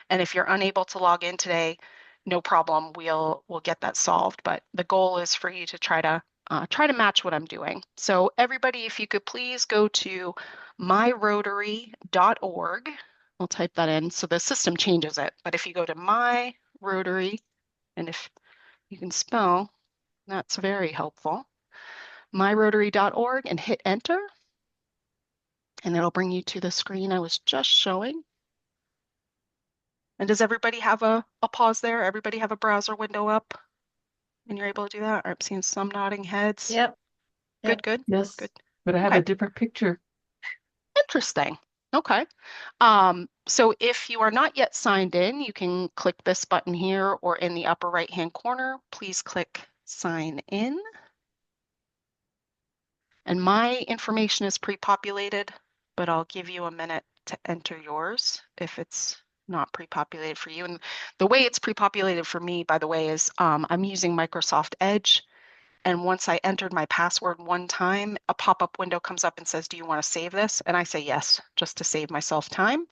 And if you're unable to log in today, no problem. We'll get that solved. But the goal is for you to try to match what I'm doing. So everybody, if you could please go to myrotary.org. I'll type that in. So the system changes it. But if you go to myrotary, and if you can spell, that's very helpful. myrotary.org and hit enter. And it'll bring you to the screen I was just showing. And does everybody have a pause there? Everybody have a browser window up? And you're able to do that? I'm seeing some nodding heads. Yep. Good, good. Yes, Good. but I have Okay. a different picture. Interesting. Okay. So if you are not yet signed in, you can click this button here or in the upper right-hand corner. Please click sign in. And my information is pre-populated, but I'll give you a minute to enter yours if it's not pre-populated for you. And the way it's pre-populated for me, by the way, is I'm using Microsoft Edge. And once I entered my password one time, a pop-up window comes up and says, do you want to save this? And I say yes, just to save myself time.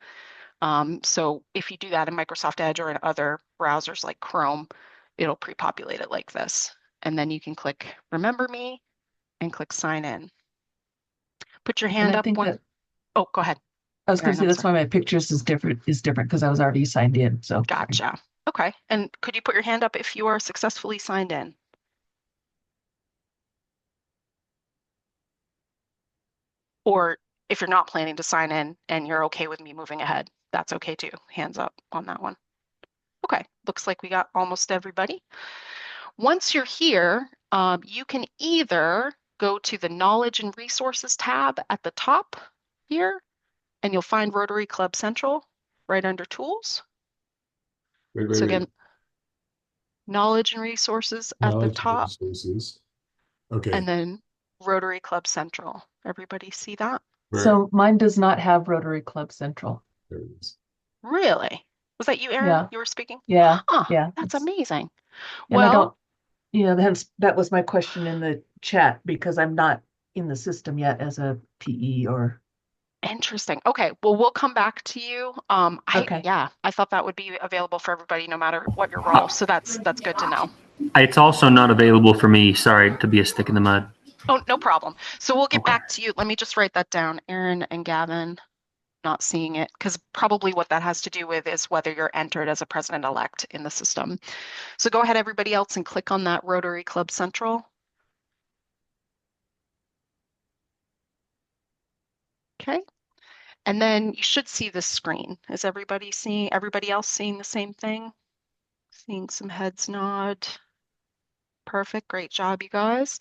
So if you do that in Microsoft Edge or in other browsers like Chrome, it'll pre-populate it like this. And then you can click remember me and click sign in. Put your hand And I up think when, that oh, go ahead. I was going Erin, to say I'm that's sorry. why my pictures is different because I was already signed in. So Gotcha. Okay. And could you put your hand up if you are successfully signed in? Or if you're not planning to sign in and you're okay with me moving ahead, that's okay too. Hands up on that one. Okay, looks like we got almost everybody. Once you're here, you can either go to the Knowledge and Resources tab at the top here, and you'll find Rotary Club Central right under Tools. So again, Knowledge and Resources at the Knowledge and top, resources. Okay. and then Rotary Club Central. Everybody see that? So mine does not have Rotary Club Central. There it is. Really? Was that you, Erin? Yeah. You were speaking? Yeah. Oh, Yeah. that's amazing. And I Well, don't, that was my question in the chat because I'm not in the system yet as a PE or. interesting. Okay, well, we'll come back to you. Okay. I thought that would be available for everybody no matter what your role. So that's good to know. It's also not available for me. Sorry to be a stick in the mud. Oh, no problem. So we'll get back to you. Let me just write that down. Erin and Gavin not seeing it, because probably what that has to do with is whether you're entered as a president-elect in the system. So go ahead, everybody else, and click on that Rotary Club Central. Okay. And then you should see this screen. Is everybody else seeing the same thing? Seeing some heads nod. Perfect. Great job, you guys.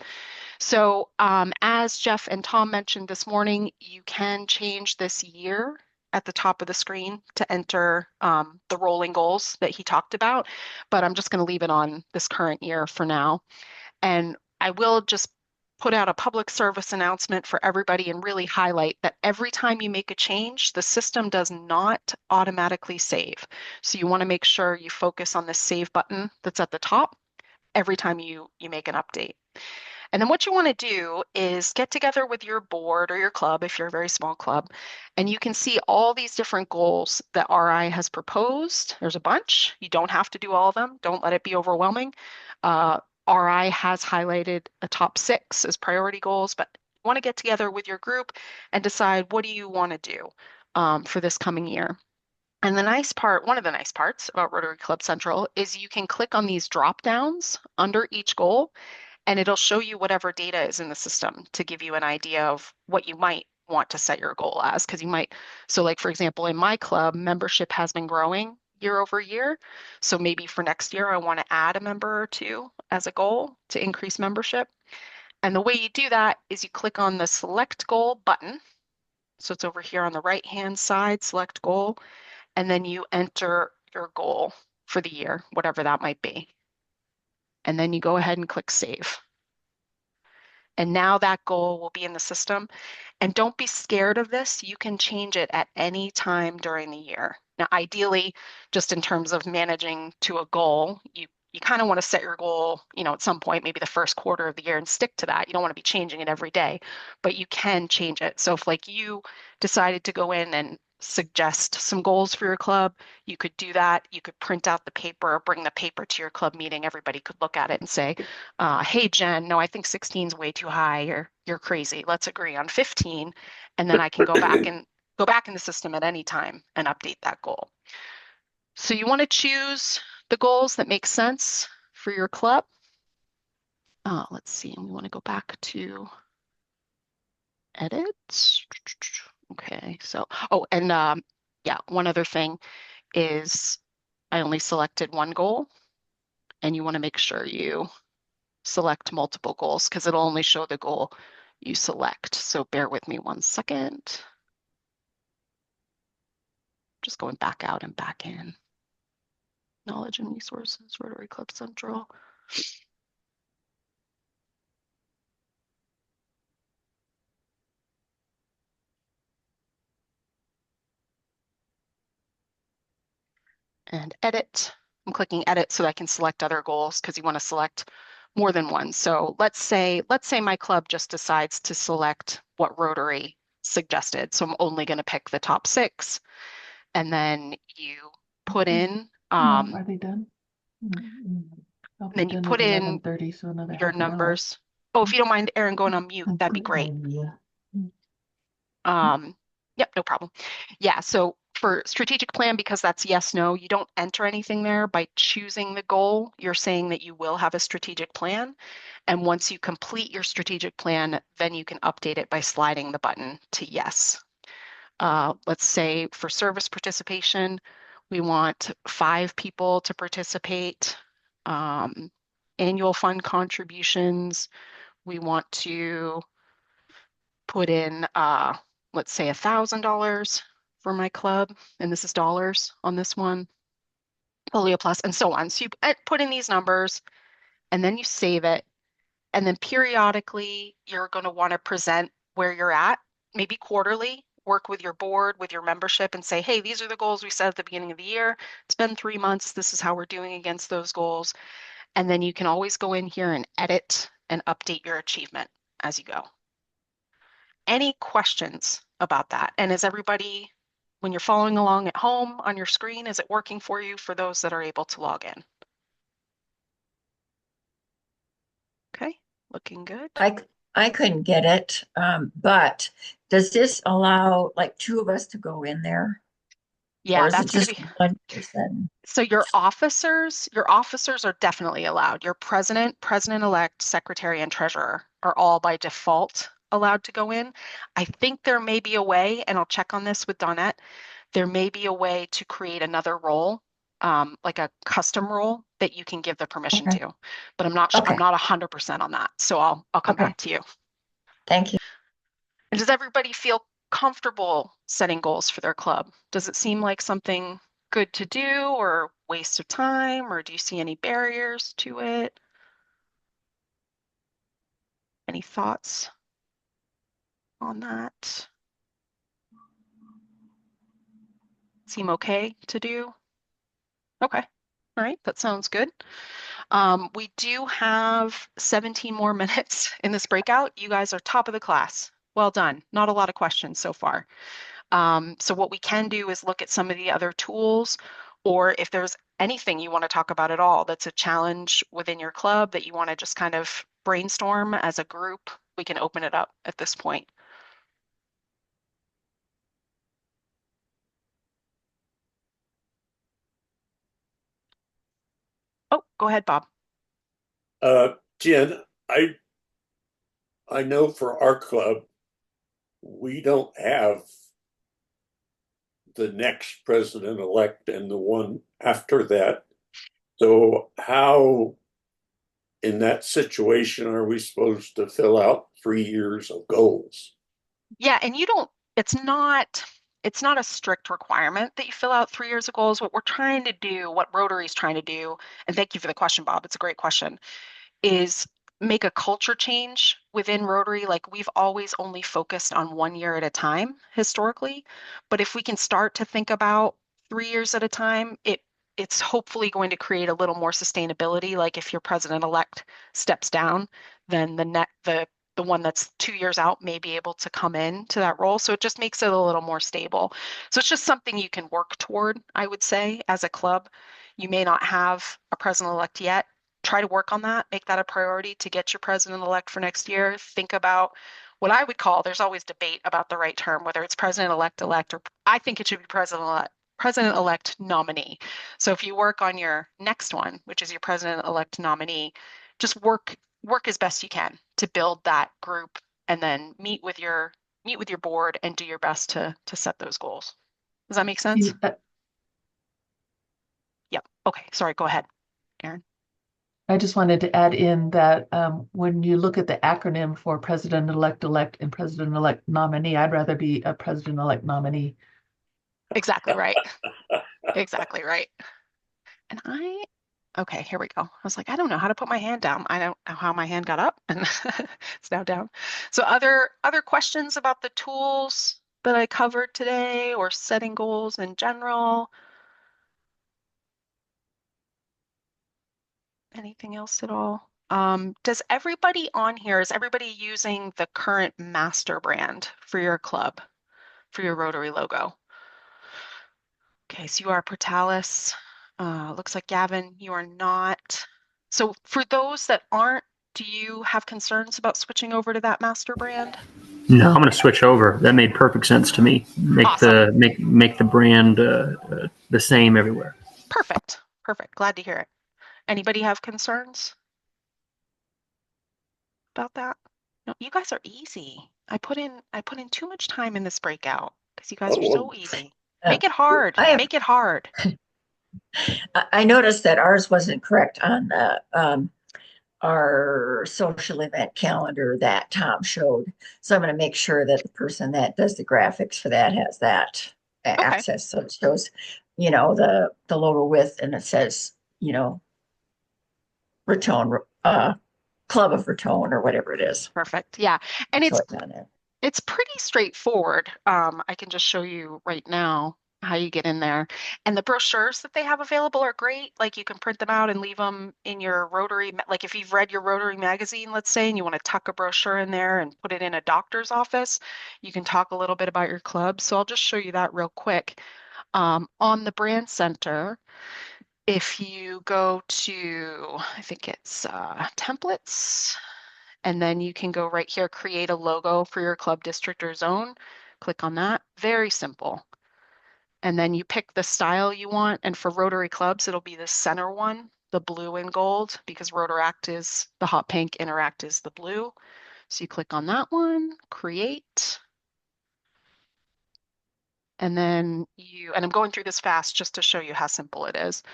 So as Jeff and Tom mentioned this morning, you can change this year at the top of the screen to enter the rolling goals that he talked about, but I'm just going to leave it on this current year for now. And I will just put out a public service announcement for everybody and really highlight that every time you make a change, the system does not automatically save. So you want to make sure you focus on the save button that's at the top every time you make an update. And then what you want to do is get together with your board or your club if you're a very small club, and you can see all these different goals that RI has proposed. There's a bunch. You don't have to do all of them. Don't let it be overwhelming. RI has highlighted a top 6 as priority goals, but you want to get together with your group and decide what do you want to do for this coming year. And the nice part, one of the nice parts about Rotary Club Central is you can click on these drop downs under each goal, and it'll show you whatever data is in the system to give you an idea of what you might want to set your goal as. Because you might, so like for example, in my club, membership has been growing year over year. So maybe for next year, I want to add a member or 2 as a goal to increase membership. And the way you do that is you click on the select goal button. So it's over here on the right-hand side, select goal, and then you enter your goal for the year, whatever that might be. And then you go ahead and click save. And now that goal will be in the system. And don't be scared of this. You can change it at any time during the year. Now, ideally, just in terms of managing to a goal, you kind of want to set your goal, at some point, maybe the first quarter of the year, and stick to that. You don't want to be changing it every day, but you can change it. So if like you decided to go in and suggest some goals for your club, you could do that. You could print out the paper, bring the paper to your club meeting. Everybody could look at it and say, hey, Jen, no, I think 16 is way too high. You're crazy. Let's agree on 15. And then I can go back in the system at any time and update that goal. So you want to choose the goals that make sense for your club. Let's see, and we want to go back to edit. Okay, so, yeah, one other thing is I only selected one goal, and you want to make sure you select multiple goals because it'll only show the goal you select. So bear with me 1 second. Just going back out and back in. Knowledge and resources, Rotary Club Central. And edit. I'm clicking edit so that I can select other goals because you want to select more than one. So let's say my club just decides to select what Rotary suggested. So I'm only going to pick the top 6. And then you put in Are they done? then you put in 11:30, so another your half an hour. numbers. Oh, if you don't mind, Aaron, going on mute, that'd be great. Yep, no problem. Yeah, so for strategic plan, because that's yes, no, you don't enter anything there. By choosing the goal, you're saying that you will have a strategic plan. And once you complete your strategic plan, then you can update it by sliding the button to yes. Let's say for service participation, we want 5 people to participate. Annual fund contributions, we want to put in, let's say $1,000 for my club, and this is dollars on this one, Folio Plus, and so on. So you put in these numbers, and then you save it, and then periodically you're going to want to present where you're at, maybe quarterly, work with your board, with your membership, and say, hey, these are the goals we set at the beginning of the year. It's been 3 months. This is how we're doing against those goals. And then you can always go in here and edit and update your achievement as you go. Any questions about that? And is everybody, when you're following along at home on your screen, is it working for you for those that are able to log in? Okay, looking good. I couldn't get it, but does this allow like 2 of us to go in there? Yeah, Or is that's it just going to be. 1 person? So your officers are definitely allowed. Your president, president-elect, secretary, and treasurer are all by default allowed to go in. I think there may be a way, and I'll check on this with Donette, there may be a way to create another role, like a custom role that you can give the permission to. But I'm not I'm not 100% on that. So I'll come back to you. Thank you. And does everybody feel comfortable setting goals for their club? Does it seem like something good to do or waste of time, or do you see any barriers to it? Any thoughts on that? Seem okay to do? Okay. All right, that sounds good. We do have 17 more minutes in this breakout. You guys are top of the class. Well done. Not a lot of questions so far. So what we can do is look at some of the other tools, or if there's anything you want to talk about at all that's a challenge within your club that you want to just kind of brainstorm as a group, we can open it up at this point. Oh, go ahead, Bob. Jen, I know for our club, we don't have the next president-elect and the one after that. So how, in that situation, are we supposed to fill out 3 years of goals? Yeah, and it's not a strict requirement that you fill out 3 years of goals. What we're trying to do, what Rotary's trying to do, and thank you for the question, Bob, it's a great question, is make a culture change within Rotary. Like, we've always only focused on 1 year at a time historically, but if we can start to think about 3 years at a time, it's hopefully going to create a little more sustainability. Like, if your president-elect steps down, then the the one that's 2 years out may be able to come in to that role. So it just makes it a little more stable. So it's just something you can work toward, I would say, as a club. You may not have a president-elect yet. Try to work on that, make that a priority to get your president-elect for next year. Think about what I would call, there's always debate about the right term, whether it's president-elect, or I think it should be president-elect nominee. So if you work on your next one, which is your president-elect nominee, just work as best you can to build that group, and then meet with your board and do your best to set those goals. Does that make sense? Yep. Okay. Sorry. Go ahead, Aaron. I just wanted to add in that when you look at the acronym for president-elect and president-elect nominee, I'd rather be a president-elect nominee. Exactly right. Exactly right. And okay, here we go. I was like, I don't know how to put my hand down. I don't know how my hand got up, and it's now down. So other questions about the tools that I covered today, or setting goals in general? Anything else at all? Is everybody using the current master brand for your club, for your Rotary logo? Okay, so you are Portales. Looks like Gavin, you are not. So for those that aren't, do you have concerns about switching over to that master brand? No, I'm going to switch over. That made perfect sense to me. Make the brand the same everywhere. Perfect. Glad to hear it. Anybody have concerns about that? No, you guys are easy. I put in too much time in this breakout because you guys are so easy. Make it hard. Make it hard. I noticed that ours wasn't correct on the our social event calendar that Tom showed. So I'm going to make sure that the person that does the graphics for that has that access. So it shows, the logo width, and it says, Raton, Club of Raton, or whatever it is. Perfect. Yeah. And So it's pretty straightforward. I can just show you right now how you get in there. And the brochures that they have available are great. Like, you can print them out and leave them in your Rotary. Like, if you've read your Rotary magazine, let's say, and you want to tuck a brochure in there and put it in a doctor's office, you can talk a little bit about your club. So I'll just show you that real quick. On the brand center, if you go to, I think it's templates, and then you can go right here, create a logo for your club, district, or zone. Click on that. Very simple. And then you pick the style you want. And for Rotary clubs, it'll be the center one, the blue and gold, because Rotaract is the hot pink, Interact is the blue. So you click on that one, create. And then and I'm going through this fast just to show you how simple it is.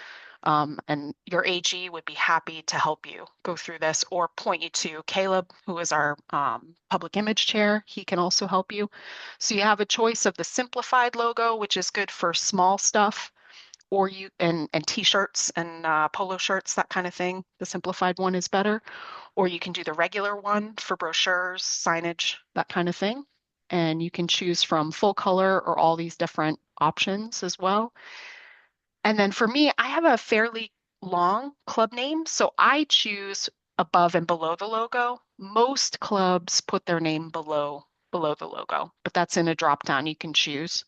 And your AG would be happy to help you go through this, or point you to Caleb, who is our public image chair. He can also help you. So you have a choice of the simplified logo, which is good for small stuff, or and t-shirts and polo shirts, that kind of thing. The simplified one is better. Or you can do the regular one for brochures, signage, that kind of thing. And you can choose from full color or all these different options as well. And then for me, I have a fairly long club name, so I choose above and below the logo. Most clubs put their name below the logo, but that's in a drop down. You can choose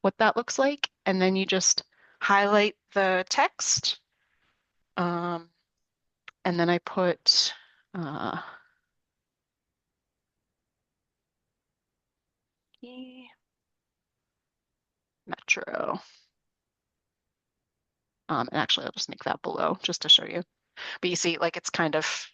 what that looks like, and then you just highlight the text. And then I put Metro. And actually, I'll just make that below just to show you. But you see, like, it's kind of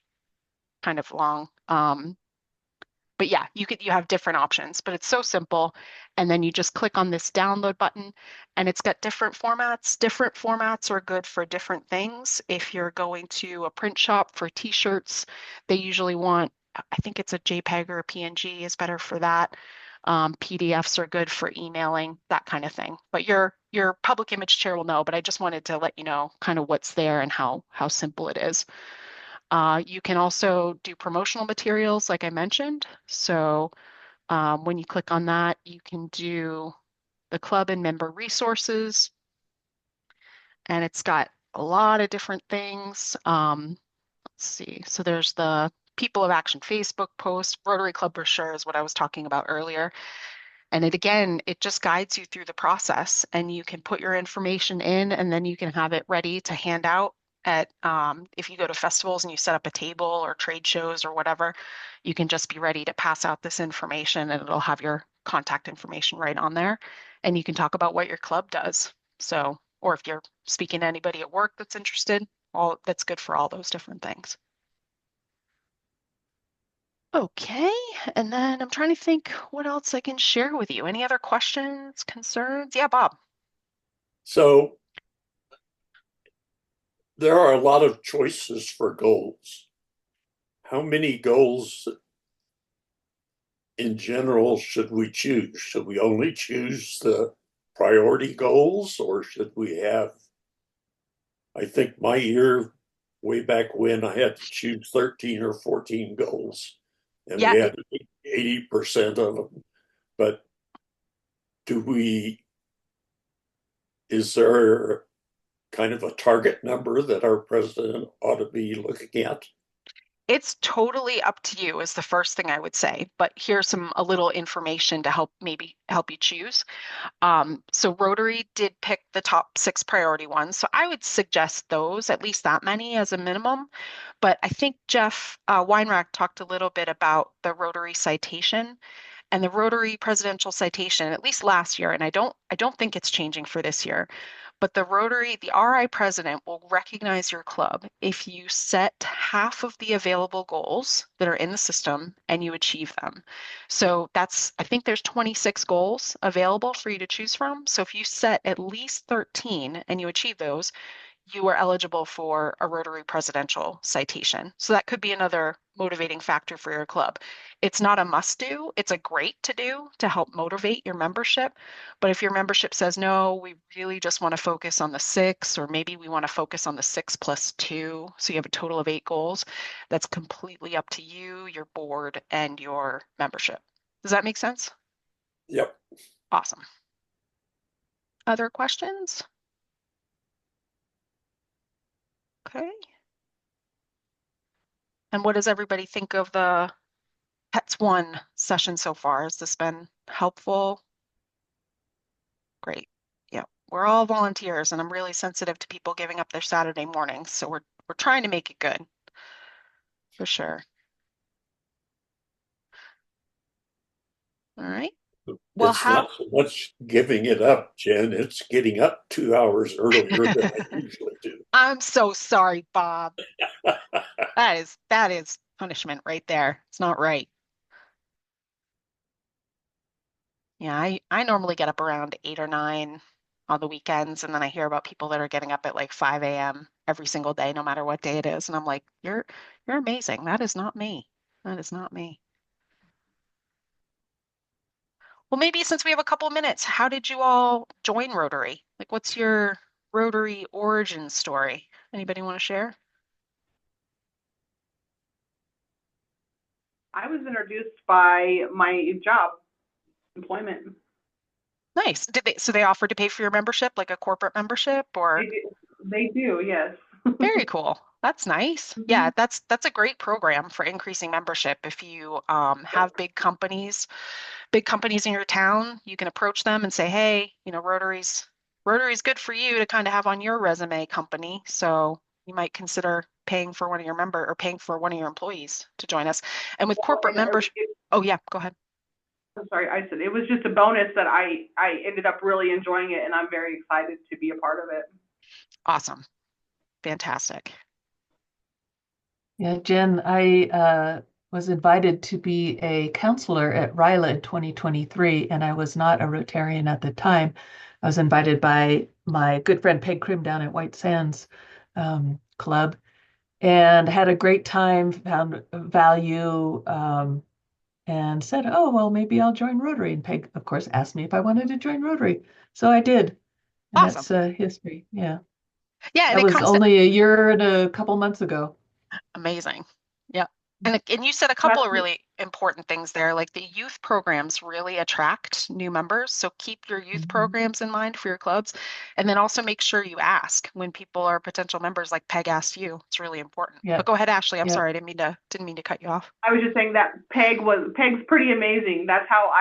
long. But yeah, you have different options, but it's so simple. And then you just click on this download button, and it's got different formats. Different formats are good for different things. If you're going to a print shop for t-shirts, they usually want, I think it's a JPEG or a PNG is better for that. PDFs are good for emailing, that kind of thing. But your public image chair will know, but I just wanted to let you know kind of what's there and how simple it is. You can also do promotional materials, like I mentioned. So when you click on that, you can do the club and member resources. And it's got a lot of different things. Let's see. So there's the People of Action Facebook post, Rotary Club brochure is what I was talking about earlier. And it just guides you through the process, and you can put your information in, and then you can have it ready to hand out at, if you go to festivals and you set up a table or trade shows or whatever, you can just be ready to pass out this information, and it'll have your contact information right on there. And you can talk about what your club does. So, or if you're speaking to anybody at work that's interested, that's good for all those different things. Okay, and then I'm trying to think what else I can share with you. Any other questions, concerns? Yeah, Bob. So there are a lot of choices for goals. How many goals in general should we choose? Should we only choose the priority goals, or should we have, I think my year way back when I had to choose 13 or 14 goals, and we had 80% of them. But is there kind of a target number that our president ought to be looking at? It's totally up to you is the first thing I would say, but here's a little information to maybe help you choose. So Rotary did pick the top 6 priority ones. So I would suggest those, at least that many as a minimum. But I think Jeff Weinrach talked a little bit about the Rotary citation. And the Rotary Presidential Citation, at least last year, and I don't think it's changing for this year, but the RI president will recognize your club if you set half of the available goals that are in the system and you achieve them. So I think there's 26 goals available for you to choose from. So if you set at least 13 and you achieve those, you are eligible for a Rotary Presidential Citation. So that could be another motivating factor for your club. It's not a must do, it's a great to do to help motivate your membership. But if your membership says, no, we really just want to focus on the 6, or maybe we want to focus on the 6 plus 2, so you have a total of 8 goals, that's completely up to you, your board, and your membership. Does that make sense? Yep. Awesome. Other questions? Okay. And what does everybody think of the Pets One session so far? Has this been helpful? Great. Yeah, we're all volunteers, and I'm really sensitive to people giving up their Saturday mornings. So we're trying to make it good, for sure. All right. Well, it's not so much giving it up, Jen. It's getting up 2 hours earlier than I usually do. I'm so sorry, Bob. That is punishment right there. It's not right. Yeah, I normally get up around 8 or 9 on the weekends, and then I hear about people that are getting up at like 5 a.m. every single day, no matter what day it is. And I'm like, you're amazing. That is not me. That is not me. Well, maybe since we have a couple minutes, how did you all join Rotary? Like, what's your Rotary origin story? Anybody want to share? I was introduced by my job, employment. Nice. So they offered to pay for your membership, like a corporate membership, or? They do, yes. Very cool. That's nice. Yeah, that's a great program for increasing membership. If you have big companies in your town, you can approach them and say, hey, Rotary's good for you to kind of have on your resume company. So you might consider paying for one of your employees to join us. And with corporate membership, oh yeah, go ahead. I'm sorry, I said it was just a bonus that I ended up really enjoying it, and I'm very excited to be a part of it. Awesome. Fantastic. Yeah, Jen, I was invited to be a counselor at RILA in 2023, and I was not a Rotarian at the time. I was invited by my good friend Peg Krim down at White Sands Club, and had a great time, found value, and said, oh, well, maybe I'll join Rotary. And Peg, of course, asked me if I wanted to join Rotary. So I did. And awesome. That's history. Yeah. Yeah. That was only a year and a couple months ago. Amazing. Yeah. And you said a couple of really important things there. Like the youth programs really attract new members. So keep your youth programs in mind for your clubs. And then also make sure you ask when people are potential members, like Peg asked you. It's really important. Yeah. But go ahead, Ashley. I'm Yeah. sorry. I didn't mean to cut you off. I was just saying that Peg's pretty amazing. That's how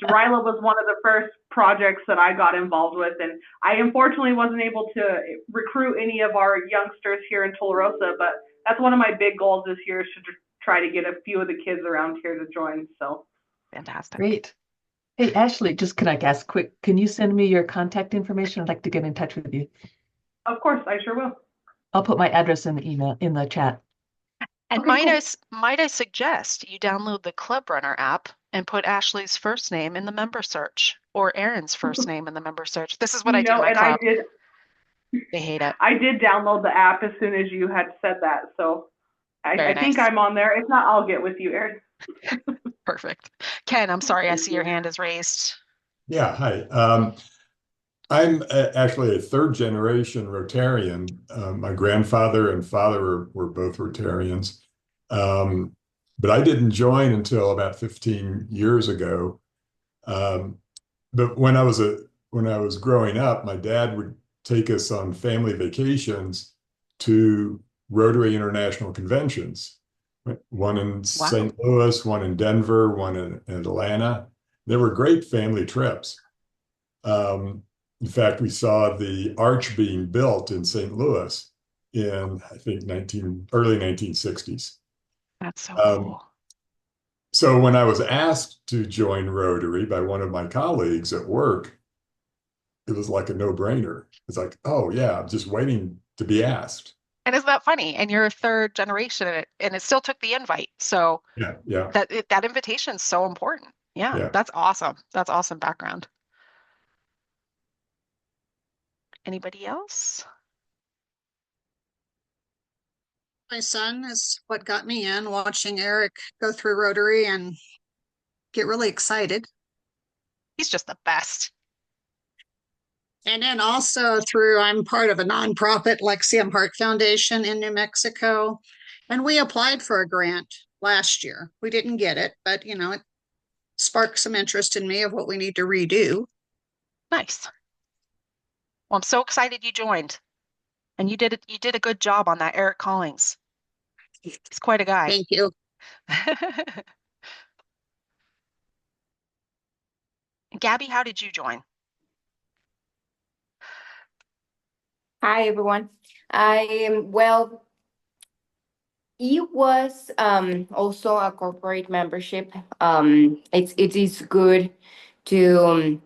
Ryla was one of the first projects that I got involved with. And I unfortunately wasn't able to recruit any of our youngsters here in Tularosa, but that's one of my big goals this year is to try to get a few of the kids around here to join. So fantastic. Great. Hey, Ashley, just can I ask quick, can you send me your contact information? I'd like to get in touch with you. Of course, I sure will. I'll put my address in the email, in the chat. And Okay, cool. might I suggest you download the Club Runner app and put Ashley's first name in the member search or Aaron's first name in the member search. This is what I do in my and club. I did. They hate it. I did download the app as soon as you had said that, so I think nice. I'm on there. If not, I'll get with you, Aaron. Perfect. Ken, I'm sorry. I see your hand is raised. Yeah, hi. I'm actually a third generation Rotarian. My grandfather and father were both Rotarians. But I didn't join until about 15 years ago. But when I was growing up, my dad would take us on family vacations to Rotary International Conventions. One in St. Louis, one in Denver, one in Atlanta. They were great family trips. In fact, we saw the arch being built in St. Louis in, I think, early 1960s. That's so cool. So when I was asked to join Rotary by one of my colleagues at work, it was like a no-brainer. It's like, oh yeah, I'm just waiting to be asked. And isn't that funny? And you're a third generation and it still took the invite. So yeah. That invitation is so important. Yeah, that's awesome. That's awesome background. Anybody else? My son is what got me in, watching Eric go through Rotary and get really excited. He's just the best. And then also I'm part of a nonprofit, Lexium Heart Foundation in New Mexico. And we applied for a grant last year. We didn't get it, but it sparked some interest in me of what we need to redo. Nice. Well, I'm so excited you joined. And you did a good job on that, Eric Collings. He's quite a guy. Thank you. Gabby, how did you join? Hi, everyone. It was also a corporate membership. It is good to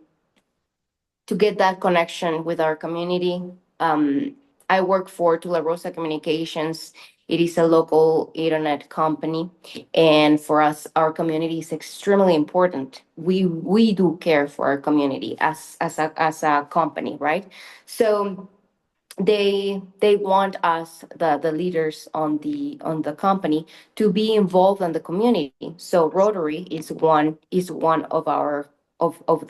get that connection with our community. I work for Tularosa Communications. It is a local internet company, and for us, our community is extremely important. We do care for our community as a company, right? So they want us, the leaders on the company, to be involved in the community. So Rotary is one of our of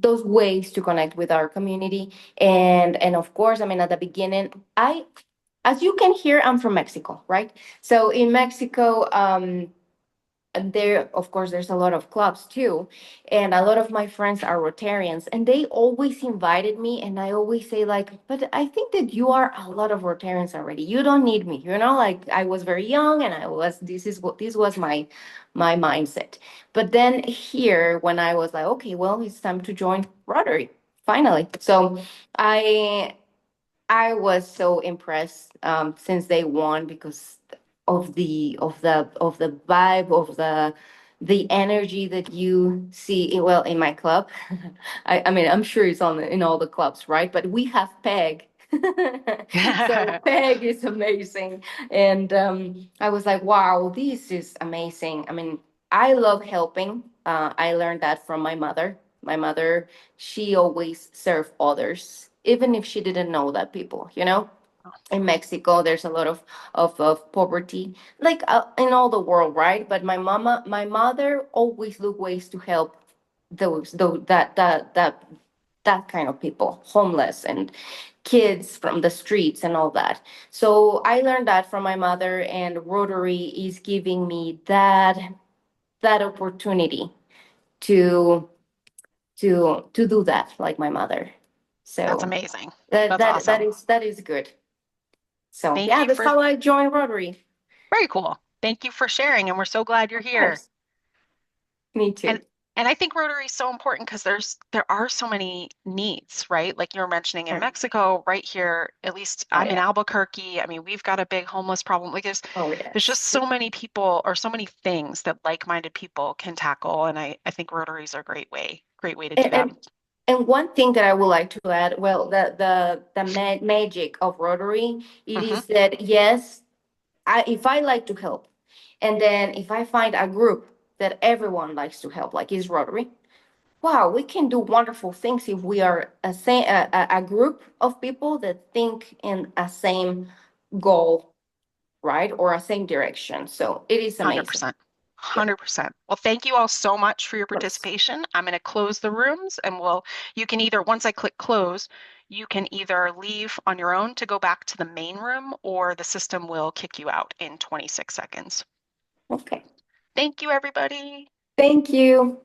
those ways to connect with our community. And of course, I mean, at the beginning, as you can hear, I'm from Mexico, right? So in Mexico, there, of course, there's a lot of clubs too. And a lot of my friends are Rotarians, and they always invited me. And I always say, like, but I think that you are a lot of Rotarians already. You don't need me, like I was very young and this was my mindset. But then here, when I was like, okay, well, it's time to join Rotary, finally. So I was so impressed since day one because of the vibe, of the energy that you see in my club. I mean, I'm sure it's in all the clubs, right? But we have Peg. So Peg is amazing. And I was like, wow, this is amazing. I mean, I love helping. I learned that from my mother. My mother, she always served others, even if she didn't know that people, In Mexico, there's a lot of poverty, like in all the world, right? But my mother always looked ways to help that kind of people, homeless, and kids from the streets and all that. So I learned that from my mother, and Rotary is giving me that opportunity to do that like my mother. So That's amazing. that That's awesome. that is good. So Thank yeah, you that's for how I joined Rotary. very cool. Thank you for sharing, and we're so glad you're Of here. course. Me too. And I think Rotary is so important because there are so many needs, right? Like you were mentioning in Right. Mexico, right here, at least Oh, I'm in yeah. Albuquerque. I mean, we've got a big homeless problem. Like Oh, there's just yes. so many people or so many things that like-minded people can tackle. And I think Rotaries are a great way to do that. And one thing that I would like to add, well, the magic of Rotary, it is that yes, if I like to help, and then if I find a group that everyone likes to help, like is Rotary, wow, we can do wonderful things if we are a group of people that think in a same goal, right, or a same direction. So it is amazing. 100%. 100%. Well, thank you all so much for your participation. I'm going to close the rooms, and you can either, once I click close, you can either leave on your own to go back to the main room, or the system will kick you out in 26 seconds. Okay. Thank you, everybody. Thank you.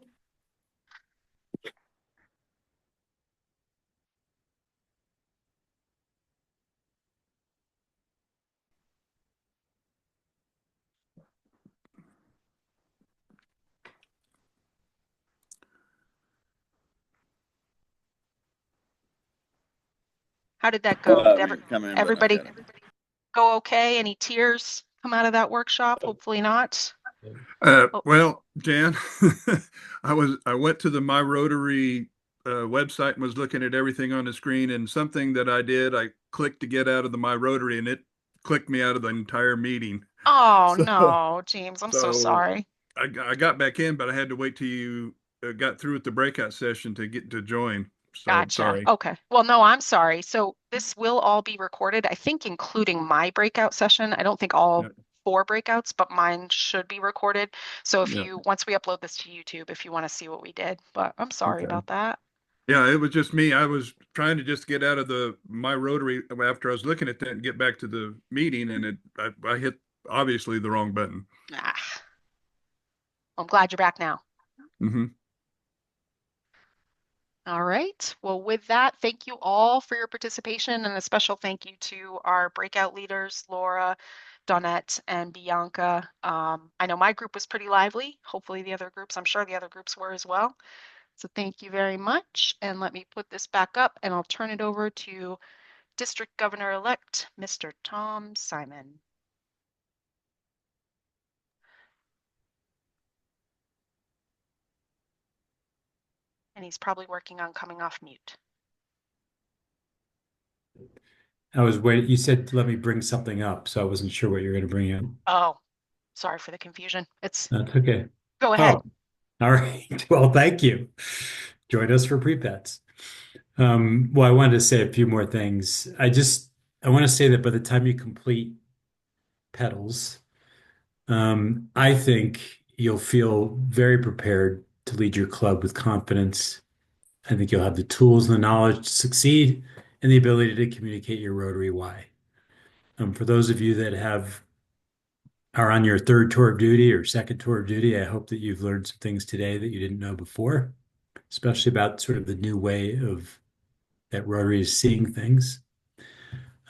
How did that go? Did Come in, but not everybody yet. go okay? Any tears come out of that workshop? Hopefully not. Well, Jan, I went to the My Rotary website and was looking at everything on the screen, and something that I did, I clicked to get out of the My Rotary, and it clicked me out of the entire meeting. Oh, So- no, James, I'm so sorry. I got back in, but I had to wait till you got through with the breakout session to get to join. So I'm Gotcha. sorry. Okay. Well, no, I'm sorry. So this will all be recorded, I think, including my breakout session. I don't think all 4 breakouts, but mine should be recorded. So once we upload this to YouTube, if you want to see what we did, but I'm sorry about that. Yeah, it was just me. I was trying to just get out of the My Rotary after I was looking at that and get back to the meeting, and I hit obviously the wrong button. I'm glad you're back now. Mm-hmm. All right. Well, with that, thank you all for your participation, and a special thank you to our breakout leaders, Laura, Donette, and Bianca. I know my group was pretty lively. Hopefully I'm sure the other groups were as well. So thank you very much. And let me put this back up, and I'll turn it over to District Governor-elect, Mr. Tom Simon. And he's probably working on coming off mute. I was waiting. You said to let me bring something up, so I wasn't sure what you were going to bring up. Oh, sorry for the confusion. That's okay. Go ahead. All right. Well, thank you. Join us for pre-pets. Well, I wanted to say a few more things. I want to say that by the time you complete Petals, I think you'll feel very prepared to lead your club with confidence. I think you'll have the tools and the knowledge to succeed and the ability to communicate your Rotary why. For those of you that are on your 3rd tour of duty or 2nd tour of duty, I hope that you've learned some things today that you didn't know before, especially about sort of the new way that Rotary is seeing things.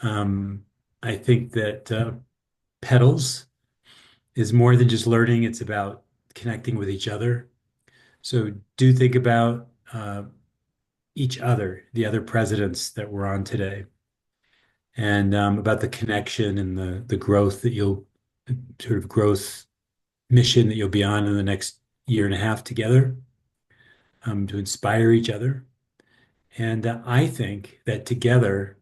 I think that Petals is more than just learning. It's about connecting with each other. So do think about each other, the other presidents that were on today, and about the connection and the growth growth mission that you'll be on in the next year and a half together, to inspire each other. And I think that together,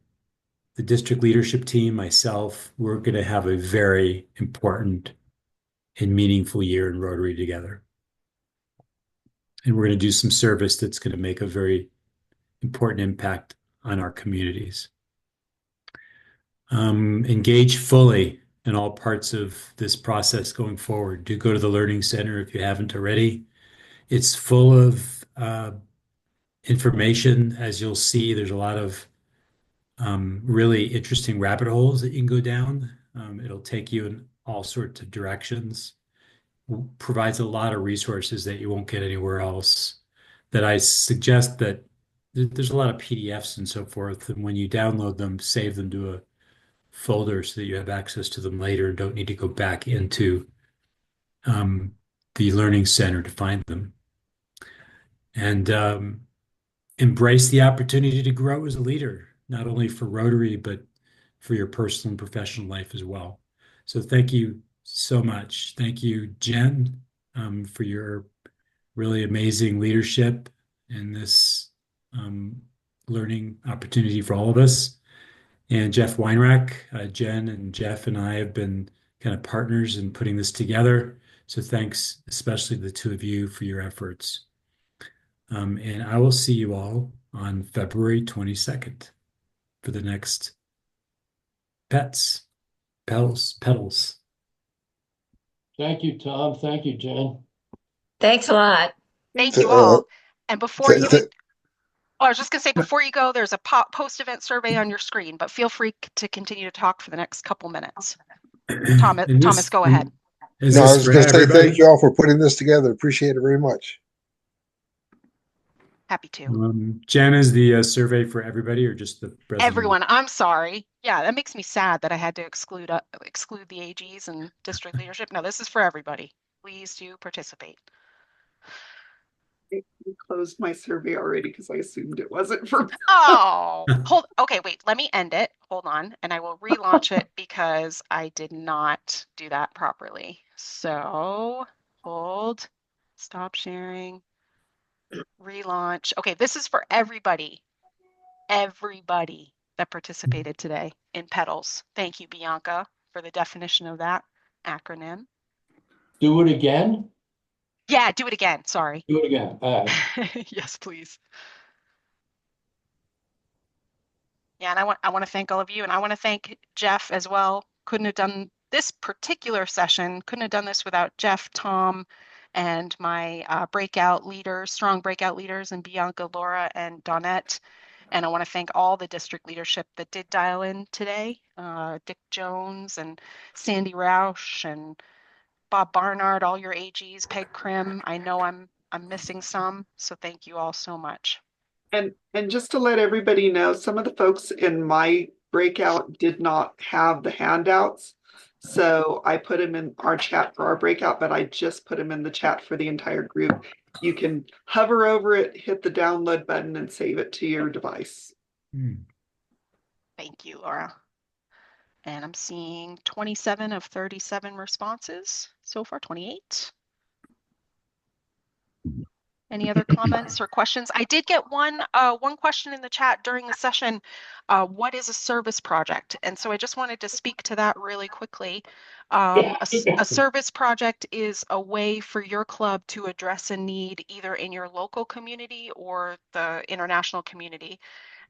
the district leadership team, myself, we're going to have a very important and meaningful year in Rotary together. And we're going to do some service that's going to make a very important impact on our communities. Engage fully in all parts of this process going forward. Do go to the Learning Center if you haven't already. It's full of information. As you'll see, there's a lot of really interesting rabbit holes that you can go down. It'll take you in all sorts of directions. Provides a lot of resources that you won't get anywhere else. That I suggest that there's a lot of PDFs and so forth, and when you download them, save them to a folder so that you have access to them later and don't need to go back into the Learning Center to find them. And embrace the opportunity to grow as a leader, not only for Rotary, but for your personal and professional life as well. So thank you so much. Thank you, Jen, for your really amazing leadership in this learning opportunity for all of us. And Jeff Weinrach, Jen and Jeff and I have been kind of partners in putting this together. So thanks, especially the two of you, for your efforts. And I will see you all on February 22nd for the next Petals. Thank you, Tom. Thank you, Jen. Thanks a lot. Thank you all. And before you, I was just going to say, before you go, there's a post-event survey on your screen, but feel free to continue to talk for the next couple minutes. Thomas, go ahead. No, I was going to say thank you all for putting this together. Appreciate it very much. Happy to. Jen, is the survey for everybody or just the president? Everyone. I'm sorry. Yeah, that makes me sad that I had to exclude the AGs and district leadership. No, this is for everybody. Please do participate. I closed my survey already because I assumed it wasn't for me. Oh, okay, wait, let me end it. Hold on, and I will relaunch it because I did not do that properly. So hold, stop sharing, relaunch. Okay, this is for everybody that participated today in Petals. Thank you, Bianca, for the definition of that acronym. Do it again? Yeah, do it again. Sorry. Do it again. Yes, please. Yeah, and I want to thank all of you, and I want to thank Jeff as well. Couldn't have done this particular session. Couldn't have done this without Jeff, Tom, and my strong breakout leaders, and Bianca, Laura, and Donette. And I want to thank all the district leadership that did dial in today. Dick Jones and Sandy Roush and Bob Barnard, all your AGs, Peg Krim. I know I'm missing some, so thank you all so much. And just to let everybody know, some of the folks in my breakout did not have the handouts. So I put them in our chat for our breakout, but I just put them in the chat for the entire group. You can hover over it, hit the download button, and save it to your device. Thank you, Laura. And I'm seeing 27 of 37 responses so far, 28. Any other comments or questions? I did get one question in the chat during the session. What is a service project? And so I just wanted to speak to that really quickly. A service project is a way for your club to address a need either in your local community or the international community.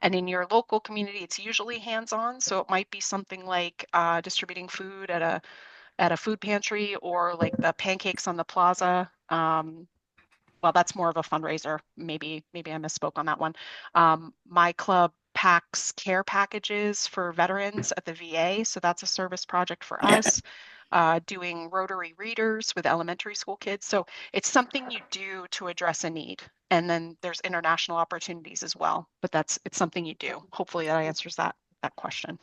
And in your local community, it's usually hands-on. So it might be something like distributing food at a food pantry, or like the pancakes on the plaza. Well, that's more of a fundraiser. Maybe I misspoke on that one. My club packs care packages for veterans at the VA. So that's a service project for us. Doing Rotary readers with elementary school kids. So it's something you do to address a need. And then there's international opportunities as well. But it's something you do. Hopefully that answers that question.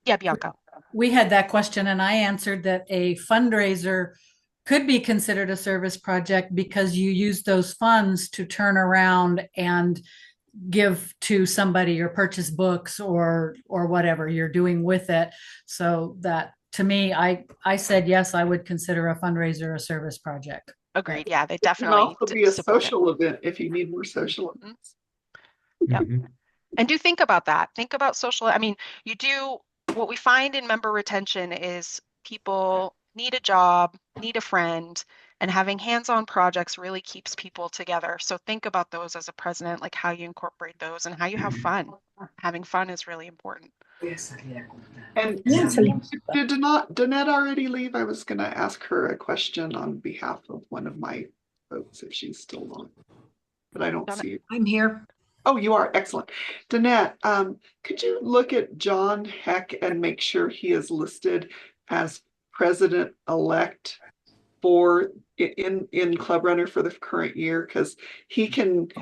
Yeah, Bianca. We had that question and I answered that a fundraiser could be considered a service project because you use those funds to turn around and give to somebody or purchase books or whatever you're doing with it. So that, to me, I said, yes, I would consider a fundraiser a service project. Agreed. Yeah, they definitely. It can also be a social event if you need more social events. Yep. And do think about that. Think about social. I mean, what we find in member retention is people need a job, need a friend, and having hands-on projects really keeps people together. So think about those as a president, like how you incorporate those and how you have fun. Having fun is really important. And did Donette already leave? I was going to ask her a question on behalf of one of my folks if she's still on, but I don't see her. I'm here. Oh, you are excellent. Danette, could you look at John Heck and make sure he is listed as president-elect for in Club Runner for the current year? Because he could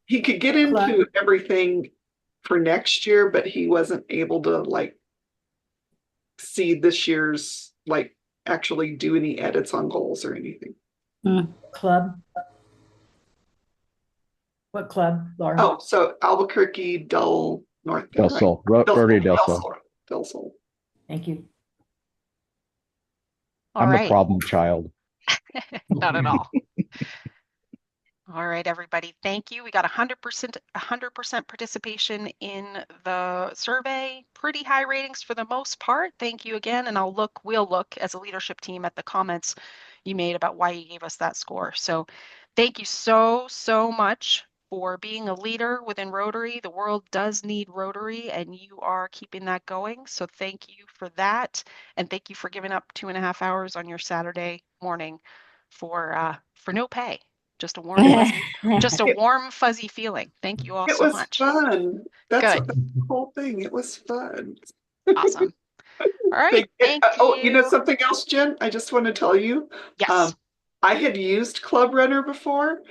get into everything for next year, but he wasn't able to like see this year's like actually do any edits on goals or anything. Club. What club, Laura? Oh, so Albuquerque, Del Norte. Del Sol, Rotary Del Sol. Del Sol. Thank you. I'm the problem child. Not at all. All right, everybody. Thank you. We got 100% participation in the survey. Pretty high ratings for the most part. Thank you again. And we'll look as a leadership team at the comments you made about why you gave us that score. So thank you so much for being a leader within Rotary. The world does need Rotary, and you are keeping that going. So thank you for that. And thank you for giving up 2.5 hours on your Saturday morning for no pay. Just a warm, fuzzy feeling. Thank you all so much. It was fun. That's Good. the whole thing. It was fun. Awesome. All right. Thank you. Oh, you know something else, Jen? I just want to tell you. Yes. I had used Club Runner before,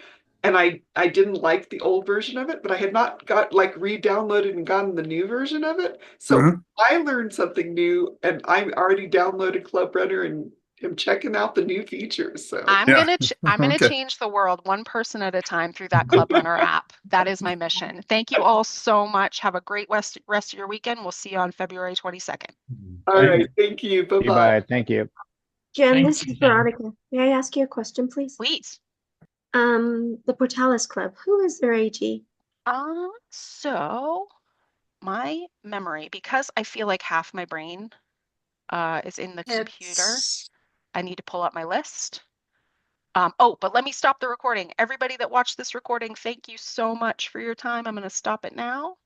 and I didn't like the old version of it, but I had not got like re-downloaded and gotten the new version of it. So I learned something new, and I already downloaded Club Runner and am checking out the new features. So I'm gonna change the world one person at a time through that Club Runner app. That is my mission. Thank you all so much. Have a great rest of your weekend. We'll see you on February 22nd. All right. Thank you. Bye-bye. Bye. Thank you. Jen, this is Veronica. May I ask you a question, please? Please. The Portales Club, who is their AG? So my memory, because I feel like half my brain is in the computer. I need to pull up my list. But let me stop the recording. Everybody that watched this recording, thank you so much for your time. I'm going to stop it now.